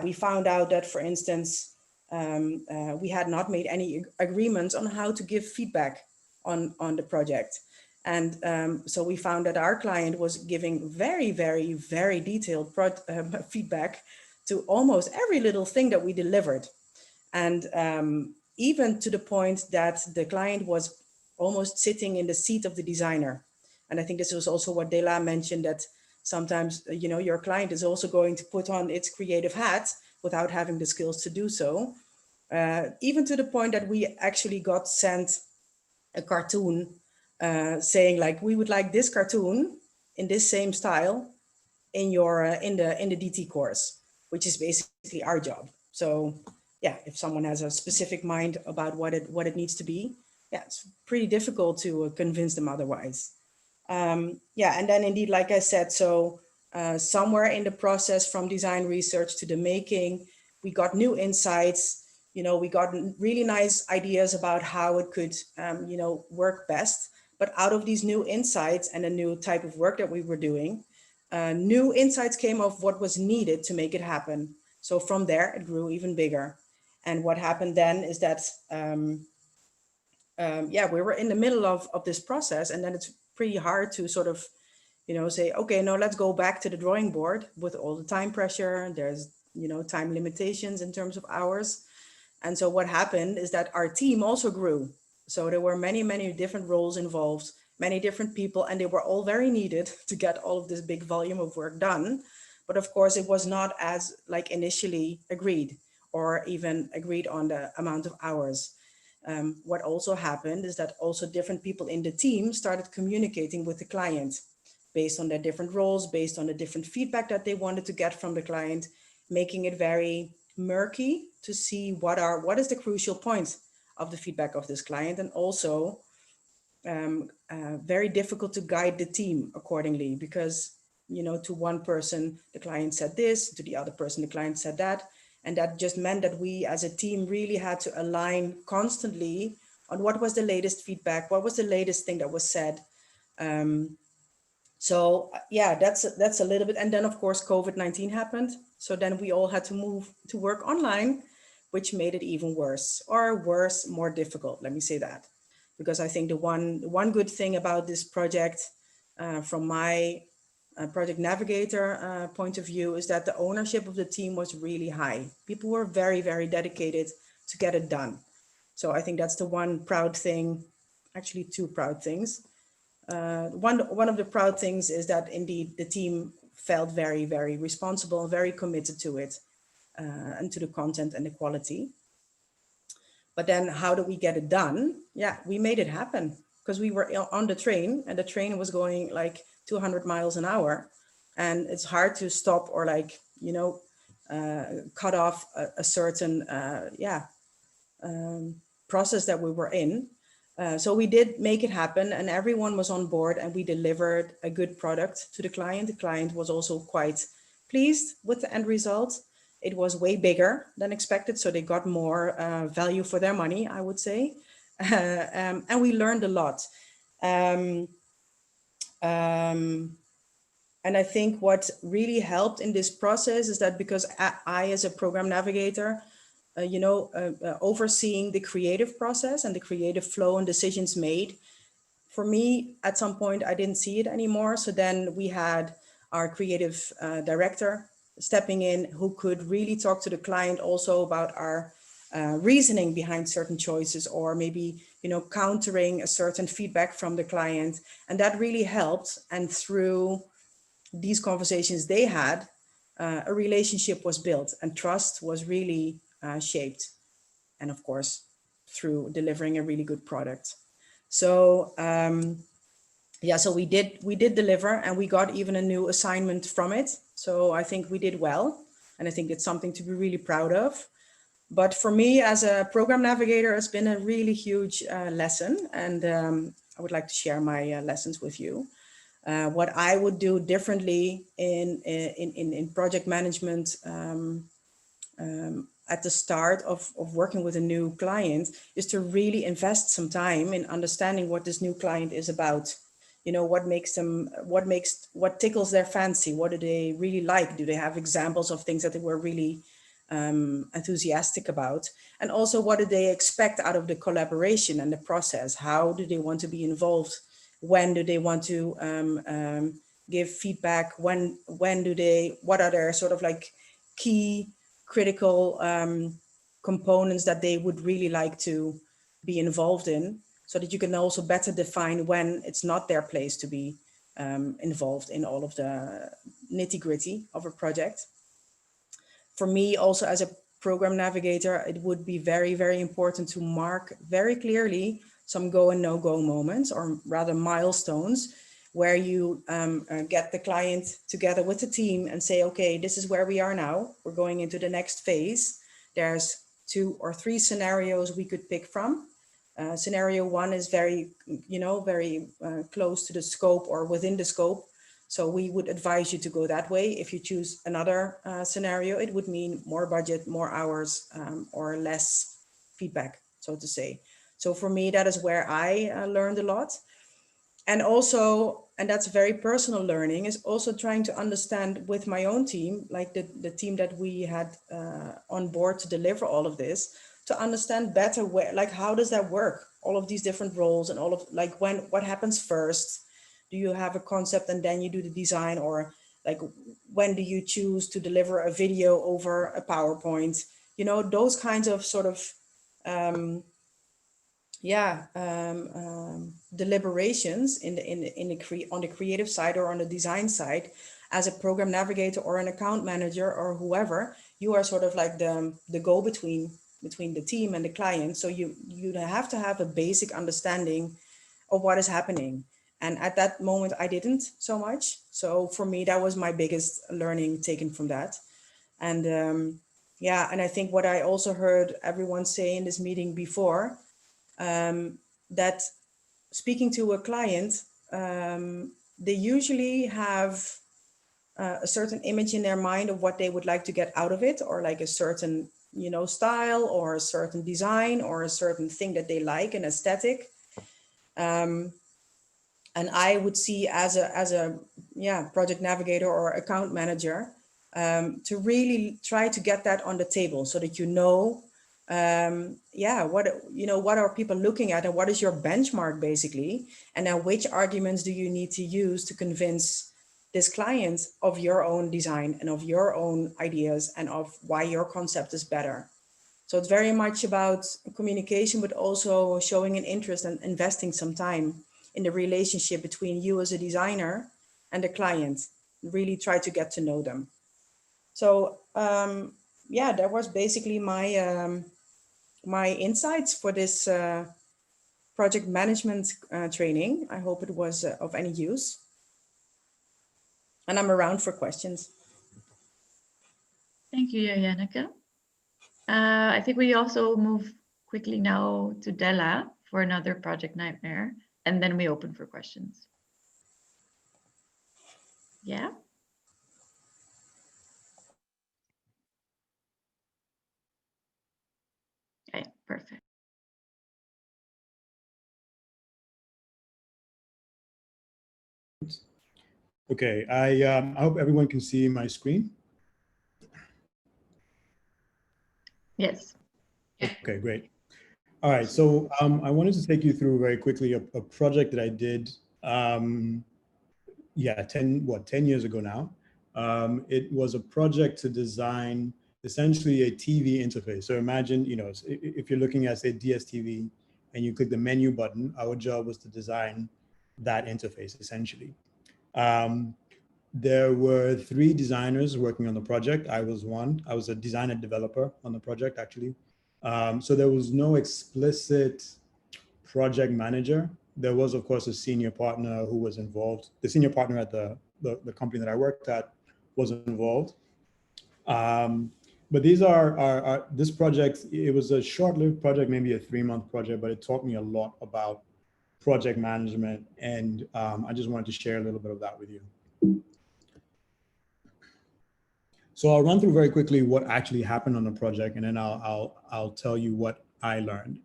we found out that, for instance, we had not made any agreements on how to give feedback on the project. And so we found that our client was giving very, very, very detailed feedback to almost every little thing that we delivered. And even to the point that the client was almost sitting in the seat of the designer. And I think this was also what Dela mentioned, that sometimes, your client is also going to put on its creative hat without having the skills to do so. Even to the point that we actually got sent a cartoon saying like, we would like this cartoon in this same style in the DT course, which is basically our job. So yeah, if someone has a specific mind about what it needs to be, it's pretty difficult to convince them otherwise. And then indeed, like I said, so somewhere in the process from design research to the making, we got new insights, we got really nice ideas about how it could, work best. But out of these new insights and a new type of work that we were doing, new insights came of what was needed to make it happen. So from there, it grew even bigger. And what happened then is that, we were in the middle of this process, and then it's pretty hard to sort of, say, okay, no, let's go back to the drawing board with all the time pressure. There's, time limitations in terms of hours. And so what happened is that our team also grew. So there were many, many different roles involved, many different people, and they were all very needed to get all of this big volume of work done. But of course, it was not as like initially agreed or even agreed on the amount of hours. What also happened is that also different people in the team started communicating with the client based on their different roles, based on the different feedback that they wanted to get from the client, making it very murky to see what is the crucial point of the feedback of this client, and also very difficult to guide the team accordingly, because to one person the client said this, to the other person the client said that, and that just meant that we as a team really had to align constantly on what was the latest feedback, what was the latest thing that was said. So yeah, that's a little bit. And then of course, COVID-19 happened. So then we all had to move to work online, which made it even worse, or worse, more difficult. Let me say that, because I think the one good thing about this project from my project navigator point of view is that the ownership of the team was really high. People were very, very dedicated to get it done. So I think that's the one proud thing, actually two proud things. One of the proud things is that indeed the team felt very, very responsible, very committed to it and to the content and the quality. But then how do we get it done? Yeah, we made it happen because we were on the train and the train was going like 200 miles an hour. And it's hard to stop or like, cut off a certain, process that we were in. So we did make it happen and everyone was on board and we delivered a good product to the client. The client was also quite pleased with the end result. It was way bigger than expected, so they got more value for their money, I would say. And we learned a lot. And I think what really helped in this process is that because I as a program navigator, overseeing the creative process and the creative flow and decisions made. For me, at some point, I didn't see it anymore. So then we had our creative director stepping in who could really talk to the client also about our reasoning behind certain choices, or maybe, countering a certain feedback from the client. And that really helped. And through these conversations they had, a relationship was built and trust was really shaped, and of course through delivering a really good product. So so we did deliver, and we got even a new assignment from it. So I think we did well, and I think it's something to be really proud of. But for me as a program navigator, it's been a really huge lesson, and I would like to share my lessons with you. What I would do differently in project management at the start of working with a new client is to really invest some time in understanding what this new client is about. What tickles their fancy? What do they really like? Do they have examples of things that they were really enthusiastic about? And also, what do they expect out of the collaboration and the process? How do they want to be involved? When do they want to give feedback? What are their sort of like key critical components that they would really like to be involved in, so that you can also better define when it's not their place to be involved in all of the nitty-gritty of a project. For me, also as a program navigator, it would be very, very important to mark very clearly some go and no-go moments, or rather milestones, where you get the client together with the team and say, okay, this is where we are now. We're going into the next phase. There's 2 or 3 scenarios we could pick from. Scenario 1 is very close to the scope or within the scope. So we would advise you to go that way. If you choose another scenario, it would mean more budget, more hours, or less feedback, so to say. So for me, that is where I learned a lot. And also, and that's very personal learning, is also trying to understand with my own team, like the team that we had on board to deliver all of this, to understand better where, like, how does that work? All of these different roles and all of, like, what happens first? do you have a concept and then you do the design, or like when do you choose to deliver a video over a PowerPoint? You know, those kinds of sort of deliberations on the creative side or on the design side. As a program navigator or an account manager or whoever, you are sort of like the go-between between the team and the client. So you have to have a basic understanding of what is happening. And at that moment, I didn't so much. So for me, that was my biggest learning taken from that. And and I think what I also heard everyone say in this meeting before, that speaking to a client, they usually have a certain image in their mind of what they would like to get out of it, or like a certain, style or a certain design or a certain thing that they like, an aesthetic. And I would see as a project navigator or account manager, to really try to get that on the table so that what are people looking at and what is your benchmark basically, and then which arguments do you need to use to convince this client of your own design and of your own ideas and of why your concept is better. So it's very much about communication, but also showing an interest and investing some time in the relationship between you as a designer and the client. Really try to get to know them. So that was basically my my insights for this project management training. I hope it was of any use. And I'm around for questions. Thank you, Janneke. I think we also move quickly now to Della for another project nightmare, and then we open for questions. Yeah. Okay, perfect. Okay, I hope everyone can see my screen. Yes. Okay, great. All right, so I wanted to take you through very quickly a project that I did, 10 years ago now. It was a project to design essentially a TV interface. So imagine, if you're looking at, say, DSTV and you click the menu button, our job was to design that interface essentially. There were 3 designers working on the project. I was one. I was a designer developer on the project, actually. So there was no explicit project manager. There was, of course, a senior partner who was involved. The senior partner at the company that I worked at was involved. But these are this project, it was a short-lived project, maybe a 3-month project, but it taught me a lot about project management. And I just wanted to share a little bit of that with you. So I'll run through very quickly what actually happened on the project, and then I'll tell you what I learned.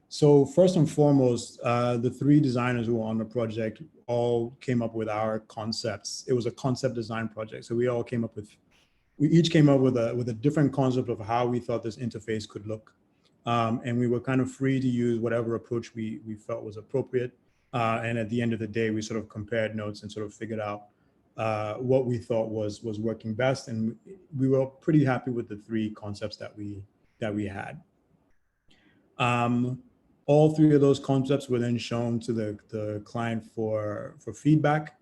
So first and foremost, the 3 designers who were on the project all came up with our concepts. It was a concept design project. So we each came up with a different concept of how we thought this interface could look. And we were kind of free to use whatever approach we felt was appropriate. And at the end of the day, we sort of compared notes and sort of figured out what we thought was working best, and we were pretty happy with the 3 concepts that we had. All 3 of those concepts were then shown to the client for feedback.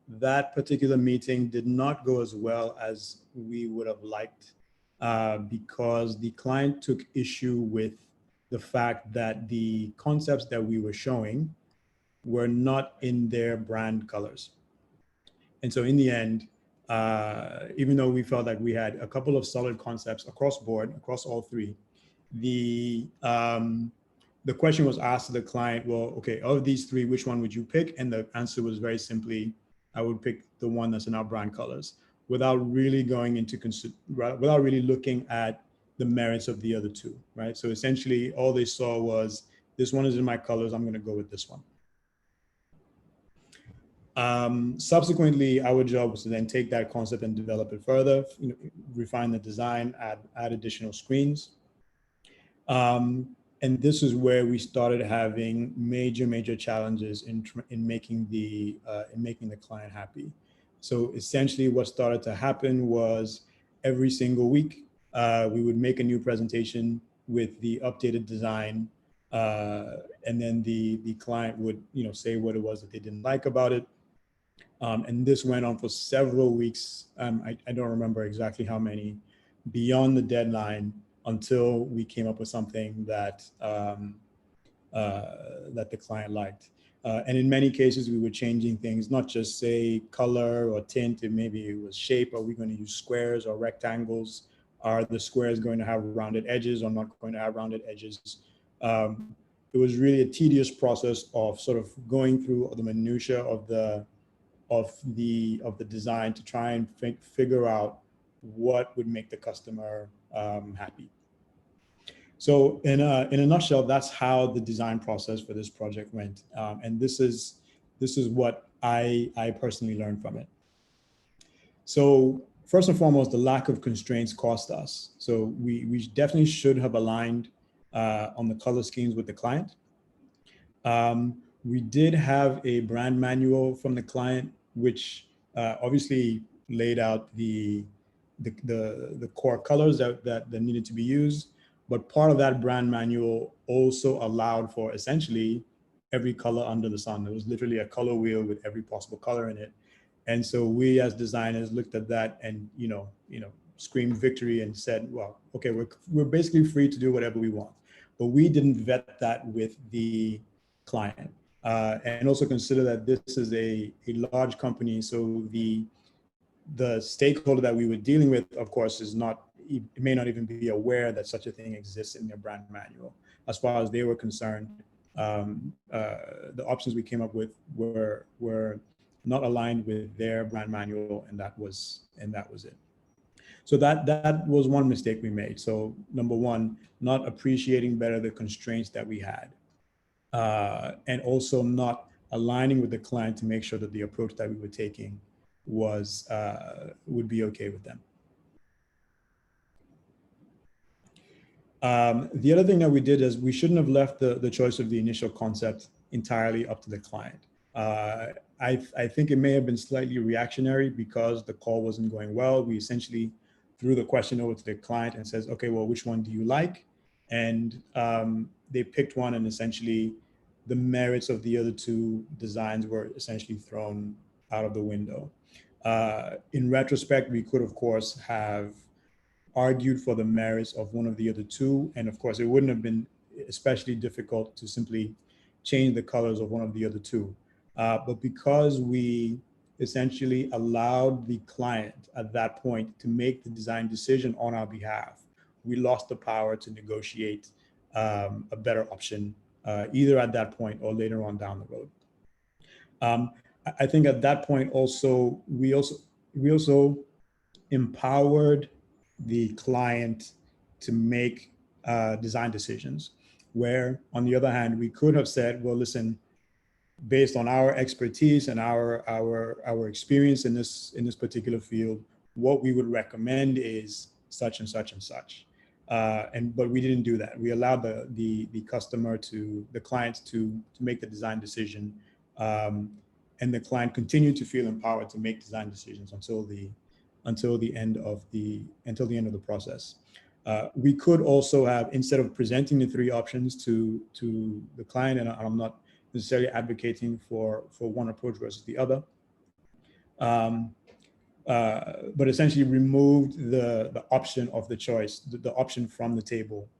That particular meeting did not go as well as we would have liked, because the client took issue with the fact that the concepts that we were showing were not in their brand colors. And so in the end, even though we felt like we had a couple of solid concepts across board, across all 3, the question was asked to the client, well, okay, of these 3, which one would you pick? And the answer was very simply, I would pick the one that's in our brand colors, without really going into, without really looking at the merits of the other 2, right? So essentially all they saw was, this one is in my colors, I'm gonna go with this one. Subsequently, our job was to then take that concept and develop it further, refine the design, add additional screens. And And this is where we started having major challenges in making the client happy. So essentially what started to happen was every single week, we would make a new presentation with the updated design, and then the client would, say what it was that they didn't like about it. And this went on for several weeks. I don't remember exactly how many, beyond the deadline, until we came up with something that that the client liked. And in many cases, we were changing things, not just say color or tint, and maybe it was shape. Are we going to use squares or rectangles? Are the squares going to have rounded edges or not going to have rounded edges? It was really a tedious process of sort of going through the minutia of the design to try and figure out what would make the customer happy. So in a nutshell, that's how the design process for this project went. And this is what I personally learned from it. So first and foremost, the lack of constraints cost us. So we definitely should have aligned on the color schemes with the client. We did have a brand manual from the client, which obviously laid out the core colors that needed to be used. But part of that brand manual also allowed for essentially every color under the sun. There was literally a color wheel with every possible color in it. And so we as designers looked at that and, screamed victory and said, well, okay, we're basically free to do whatever we want. But we didn't vet that with the client. And also consider that this is a large company. So the stakeholder that we were dealing with, of course, it may not even be aware that such a thing exists in their brand manual. As far as they were concerned, the options we came up with were not aligned with their brand manual, and that was it. So that was one mistake we made. So number one, not appreciating better the constraints that we had, and also not aligning with the client to make sure that the approach that we were taking would be okay with them. The other thing that we did is we shouldn't have left the choice of the initial concept entirely up to the client. I think it may have been slightly reactionary because the call wasn't going well. We essentially threw the question over to the client and says, okay, well, which one do you like? And they picked one, and essentially the merits of the other two designs were essentially thrown out of the window. In retrospect, we could, of course, have argued for the merits of one of the other two. And of course, it wouldn't have been especially difficult to simply change the colors of one of the other two. But because we essentially allowed the client at that point to make the design decision on our behalf, we lost the power to negotiate a better option, either at that point or later on down the road. I think at that point also, we also empowered the client to make design decisions, where on the other hand, we could have said, well, listen, based on our expertise and our experience in this particular field, what we would recommend is such and such and such. But we didn't do that. We allowed the client to make the design decision, and the client continued to feel empowered to make design decisions until the end of the process. We could also have, instead of presenting the three options to the client, and I'm not necessarily advocating for one approach versus the other, but essentially removed the option of the choice, the option from the table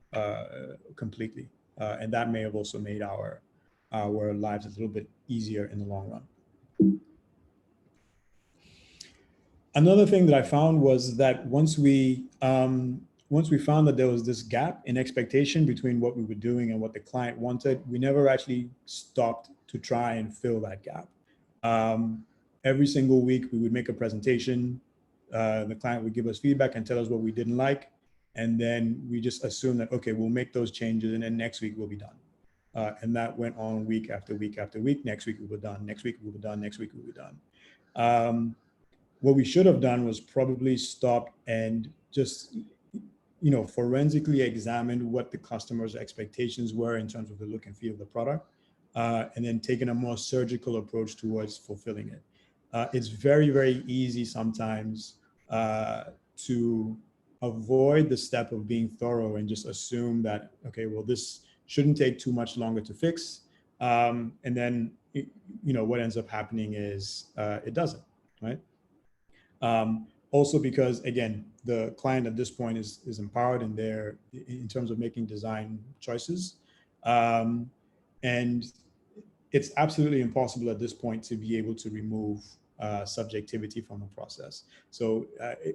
completely. And that may have also made our lives a little bit easier in the long run. Another thing that I found was that once we found that there was this gap in expectation between what we were doing and what the client wanted, we never actually stopped to try and fill that gap. Every single week we would make a presentation. The client would give us feedback and tell us what we didn't like. And then we just assumed that, okay, we'll make those changes and then next week we'll be done. And that went on week after week after week. Next week we were done, next week we were done, next week we were done. What we should have done was probably stop and just, forensically examined what the customer's expectations were in terms of the look and feel of the product, and then taken a more surgical approach towards fulfilling it. It's very, very easy sometimes to avoid the step of being thorough and just assume that, okay, well, this shouldn't take too much longer to fix. And then, what ends up happening is it doesn't, right? Also because, again, the client at this point is empowered in terms of making design choices. And it's absolutely impossible at this point to be able to remove subjectivity from the process. So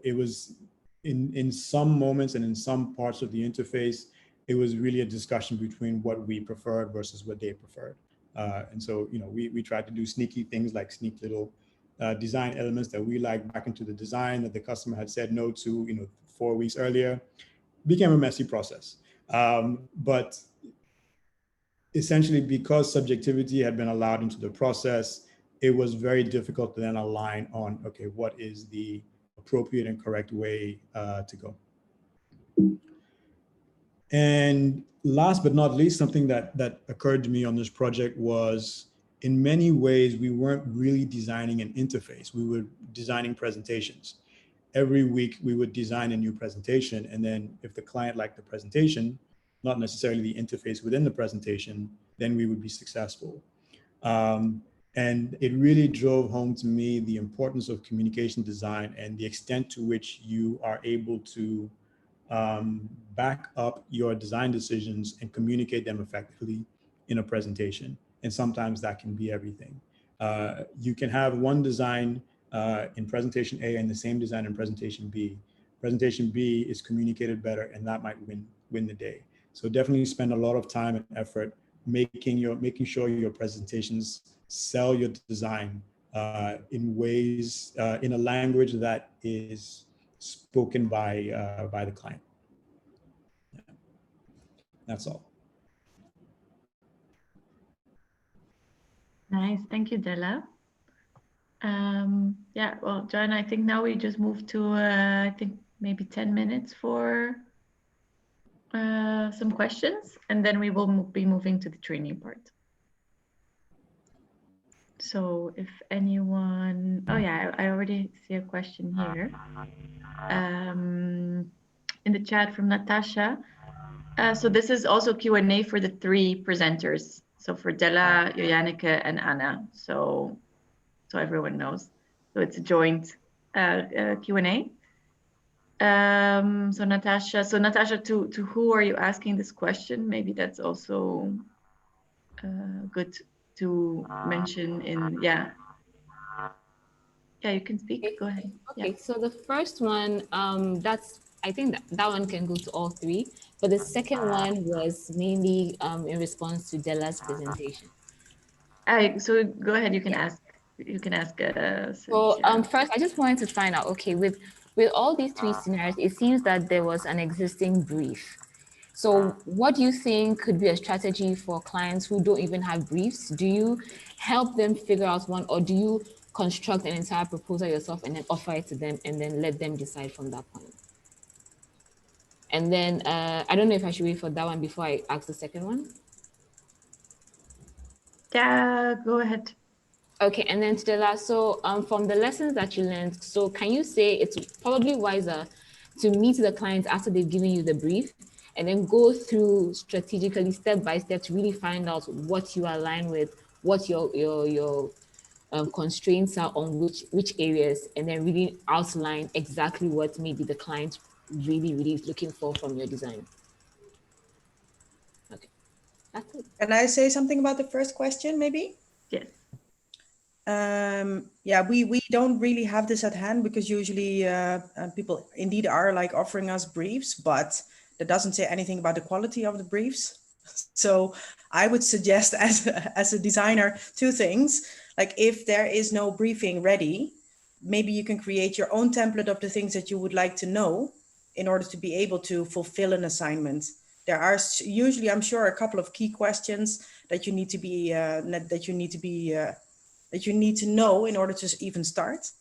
it was in some moments and in some parts of the interface, it was really a discussion between what we preferred versus what they preferred. And so, we tried to do sneaky things like sneak little design elements that we liked back into the design that the customer had said no to, 4 weeks earlier. Became a messy process. But essentially, because subjectivity had been allowed into the process, it was very difficult to then align on, okay, what is the appropriate and correct way to go. And last but not least, something that occurred to me on this project was, in many ways, we weren't really designing an interface. We were designing presentations. Every week, we would design a new presentation. And then if the client liked the presentation, not necessarily the interface within the presentation, then we would be successful. And it really drove home to me the importance of communication design and the extent to which you are able to back up your design decisions and communicate them effectively in a presentation. And sometimes that can be everything. You can have one design in presentation A and the same design in presentation B. Presentation B is communicated better, and that might win the day. So definitely spend a lot of time and effort making sure your presentations sell your design in ways, in a language that is spoken by the client. Yeah. That's all. Nice, thank you, Della. Yeah, well, John, I think now we just move to, I think maybe 10 minutes for some questions, and then we will be moving to the training part. So if anyone, oh yeah, I already see a question here in the chat from Natasha. So this is also Q&A for the 3 presenters. So for Della, Joanneke, and Anna. So everyone knows. So it's a joint Q&A. So Natasha, to who are you asking this question? Maybe that's also good to mention in, yeah, you can speak. Okay. Go ahead. Okay, yeah. So the first one, I think that one can go to all 3, but the second one was mainly in response to Della's presentation. So go ahead, you can ask. You can ask. So first, I just wanted to find out, okay, with all these 3 scenarios, it seems that there was an existing brief. So what do you think could be a strategy for clients who don't even have briefs? Do you help them figure out one, or do you construct an entire proposal yourself and then offer it to them and then let them decide from that point? And then I don't know if I should wait for that one before I ask the second one. Yeah, go ahead. Okay, and then Stella, so from the lessons that you learned, so can you say it's probably wiser to meet the clients after they've given you the brief and then go through strategically step by step to really find out what you align with, what your constraints are on which areas, and then really outline exactly what maybe the client really is looking for from your design? Okay, that's it. Can I say something about the first question, maybe? Yes. Yeah, we don't really have this at hand because usually people indeed are like offering us briefs, but that doesn't say anything about the quality of the briefs. So I would suggest as a designer 2 things. Like if there is no briefing ready, maybe you can create your own template of the things that you would like to know in order to be able to fulfill an assignment. There are usually, I'm sure, a couple of key questions that you need to know in order to even start.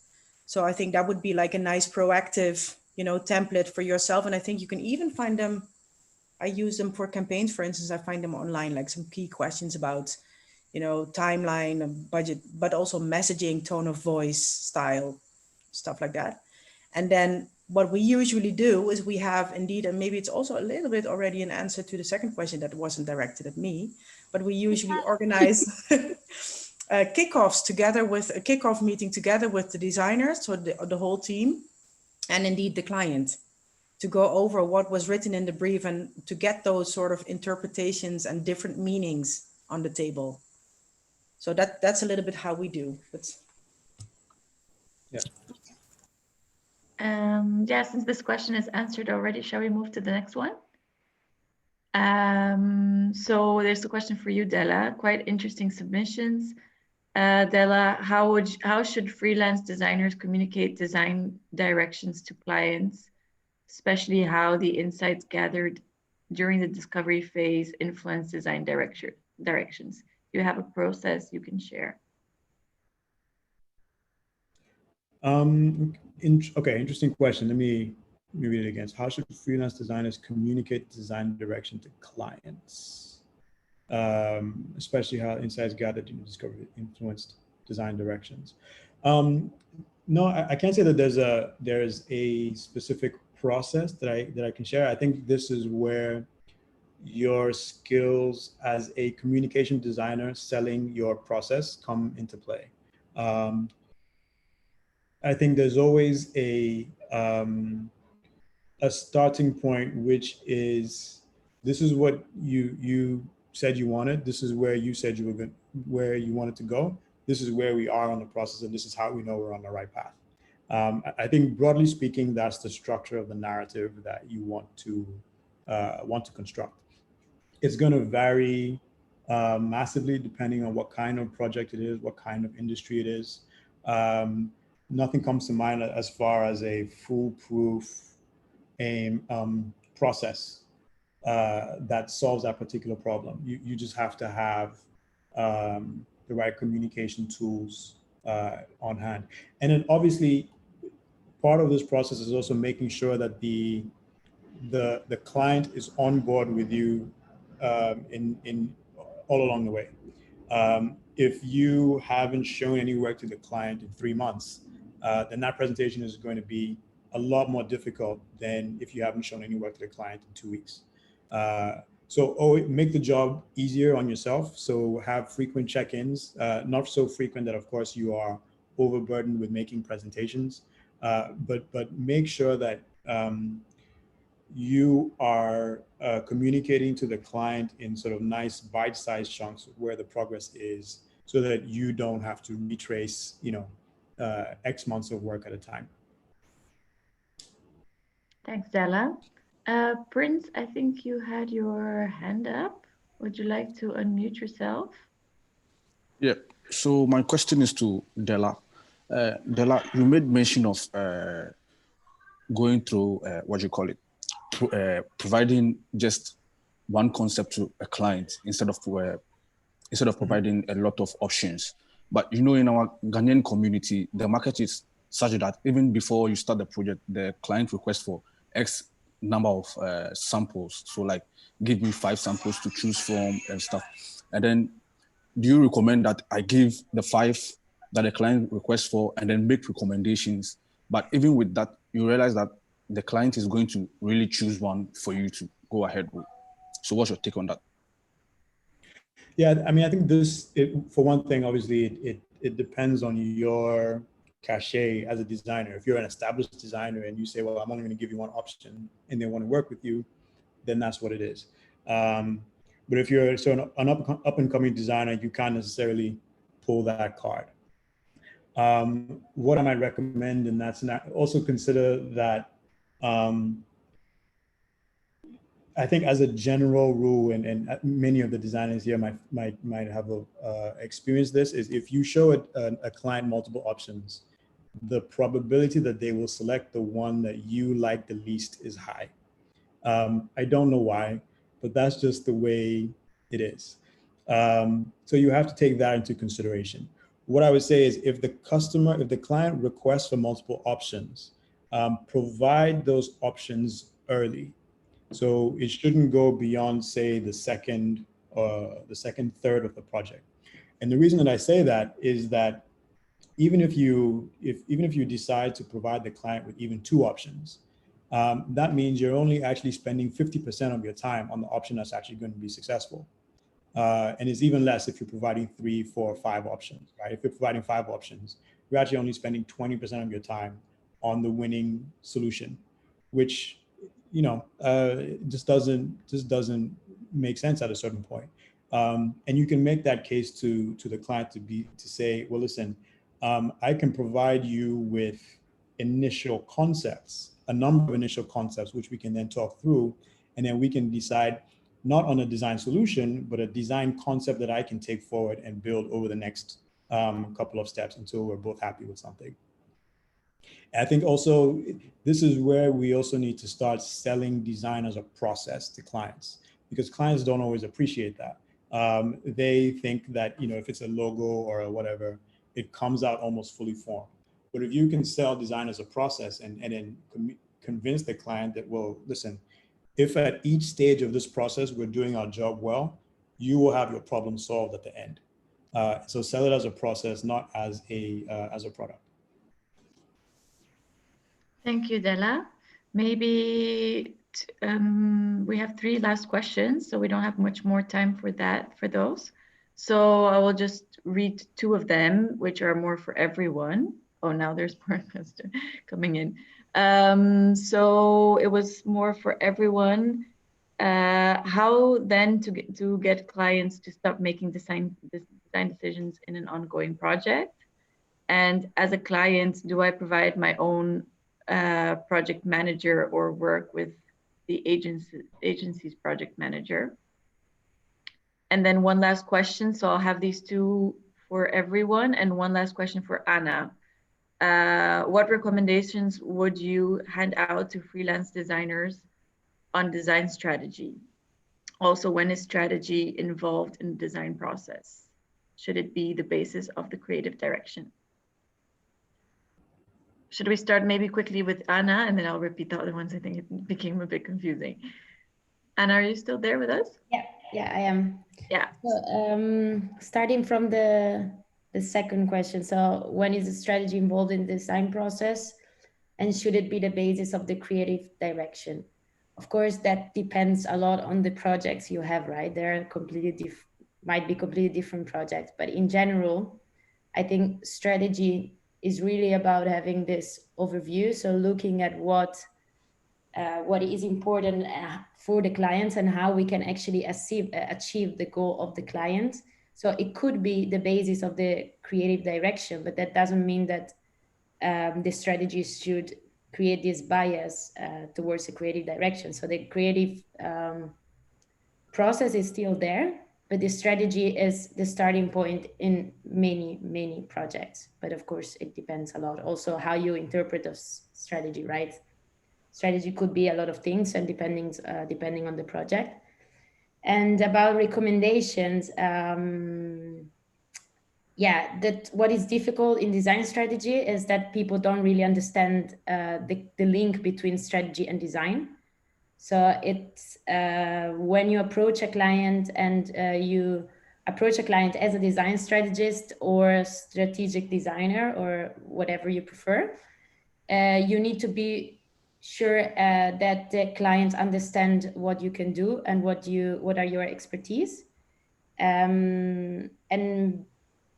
So I think that would be like a nice proactive, template for yourself. And I think you can even find them. I use them for campaigns, for instance. I find them online, like some key questions about, timeline and budget, but also messaging, tone of voice, style, stuff like that. And then what we usually do is we have indeed, and maybe it's also a little bit already an answer to the second question that wasn't directed at me, but we usually organize kickoff meeting together with the designers, so the whole team, and indeed the client, to go over what was written in the brief and to get those sort of interpretations and different meanings on the table. So that's a little bit how we do. Yeah. Yeah, since this question is answered already, shall we move to the next one? So there's a question for you, Della. Quite interesting submissions. Della, how should freelance designers communicate design directions to clients, especially how the insights gathered during the discovery phase influence design directions? You have a process you can share. Okay, interesting question. Let me read it again. How should freelance designers communicate design direction to clients, especially how insights gathered in discovery influenced design directions? No, I can't say that there's a specific process that I can share. I think this is where your skills as a communication designer selling your process come into play. I think there's always a starting point, which is, this is what you said you wanted. This is where you said you were good, where you wanted to go. This is where we are on the process, and this is how we know we're on the right path. I think broadly speaking, that's the structure of the narrative that you want to construct. It's going to vary massively depending on what kind of project it is, what kind of industry it is. Nothing comes to mind as far as a foolproof process that solves that particular problem. You just have to have the right communication tools on hand. And then obviously, part of this process is also making sure that the client is on board with you in all along the way. If you haven't shown any work to the client in 3 months, then that presentation is going to be a lot more difficult than if you haven't shown any work to the client in 2 weeks. So make the job easier on yourself. So have frequent check-ins, not so frequent that of course you are overburdened with making presentations, but make sure that you are communicating to the client in sort of nice bite-sized chunks where the progress is, so that you don't have to retrace, X months of work at a time. Thanks, Della. Prince, I think you had your hand up. Would you like to unmute yourself? Yeah, so my question is to Della. Della, you made mention of going through, providing just one concept to a client instead of providing a lot of options. But in our Ghanaian community, the market is such that even before you start the project, the client requests for X number of samples. So like, give me 5 samples to choose from and stuff. And then do you recommend that I give the 5 that the client requests for and then make recommendations? But even with that, you realize that the client is going to really choose one for you to go ahead with. So what's your take on that? Yeah, I mean, I think for one thing, obviously, it depends on your cachet as a designer. If you're an established designer and you say, well, I'm only going to give you one option and they want to work with you, then that's what it is. But if you're an up-and-coming designer, you can't necessarily pull that card. What I might recommend in that scenario, also consider that I think as a general rule, and many of the designers here might have experienced this, is if you show a client multiple options, the probability that they will select the one that you like the least is high. I don't know why, but that's just the way it is. So you have to take that into consideration. What I would say is if the client requests for multiple options, provide those options early. So it shouldn't go beyond, say, the second third of the project. And the reason that I say that is that even if you decide to provide the client with even 2 options, that means you're only actually spending 50% of your time on the option that's actually going to be successful. And it's even less if you're providing 3, 4, 5 options, right? If you're providing 5 options, you're actually only spending 20% of your time on the winning solution, which, you know, just doesn't make sense at a certain point. And you can make that case to the client to say, well, listen, I can provide you with initial concepts, a number of initial concepts, which we can then talk through, and then we can decide not on a design solution, but a design concept that I can take forward and build over the next couple of steps until we're both happy with something. I think also this is where we also need to start selling design as a process to clients, because clients don't always appreciate that. They think that, you know, if it's a logo or a whatever, it comes out almost fully formed. But if you can sell design as a process and then convince the client that, well, listen, if at each stage of this process we're doing our job well, you will have your problem solved at the end. So sell it as a process, not as a product. Thank you, Della. Maybe we have 3 last questions, so we don't have much more time for those. So I will just read 2 of them, which are more for everyone. Oh, now there's more questions coming in. So it was more for everyone. How then to get clients to stop making design decisions in an ongoing project? And as a client, do I provide my own project manager or work with the agency's project manager? And then one last question. So I'll have these 2 for everyone, and one last question for Anna. What recommendations would you hand out to freelance designers on design strategy? Also, when is strategy involved in the design process? Should it be the basis of the creative direction? Should we start maybe quickly with Anna, and then I'll repeat the other ones? I think it became a bit confusing. Anna, are you still there with us? Yeah, I am. Yeah. So, starting from the second question. So when is the strategy involved in the design process, and should it be the basis of the creative direction? Of course, that depends a lot on the projects you have, right? They're might be completely different projects, but in general, I think strategy is really about having this overview. So looking at what is important for the clients and how we can actually achieve the goal of the client. So it could be the basis of the creative direction, but that doesn't mean that the strategies should create this bias towards the creative direction. So the creative process is still there, but the strategy is the starting point in many projects. But of course, it depends a lot also how you interpret a strategy, right? Strategy could be a lot of things, and depending on the project. And about recommendations, that what is difficult in design strategy is that people don't really understand the link between strategy and design. So it's when you approach a client and you approach a client as a design strategist or strategic designer or whatever you prefer, you need to be sure that the clients understand what you can do and what are your expertise. And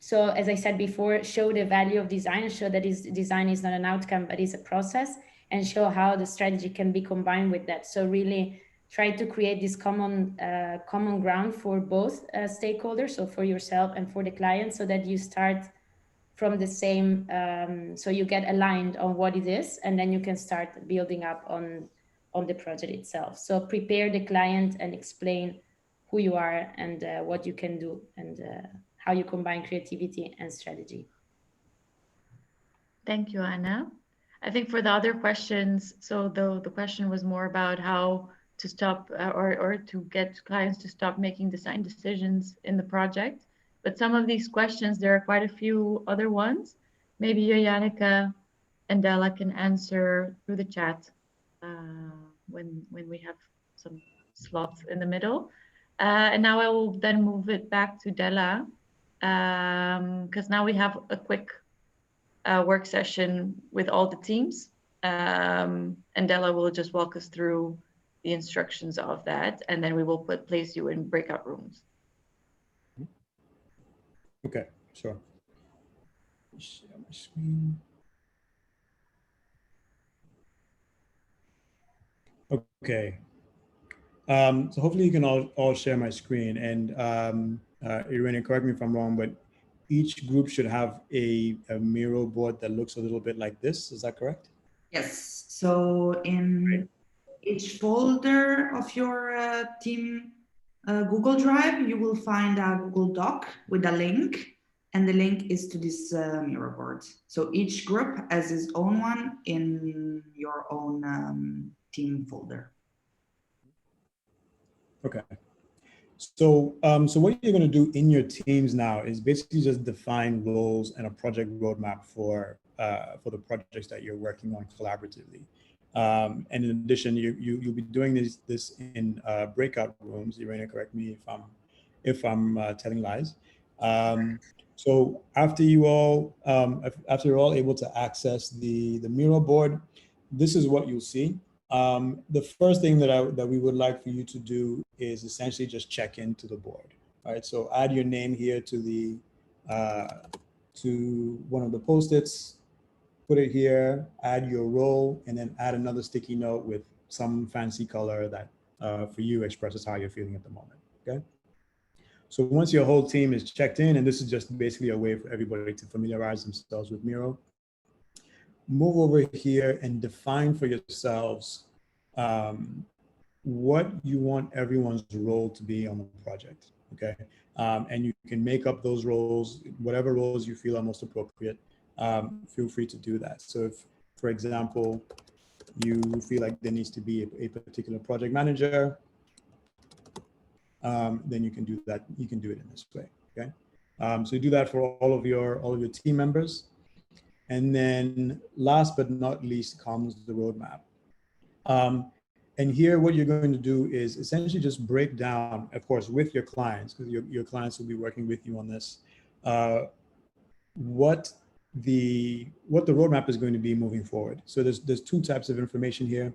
so, as I said before, show the value of design, show that design is not an outcome, but is a process, and show how the strategy can be combined with that. So really try to create this common ground for both stakeholders, so for yourself and for the client, so that you start from the same, so you get aligned on what it is, and then you can start building up on the project itself. So prepare the client and explain who you are and what you can do, and how you combine creativity and strategy. Thank you, Anna. I think for the other questions, so the question was more about how to stop or to get clients to stop making design decisions in the project. But some of these questions, there are quite a few other ones. Maybe you, Janneke, and Della can answer through the chat when we have some slots in the middle. And now I will then move it back to Della, because now we have a quick work session with all the teams, and Della will just walk us through the instructions of that, and then we will place you in breakout rooms. Okay, sure. Share my screen. Okay. So hopefully you can all share my screen, and Irene, correct me if I'm wrong, but each group should have a Miro board that looks a little bit like this. Is that correct? Yes. So in each folder of your team Google Drive, you will find a Google Doc with a link, and the link is to this Miro board. So each group has its own one in your own team folder. Okay. So, so what you're going to do in your teams now is basically just define roles and a project roadmap for the projects that you're working on collaboratively. And in addition, you'll be doing this in breakout rooms. Irene, correct me if I'm telling lies. So after you're all able to access the Miro board, this is what you'll see. The first thing that we would like for you to do is essentially just check into the board. All right, so add your name here to one of the Post-its, put it here, add your role, and then add another sticky note with some fancy color that for you expresses how you're feeling at the moment. Okay. So once your whole team is checked in, and this is just basically a way for everybody to familiarize themselves with Miro, move over here and define for yourselves what you want everyone's role to be on the project, okay? And you can make up those roles, whatever roles you feel are most appropriate, feel free to do that. So if, for example, you feel like there needs to be a particular project manager, then you can do that. You can do it in this way, okay? So you do that for all of your team members. And then last but not least comes the roadmap. And here what you're going to do is essentially just break down, of course, with your clients, because your clients will be working with you on this, what the roadmap is going to be moving forward. So there's two types of information here.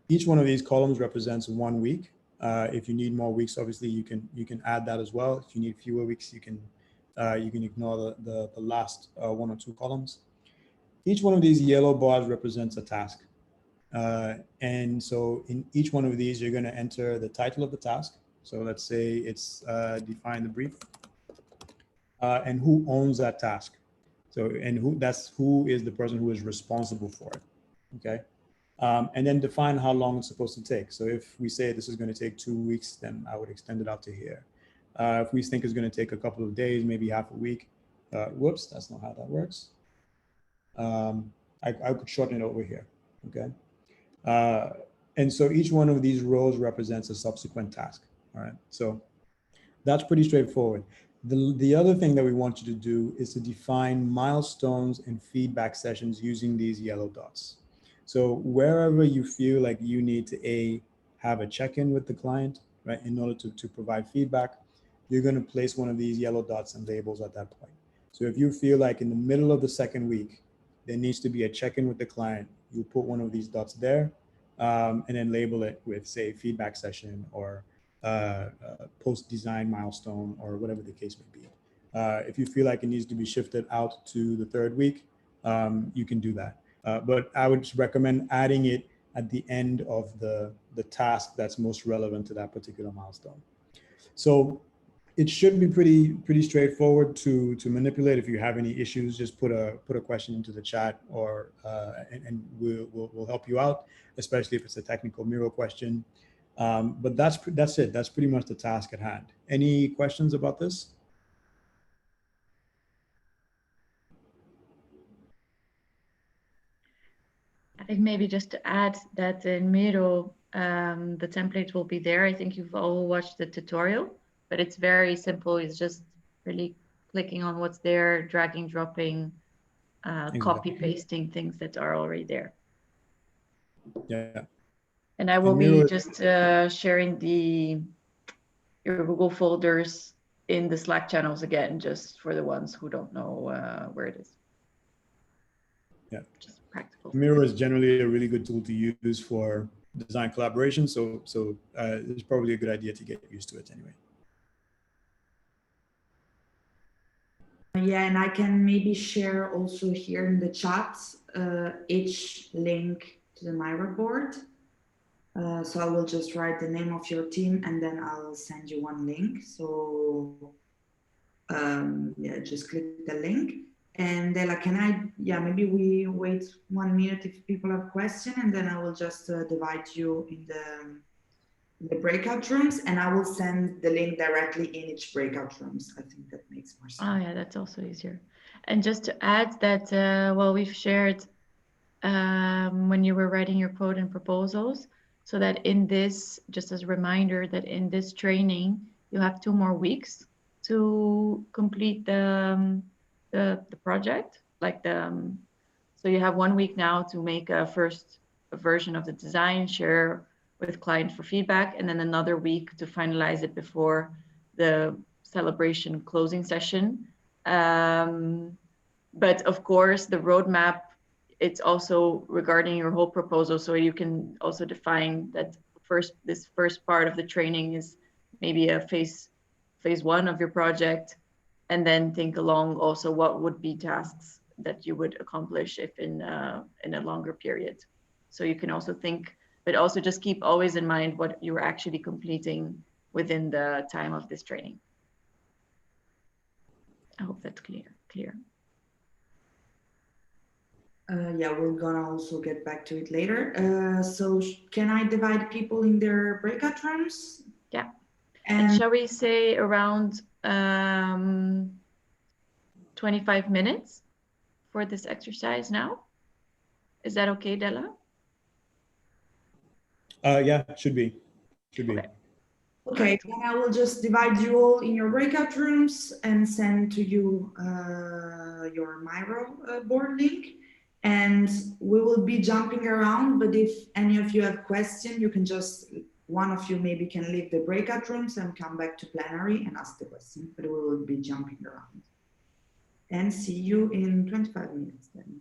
Each one of these columns represents 1 week. If you need more weeks, obviously you can add that as well. If you need fewer weeks, you can ignore the last 1 or 2 columns. Each one of these yellow bars represents a task. And so in each one of these, you're going to enter the title of the task. So let's say it's define the brief and who owns that task. So, and who is the person who is responsible for it. Okay. And then define how long it's supposed to take. So if we say this is going to take 2 weeks, then I would extend it out to here. If we think it's going to take a couple of days, maybe half a week, whoops, that's not how that works. I could shorten it over here, okay? And so each one of these rows represents a subsequent task, all right? So that's pretty straightforward. The other thing that we want you to do is to define milestones and feedback sessions using these yellow dots. So wherever you feel like you need to have a check-in with the client, right, in order to provide feedback, you're going to place one of these yellow dots and labels at that point. So if you feel like in the middle of the second week, there needs to be a check-in with the client, you put one of these dots there and then label it with, say, feedback session or post-design milestone or whatever the case may be. If you feel like it needs to be shifted out to the third week, you can do that. But I would recommend adding it at the end of the task that's most relevant to that particular milestone. So it should be pretty straightforward to manipulate. If you have any issues, just put a question into the chat, or and we'll help you out, especially if it's a technical Miro question. But that's it. That's pretty much the task at hand. Any questions about this? I think maybe just to add that in Miro, the template will be there. I think you've all watched the tutorial, but it's very simple. It's just really clicking on what's there, dragging, dropping, copy pasting things that are already there. Yeah. And I will And be Miro- just sharing your Google folders in the Slack channels again, just for the ones who don't know where it is. Yeah. Just practical. Miro is generally a really good tool to use for design collaboration. So it's probably a good idea to get used to it anyway. Yeah, and I can maybe share also here in the chat each link to the Miro board. So I will just write the name of your team and then I'll send you one link. So yeah, just click the link. And Della, maybe we wait 1 minute if people have questions, and then I will just divide you in the breakout rooms, and I will send the link directly in each breakout rooms. I think that makes more sense. Oh yeah, that's also easier. And just to add that, well, we've shared when you were writing your code and proposals, so that in this, just as a reminder, that in this training, you have 2 more weeks to complete the project. Like so you have 1 week now to make a first version of the design, share with client for feedback, and then another week to finalize it before the celebration closing session. But of course, the roadmap, it's also regarding your whole proposal. So you can also define that this first part of the training is maybe a phase 1 of your project, and then think along also what would be tasks that you would accomplish if in a longer period. So you can also think, but also just keep always in mind what you're actually completing within the time of this training. I hope that's clear. Yeah, we're gonna also get back to it later. So can I divide people in their breakout rooms? Yeah. And shall we say around 25 minutes for this exercise now? Is that okay, Della? Yeah, should be. Okay, then I will just divide you all in your breakout rooms and send to you your Miro board link. And we will be jumping around, but if any of you have questions, you can just, one of you maybe can leave the breakout rooms and come back to plenary and ask the question, but we will be jumping around. And see you in 25 minutes then.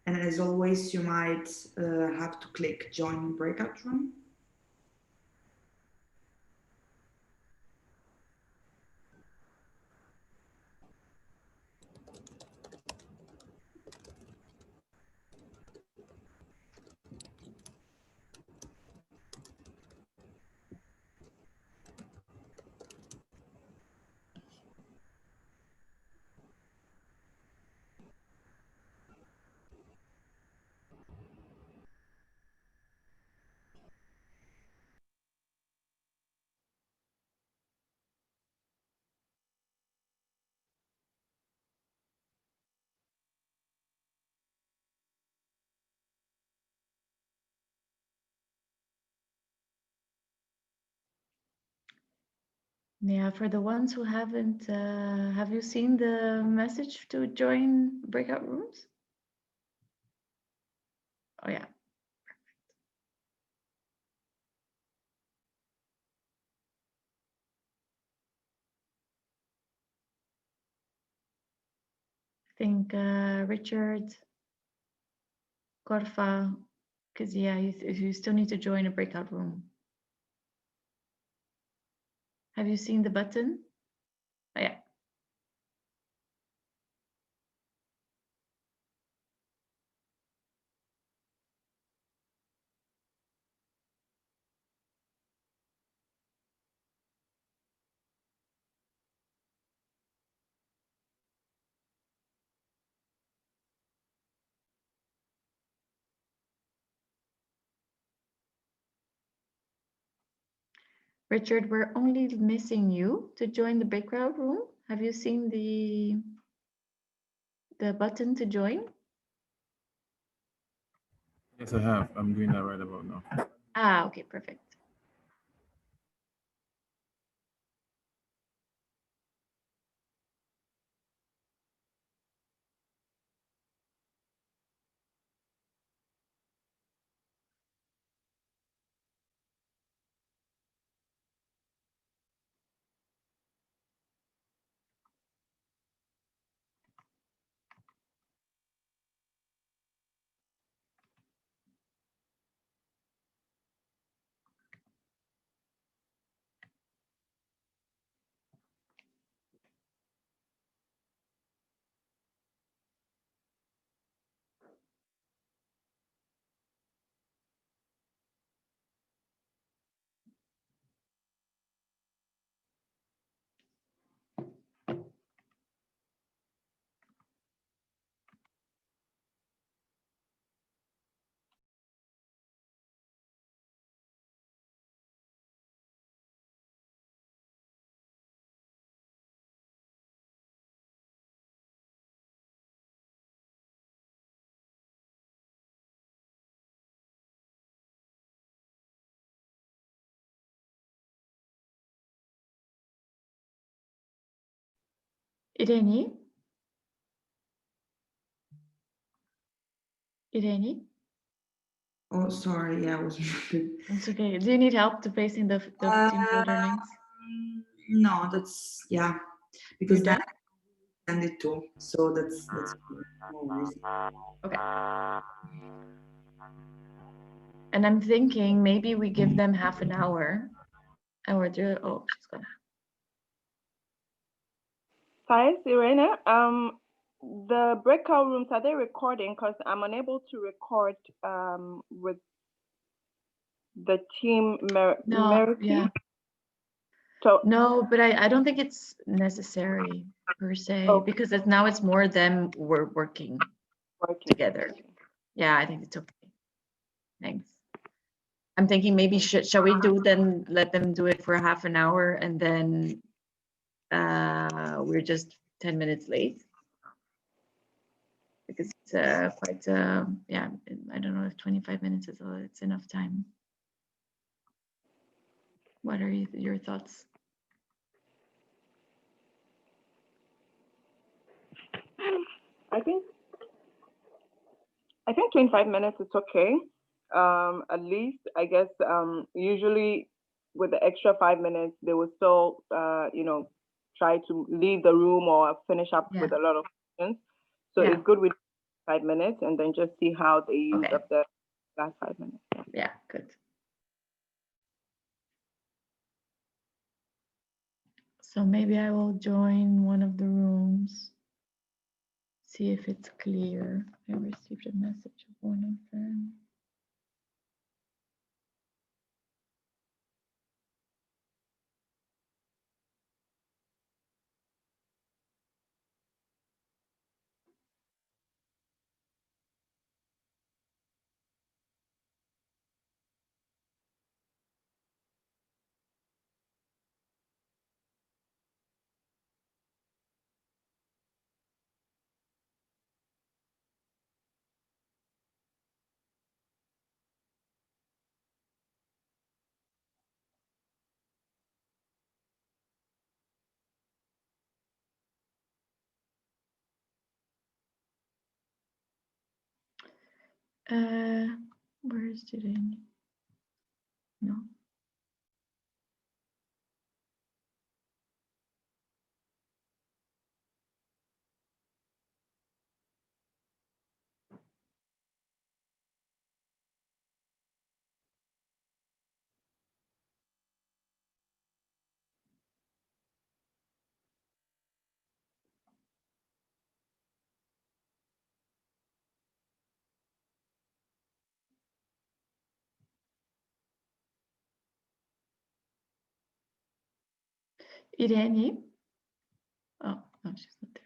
And as always, you might have to click join breakout room. Yeah, for the ones who haven't, have you seen the message to join breakout rooms? Oh yeah. I think Richard, Corfa, because yeah, you still need to join a breakout room. Have you seen the button? Oh, yeah. Richard, we're only missing you to join the breakout room. Have you seen the button to join? Yes, I have. I'm doing that right about now. Ah, okay, perfect. Irene? Irene? Oh, sorry, yeah, I was. It's okay. Do you need help to pasting the team folder links? No, that's yeah, because You're then done? I send it to. So that's good. No worries. Okay. And I'm thinking maybe we give them half an hour. Or do she's gonna. Hi, Irene. The breakout rooms, are they recording? Because I'm unable to record with the team No, yeah. So no, but I don't think it's necessary per se, because now it's more them working together. Yeah, I think it's okay. Thanks. I'm thinking maybe shall we let them do it for half an hour, and then we're just 10 minutes late, because it's quite yeah, I don't know if 25 minutes is it's enough time. What are your thoughts? I think 25 minutes is okay. At least I guess usually with the extra 5 minutes they will still try to leave the room or finish up with a lot of questions. So it's good with 5 minutes, and then just see how they use up the last 5 minutes. Yeah, good. So maybe I will join one of the rooms, see if it's clear. I received a message of one of them. Where is today? No. Irene? Oh, no, she's not there.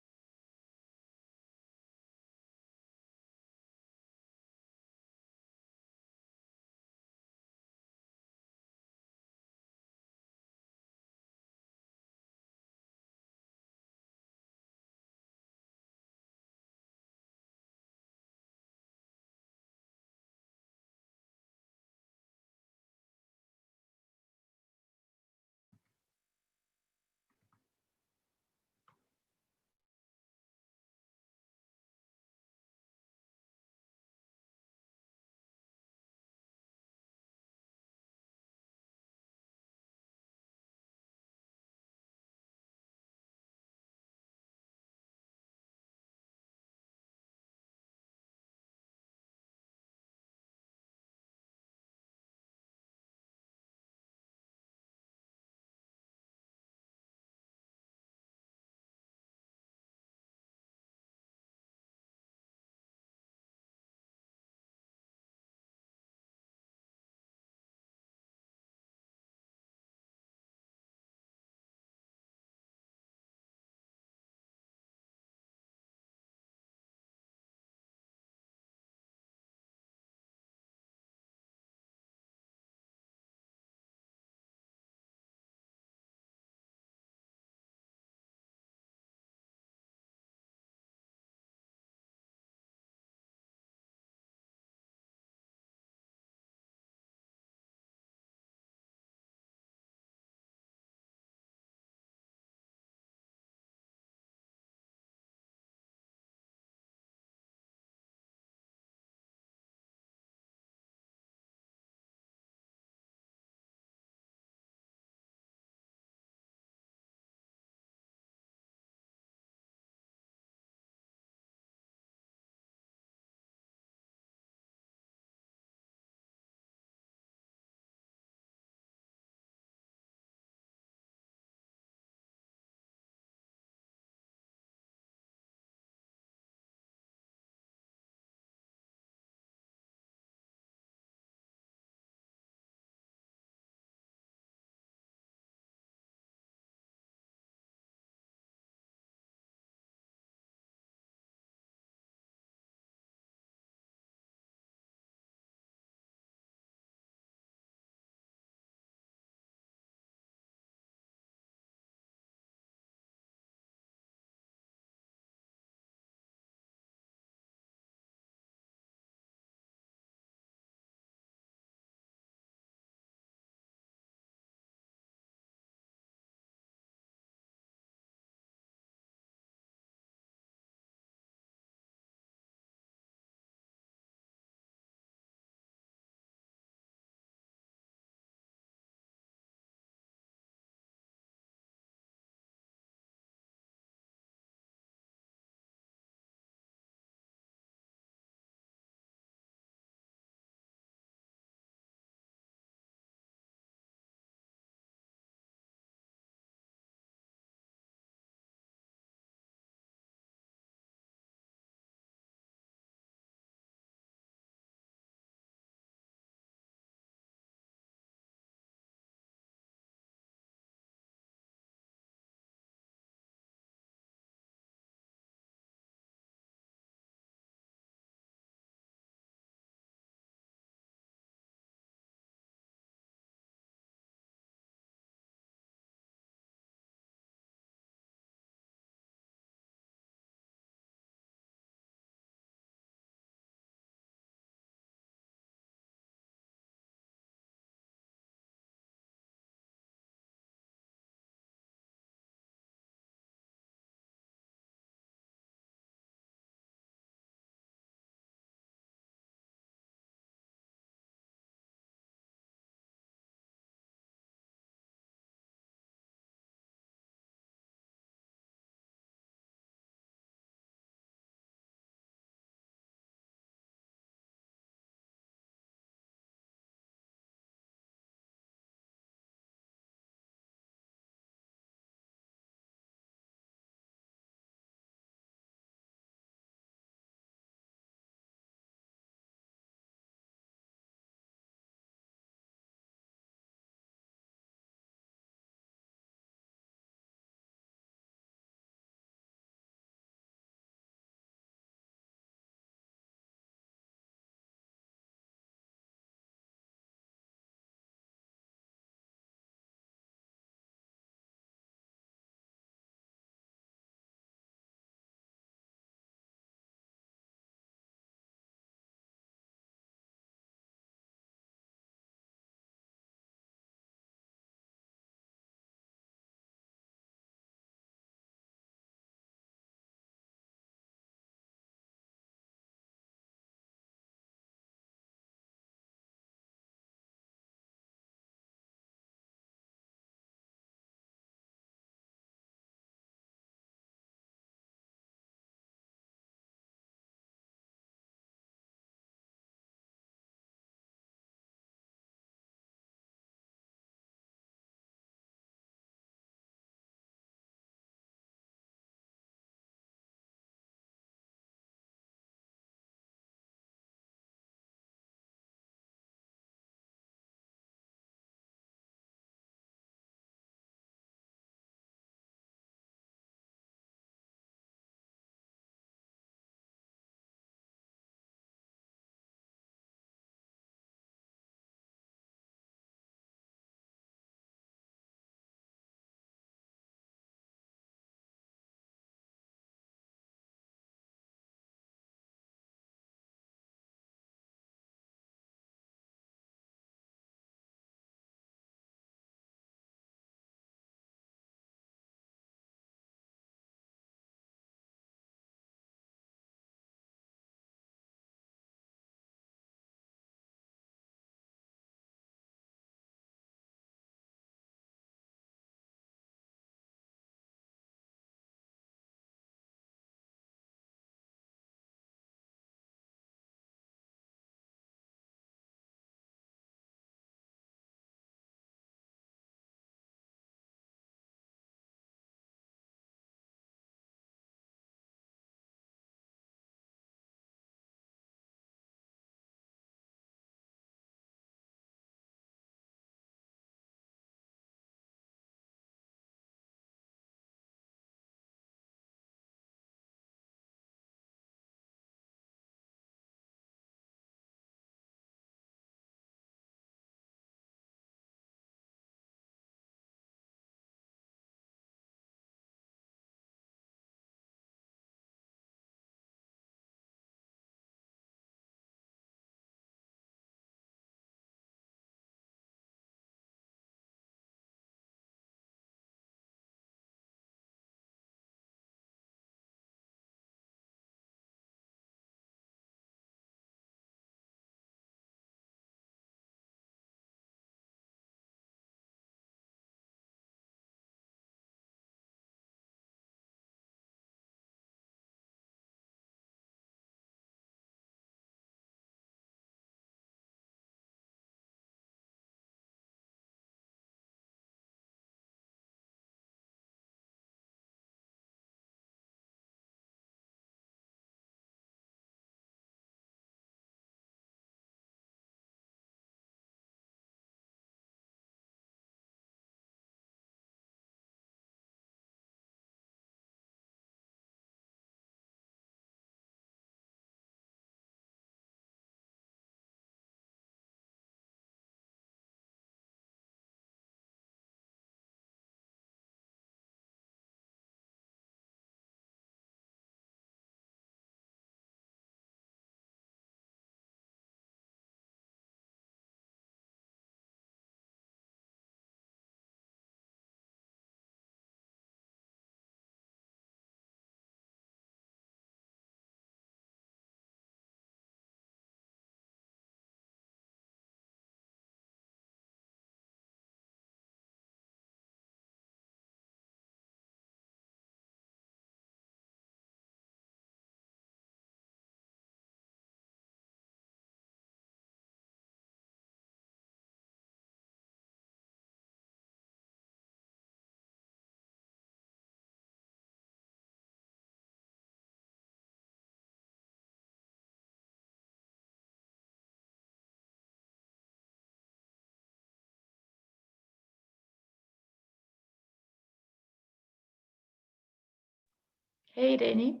Hey, Danny.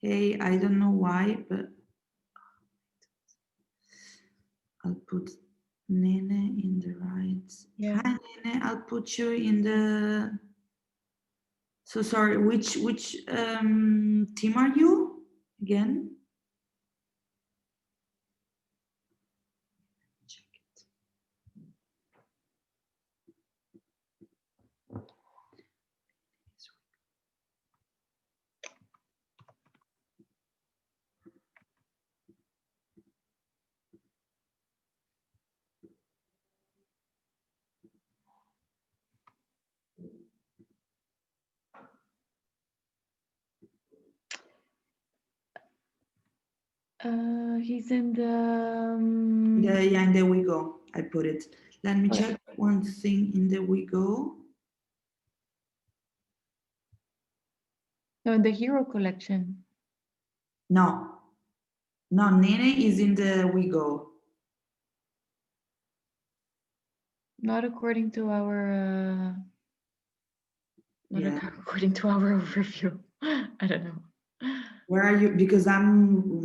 Hey, I don't know why, but I'll put Nene in the right. Yeah. Hi, Nene. I'll put you in the. So sorry. Which team are you again? Check it. He's in the. Yeah, in the WeGo. I put it. Let me Oh, check one thing in the WeGo. No, in the hero collection. No, Nene is in the WeGo. Not according to our. Not Yeah. according to our overview. I don't know. Where are you? Because I'm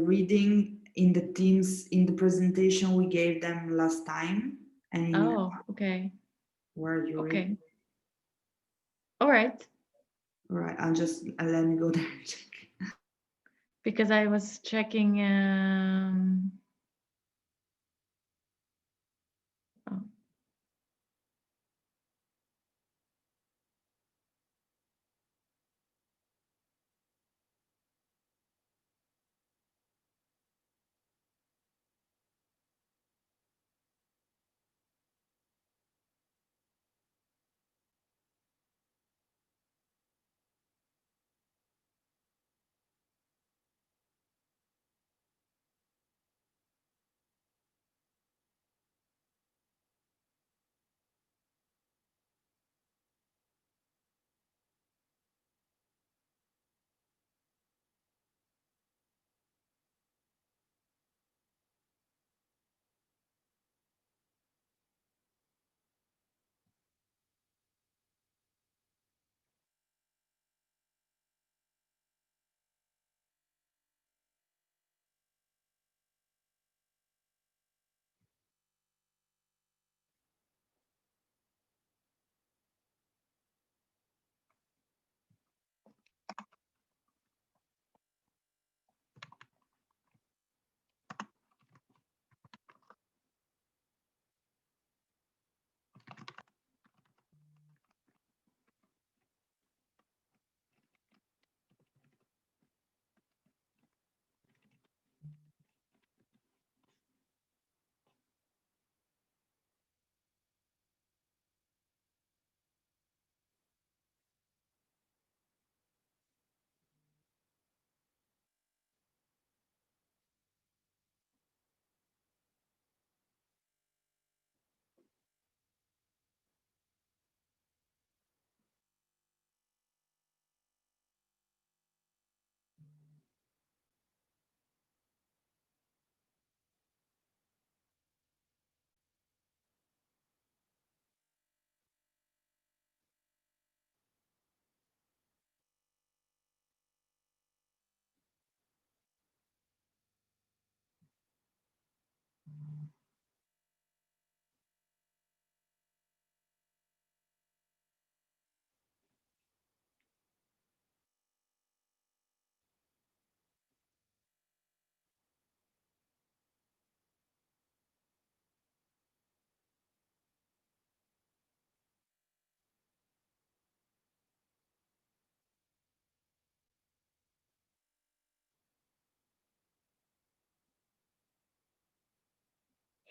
reading in the teams in the presentation we gave them last time. And Oh, okay. where are you Okay. reading? All right. All right, I'll just let me go there and check. Because I was checking. Oh.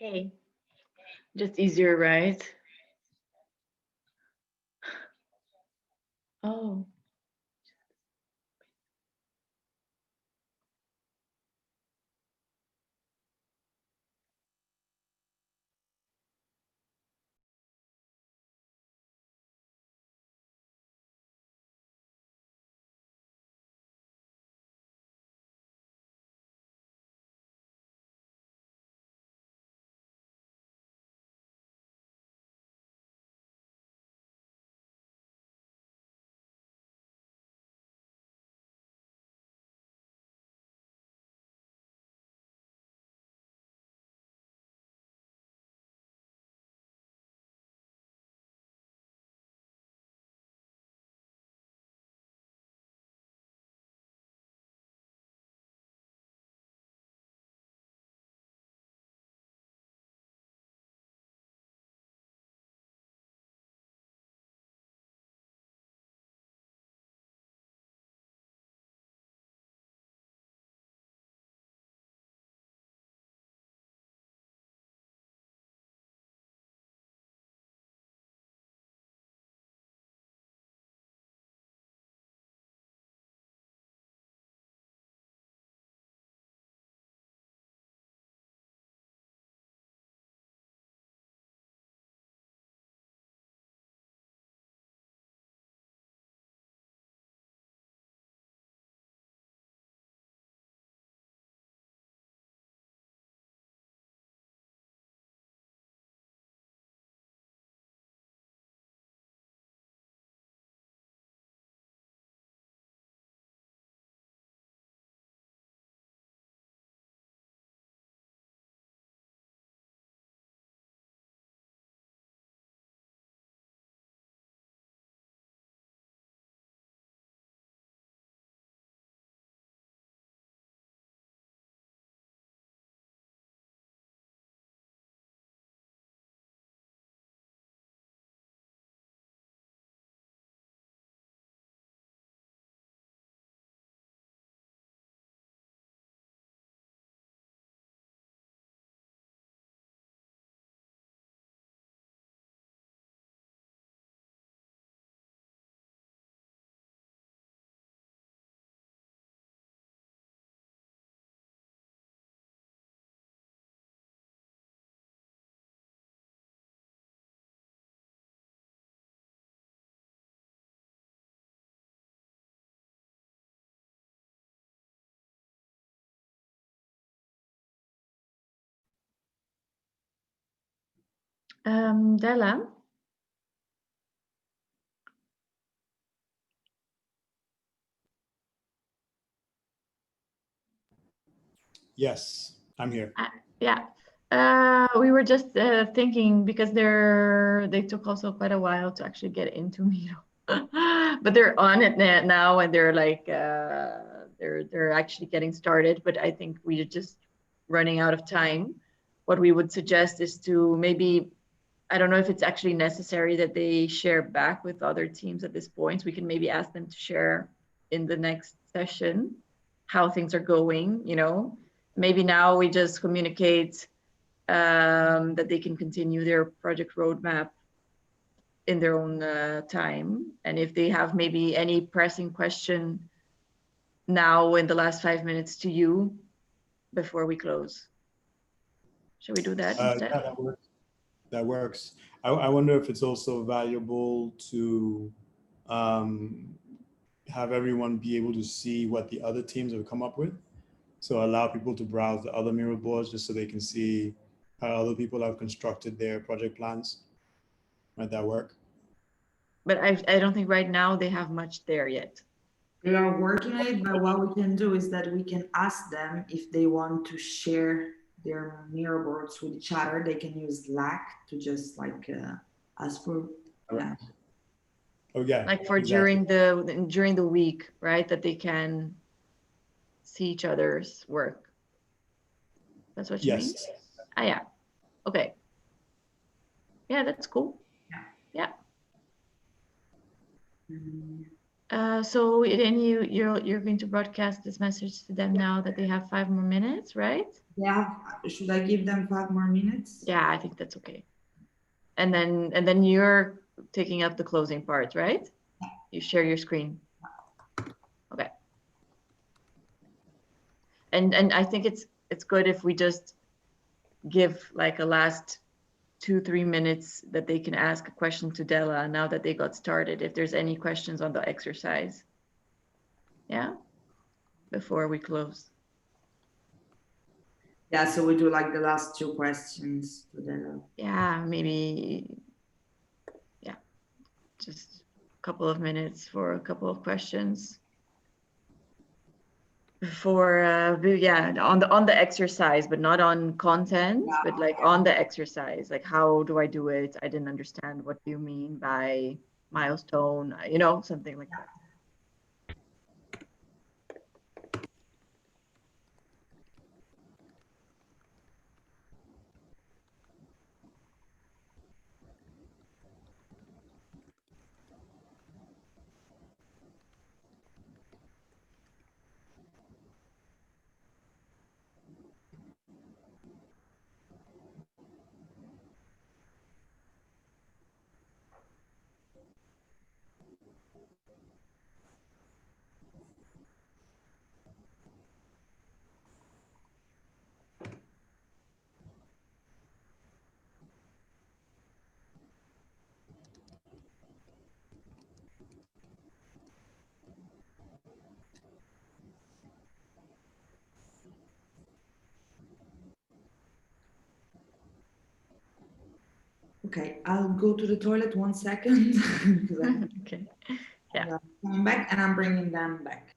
Hey. Just easier, right? Oh. Della? Yes, I'm here. Yeah. We were just thinking because they took also quite a while to actually get into Miro, but they're on it now and they're like they're actually getting started. But I think we're just running out of time. What we would suggest is to maybe, I don't know if it's actually necessary that they share back with other teams at this point. We can maybe ask them to share in the next session how things are going, you know. Maybe now we just communicate that they can continue their project roadmap in their own time. And if they have maybe any pressing question now in the last 5 minutes to you before we close. Shall we do that instead? Yeah, that works. That works. I wonder if it's also valuable to have everyone be able to see what the other teams have come up with. So allow people to browse the other Miro boards just so they can see how other people have constructed their project plans. Might that work? But I don't think right now they have much there yet. They are working on it, but what we can do is that we can ask them if they want to share their Miro boards with each other. They can use Slack to just like ask for. Yeah. Oh yeah. Like for exactly. during the week, right? That they can see each other's work. That's what you mean? Yes. Ah, yeah. Okay. Yeah, that's cool. Yeah. So then you're going to broadcast this message to them now that they have 5 more minutes, right? Yeah. Should I give them 5 more minutes? Yeah, I think that's okay. And then you're taking up the closing part, right? You share your screen. Okay. And I think it's good if we just give like a last 2-3 minutes that they can ask a question to Della now that they got started, if there's any questions on the exercise. Yeah, before we close. Yeah, so we do like the last 2 questions to Della. Yeah, maybe, yeah, just a couple of minutes for a couple of questions. For yeah, on the exercise, but not on content, but like on the exercise, like how do I do it? I didn't understand, what do you mean by milestone, you know, something like that. Okay, I'll go to the toilet 1 second. Okay. Yeah. I'm back and I'm bringing them back.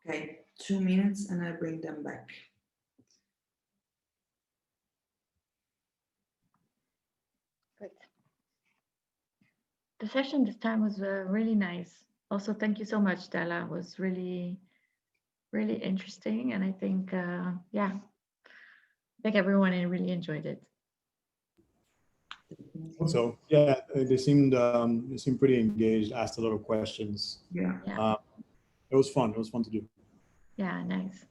Okay, 2 minutes and I bring them back. Great. The session this time was really nice. Also, thank you so much, Stella. It was really, really interesting. And I think, yeah, I think everyone really enjoyed it. So yeah, they seemed pretty engaged, asked a lot of questions. Yeah. It was fun. It was fun to do. Yeah, nice.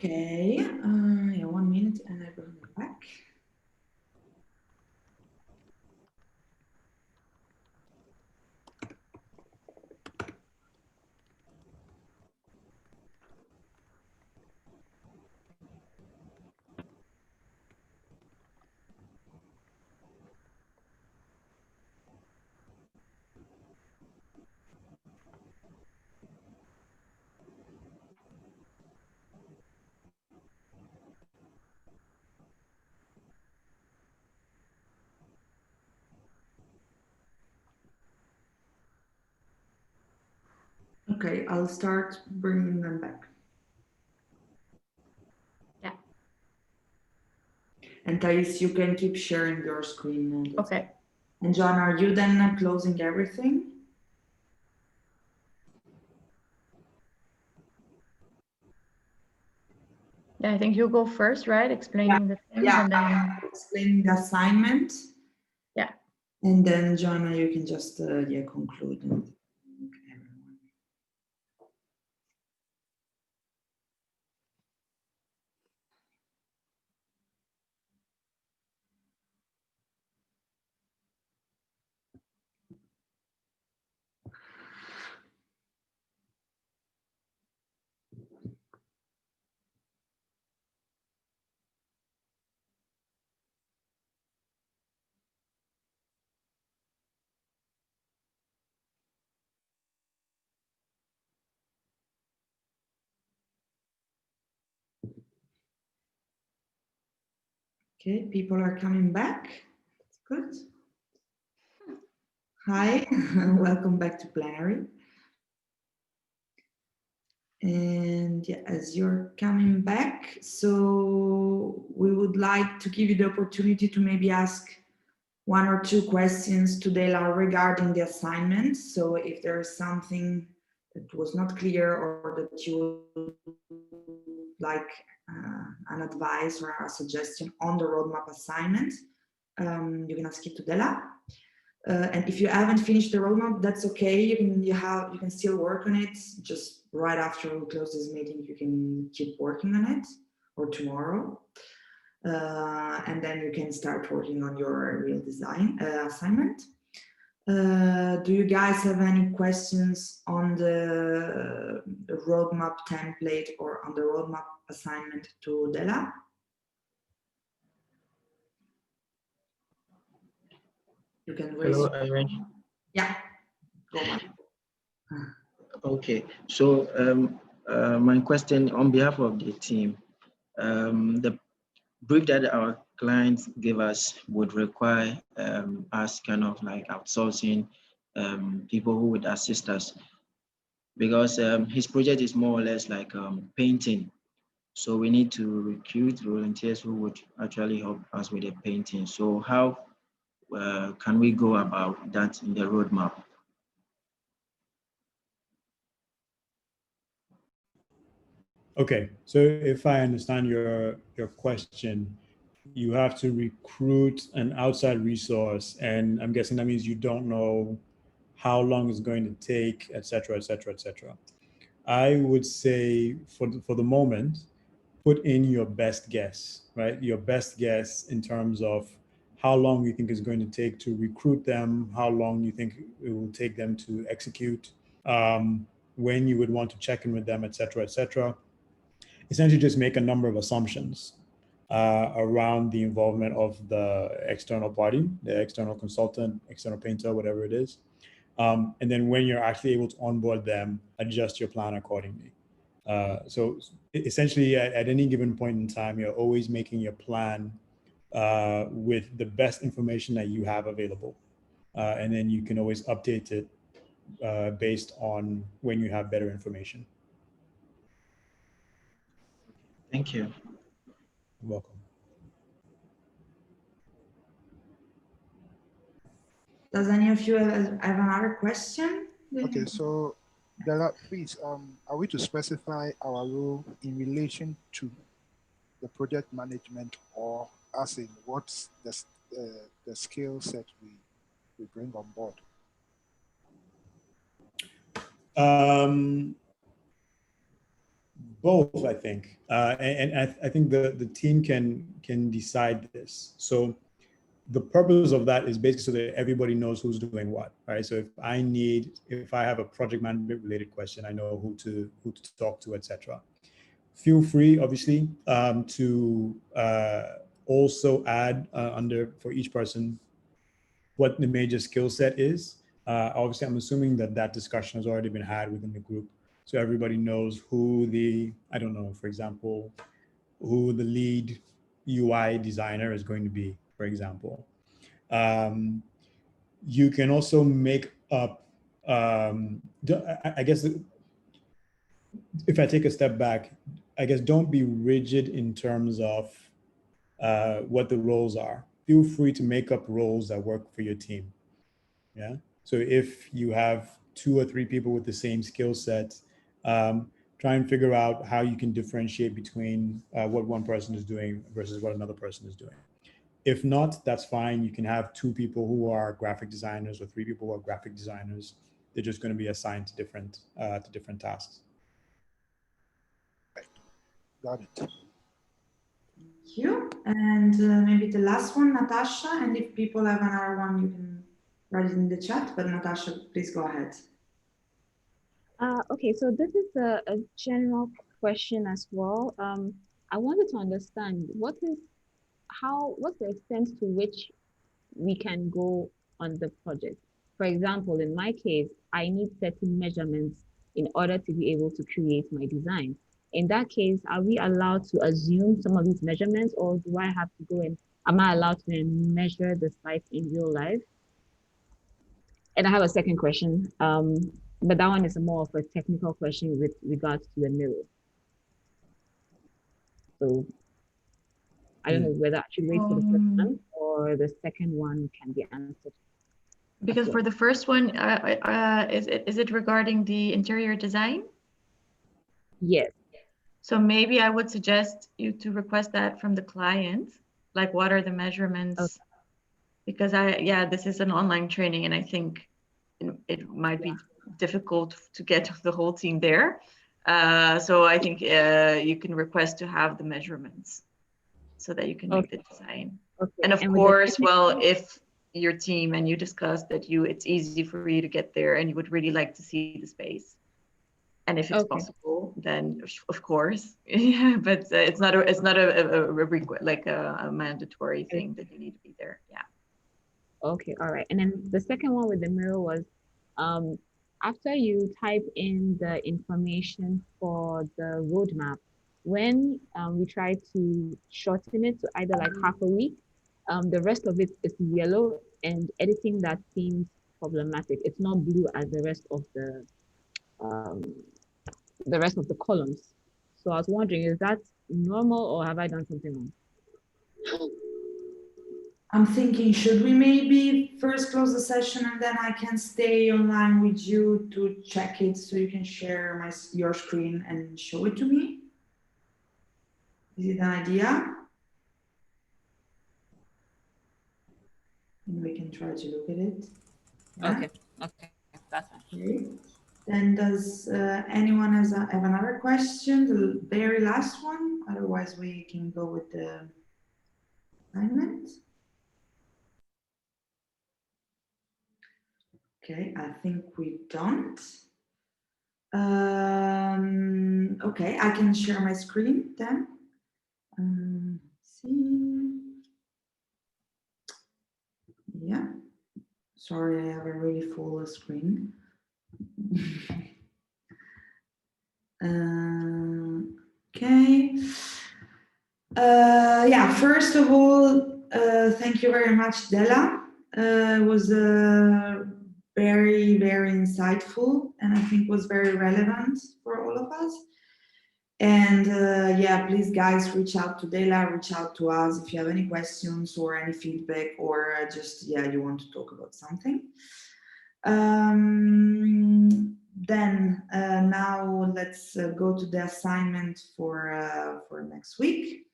Okay, yeah, 1 minute and I bring them back. Okay, I'll start bringing them back. Yeah. And Thais, you can keep sharing your screen. Okay. And John, are you then closing everything? Yeah, I think you go first, right? Explaining the things and then explaining the assignment. Yeah. And then Joanna, you can just conclude. Okay, people are coming back. That's good. Hi, welcome back to plenary. And yeah, as you're coming back, so we would like to give you the opportunity to maybe ask 1 or 2 questions to Dela regarding the assignment. So if there is something that was not clear or that you would like an advice or a suggestion on the roadmap assignment, you can ask it to Dela. And if you haven't finished the roadmap, that's okay. You can still work on it. Just right after we close this meeting, you can keep working on it, or tomorrow. And then you can start working on your real design assignment. Do you guys have any questions on the roadmap template or on the roadmap assignment to Dela? You can raise. Hello, Irene. Yeah, go on. Okay, so my question on behalf of the team, the brief that our clients give us would require us kind of like outsourcing people who would assist us, because his project is more or less like painting. So we need to recruit volunteers who would actually help us with the painting. So how can we go about that in the roadmap? Okay, so if I understand your question, you have to recruit an outside resource, and I'm guessing that means you don't know how long it's going to take, et cetera, et cetera, et cetera. I would say for the moment, put in your best guess, right? Your best guess in terms of how long you think it's going to take to recruit them, how long you think it will take them to execute, when you would want to check in with them, et cetera, et cetera. Essentially just make a number of assumptions. around the involvement of the external party, the external consultant, external painter, whatever it is. And then when you're actually able to onboard them, adjust your plan accordingly. So essentially at any given point in time, you're always making your plan with the best information that you have available. And then you can always update it based on when you have better information. Thank you. You're welcome. Does any of you have another question? Okay, so please, are we to specify our role in relation to the project management, or as in what's the skill set we bring on board? Both, I think, and I think the team can decide this. So the purpose of that is basically so that everybody knows who's doing what, right? So if I have a project management related question, I know who to talk to, etc. Feel free, obviously, to also add for each person what the major skill set is. Obviously, I'm assuming that discussion has already been had within the group, so everybody knows who I don't know, for example, who the lead UI designer is going to be, for example. You can also make up, I guess, if I take a step back, I guess don't be rigid in terms of what the roles are. Feel free to make up roles that work for your team. Yeah. So if you have 2 or 3 people with the same skill set, try and figure out how you can differentiate between what one person is doing versus what another person is doing. If not, that's fine. You can have 2 people who are graphic designers or 3 people who are graphic designers. They're just going to be assigned to different tasks. Got it. Thank you. And maybe the last one, Natasha. And if people have another one, you can write it in the chat. But Natasha, please go ahead. Okay, so this is a general question as well. I wanted to understand what's the extent to which we can go on the project. For example, in my case, I need certain measurements in order to be able to create my design. In that case, are we allowed to assume some of these measurements, or do I have to go and am I allowed to measure the site in real life? And I have a second question, but that one is more of a technical question with regards to the mirror. So I don't know whether I should wait for the first one or the second one can be answered. Because for the first one, is it regarding the interior design? Yes. So maybe I would suggest you to request that from the client, like what are the measurements? Okay. Because this is an online training, and I think it might be difficult to get the whole team there. So I think you can request to have the measurements so that you can make the design. Okay. And of course, well, if your team and you discuss that it's easy for you to get there and you would really like to see the space, and if it's possible, then of course, yeah. But it's not a mandatory thing that you need to be there. Yeah. Okay. All right. And then the second one with the mirror was, after you type in the information for the roadmap, when we try to shorten it to either like half a week, the rest of it is yellow, and editing that seems problematic. It's not blue as the rest of the columns. So I was wondering, is that normal or have I done something wrong? I'm thinking, should we maybe first close the session and then I can stay online with you to check it so you can share your screen and show it to me? Is it an idea? And we can try to look at it. Yeah? Okay, that's fine. Okay. Then does anyone have another question? The very last one? Otherwise we can go with the assignment. Okay, I think we don't. Okay, I can share my screen then. Let's see. Yeah. Sorry, I have a really full screen. Okay. Yeah, first of all, thank you very much, Della. It was very, very insightful, and I think was very relevant for all of us. And yeah, please guys, reach out to Della, reach out to us if you have any questions or any feedback, or just, yeah, you want to talk about something. Then now let's go to the assignment for next week.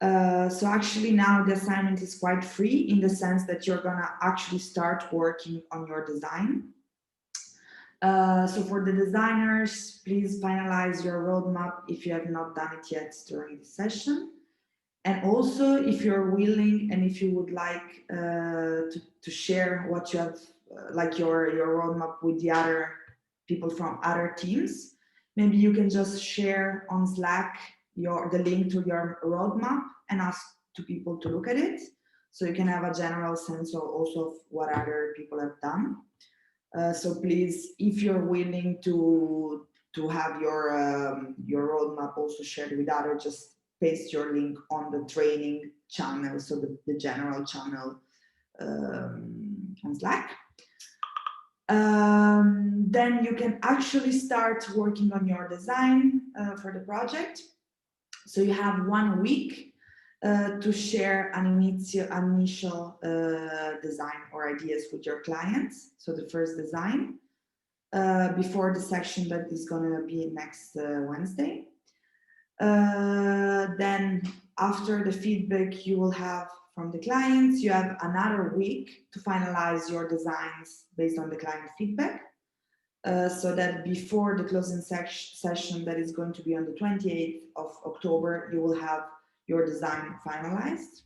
So actually now the assignment is quite free in the sense that you're gonna actually start working on your design. So for the designers, please finalize your roadmap if you have not done it yet during the session. And also if you're willing and if you would like to share what you have, like your roadmap with the other people from other teams, maybe you can just share on Slack the link to your roadmap and ask to people to look at it. So you can have a general sense of also of what other people have done. So please, if you're willing to have your roadmap also shared with others, just paste your link on the training channel, so the general channel on Slack. Then you can actually start working on your design for the project. So you have 1 week to share an initial design or ideas with your clients. So the first design before the section that is going to be next Wednesday. Then after the feedback you will have from the clients, you have another week to finalize your designs based on the client feedback. So that before the closing session that is going to be on the 28th of October, you will have your design finalized.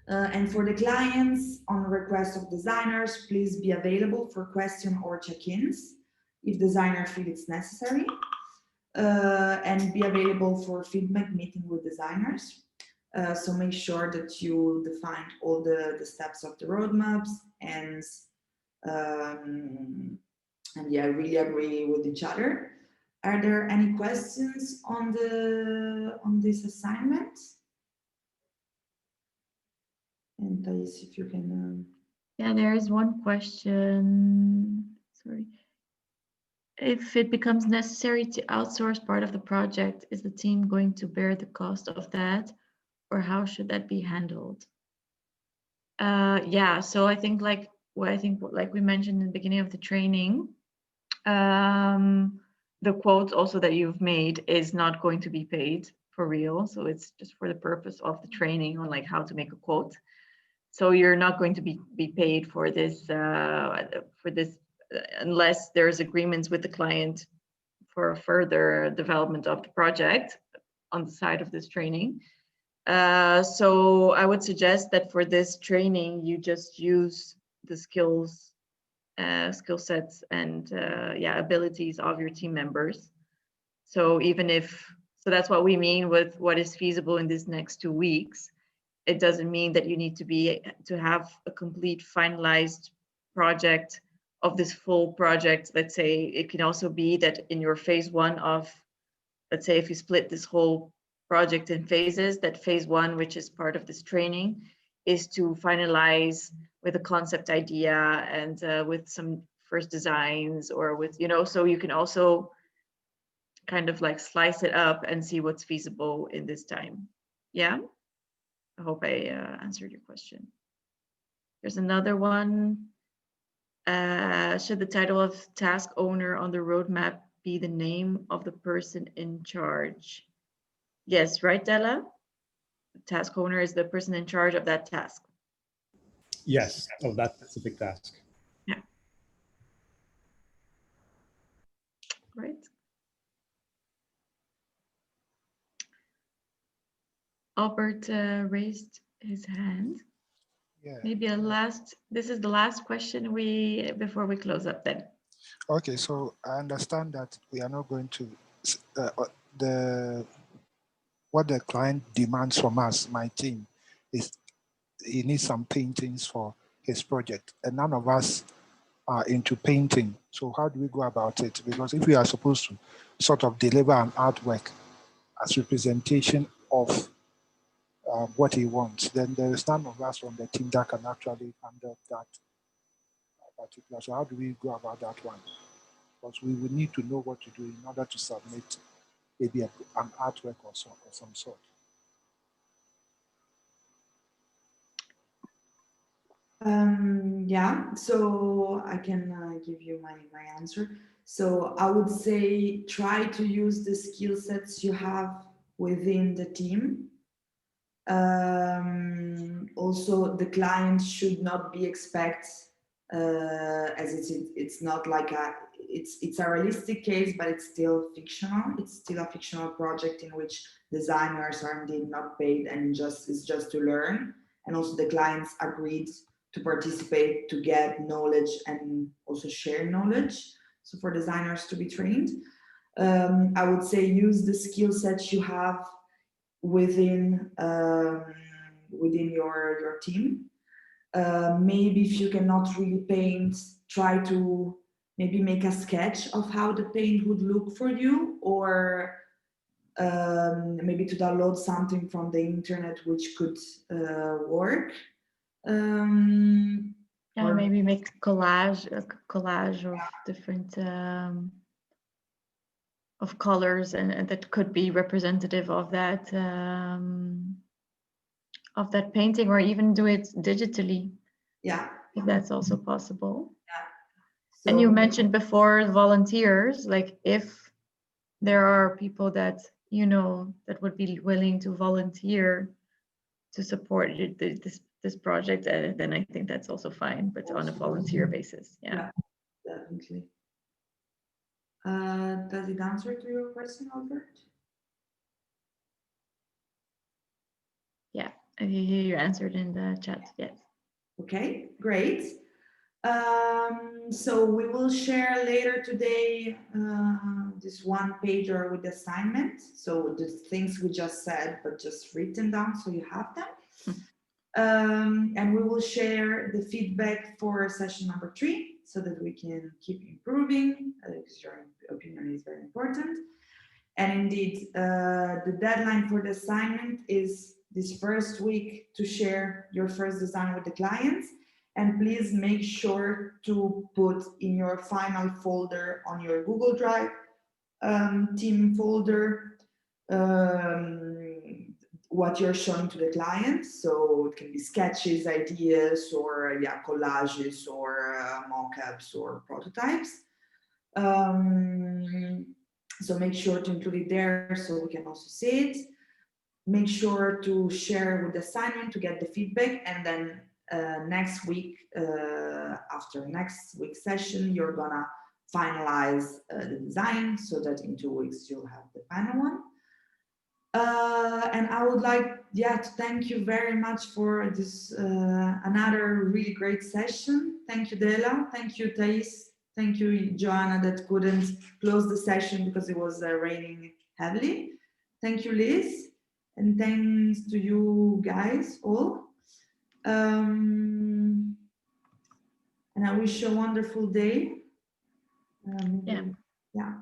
And for the clients, on request of designers, please be available for question or check-ins if designer feels it's necessary, and be available for feedback meeting with designers. So make sure that you define all the steps of the roadmaps, and yeah, I really agree with each other. Are there any questions on this assignment? And Thais, if you can. Yeah, there is one question. Sorry. If it becomes necessary to outsource part of the project, is the team going to bear the cost of that, or how should that be handled? Yeah, so I think like we mentioned in the beginning of the training, the quote also that you've made is not going to be paid for real. So it's just for the purpose of the training on like how to make a quote. So you're not going to be paid for this unless there's agreements with the client for further development of the project on the side of this training. So I would suggest that for this training, you just use the skill sets and yeah, abilities of your team members. So so that's what we mean with what is feasible in these next 2 weeks. It doesn't mean that you need to have a complete finalized project of this full project. Let's say it can also be that in your phase 1 of, let's say if you split this whole project in phases, that phase 1, which is part of this training, is to finalize with a concept idea and with some first designs, or with, so you can also kind of like slice it up and see what's feasible in this time. Yeah, I hope I answered your question. There's another one. Should the title of task owner on the roadmap be the name of the person in charge? Yes, right, Della? The task owner is the person in charge of that task. Yes, of that specific task. Yeah. Great. Albert raised his hand. Yeah. Maybe this is the last question before we close up then. Okay, so I understand that we are not going to the what the client demands from us, my team, is he needs some paintings for his project, and none of us are into painting. So how do we go about it? Because if we are supposed to sort of deliver an artwork as representation of what he wants, then there is none of us from the team that can actually handle that particular. So how do we go about that one? Because we would need to know what to do in order to submit maybe an artwork or some sort. Yeah, so I can give you my answer. So I would say try to use the skill sets you have within the team. Also, the client should not be as it's not like it's a realistic case, but it's still fictional. It's still a fictional project in which designers are indeed not paid and it's just to learn. And also the clients agreed to participate, to get knowledge and also share knowledge. So for designers to be trained, I would say use the skill sets you have within your team. Maybe if you cannot really paint, try to maybe make a sketch of how the paint would look for you, or maybe to download something from the internet which could work. Yeah, maybe make a collage of different of colors, and that could be representative of that painting, or even do it digitally. Yeah, if that's also possible. Yeah. So, and you mentioned before volunteers, like if there are people that that would be willing to volunteer to support this project, then I think that's also fine, but on a volunteer basis. Yeah, definitely. Does it answer to your question, Albert? Yeah, you answered in the chat. Yes. Okay, great. So we will share later today this one pager with assignment. So the things we just said, but just written down so you have them. And we will share the feedback for session number 3 so that we can keep improving, because your opinion is very important. And indeed, the deadline for the assignment is this first week to share your first design with the clients. And please make sure to put in your final folder on your Google Drive team folder what you're showing to the client. So it can be sketches, ideas, or collages, or mock-ups, or prototypes. So make sure to include it there so we can also see it. Make sure to share with the assignment to get the feedback, and then next week, after next week's session, you're gonna finalize the design so that in 2 weeks you'll have the final one. And I would like, to thank you very much for this another really great session. Thank you, Dela. Thank you, Thais. Thank you, Joanna, that couldn't close the session because it was raining heavily. Thank you, Liz. And thanks to you guys all. And I wish you a wonderful day. Yeah.